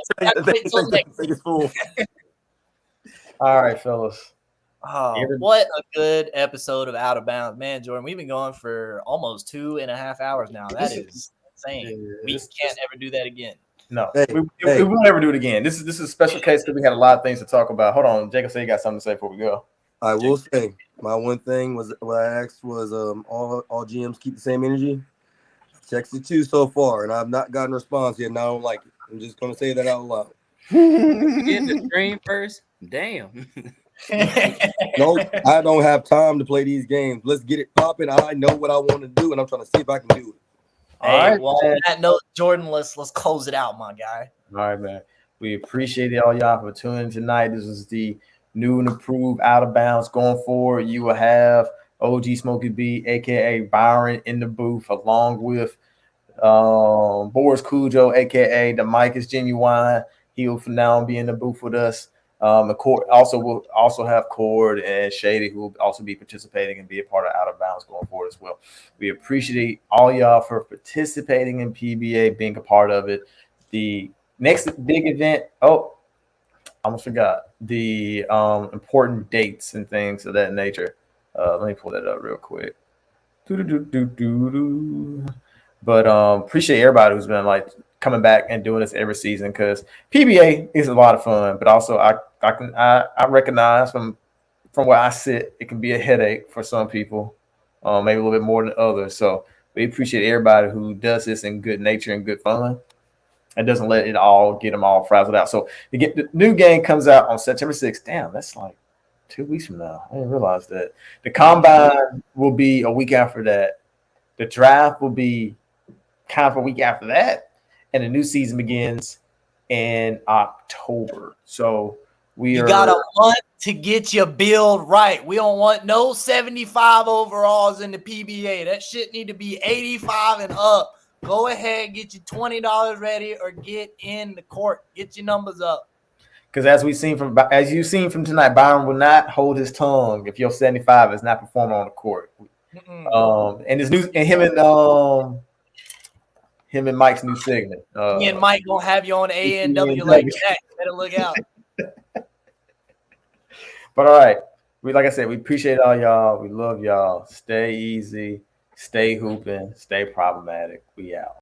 All right, fellas. Oh, what a good episode of Out of Bounds. Man, Jordan, we've been going for almost 2.5 hours now. That is insane. We can't ever do that again. No, we won't ever do it again. This is a special case because we had a lot of things to talk about. Hold on, Jacob said you got something to say before we go. I will say my one thing was what I asked was all GMs keep the same energy. Texted 2 so far, and I've not gotten a response yet, and I don't like it. I'm just gonna say that out loud. Get the screen first. Damn. Nope, I don't have time to play these games. Let's get it popping. I know what I want to do, and I'm trying to see if I can do it. Hey, well, on that note, Jordan, let's close it out, my guy. All right, man. We appreciate all y'all for tuning in tonight. This is the new and improved Out of Bounds. Going forward, you will have OG Smokey B, aka Byron, in the booth, along with Boris Cujo, aka the Mike is Genuine. He will from now on be in the booth with us. We'll also have Cord and Shady, who will also be participating and be a part of Out of Bounds going forward as well. We appreciate all y'all for participating in PBA, being a part of it. The next big event, I almost forgot the important dates and things of that nature. Let me pull that up real quick. But appreciate everybody who's been like coming back and doing this every season, because PBA is a lot of fun, but also I recognize from where I sit, it can be a headache for some people, maybe a little bit more than others. So we appreciate everybody who does this in good nature and good fun and doesn't let it all get them all frazzled out. So the new game comes out on September 6th. Damn, that's like 2 weeks from now. I didn't realize that. The combine will be a week after that. The draft will be kind of a week after that, and the new season begins in October. So you got a month to get your build right. We don't want no 75 overalls in the PBA. That shit need to be 85 and up. Go ahead, get your $20 ready, or get in the court. Get your numbers up. Because as you've seen from tonight, Byron will not hold his tongue if your 75 is not performing on the court. And his new and him and Mike's new segment. Me and Mike gonna have you on ANW like that. Better look out. But all right, like I said, we appreciate all y'all. We love y'all. Stay easy, stay hooping, stay problematic. We out.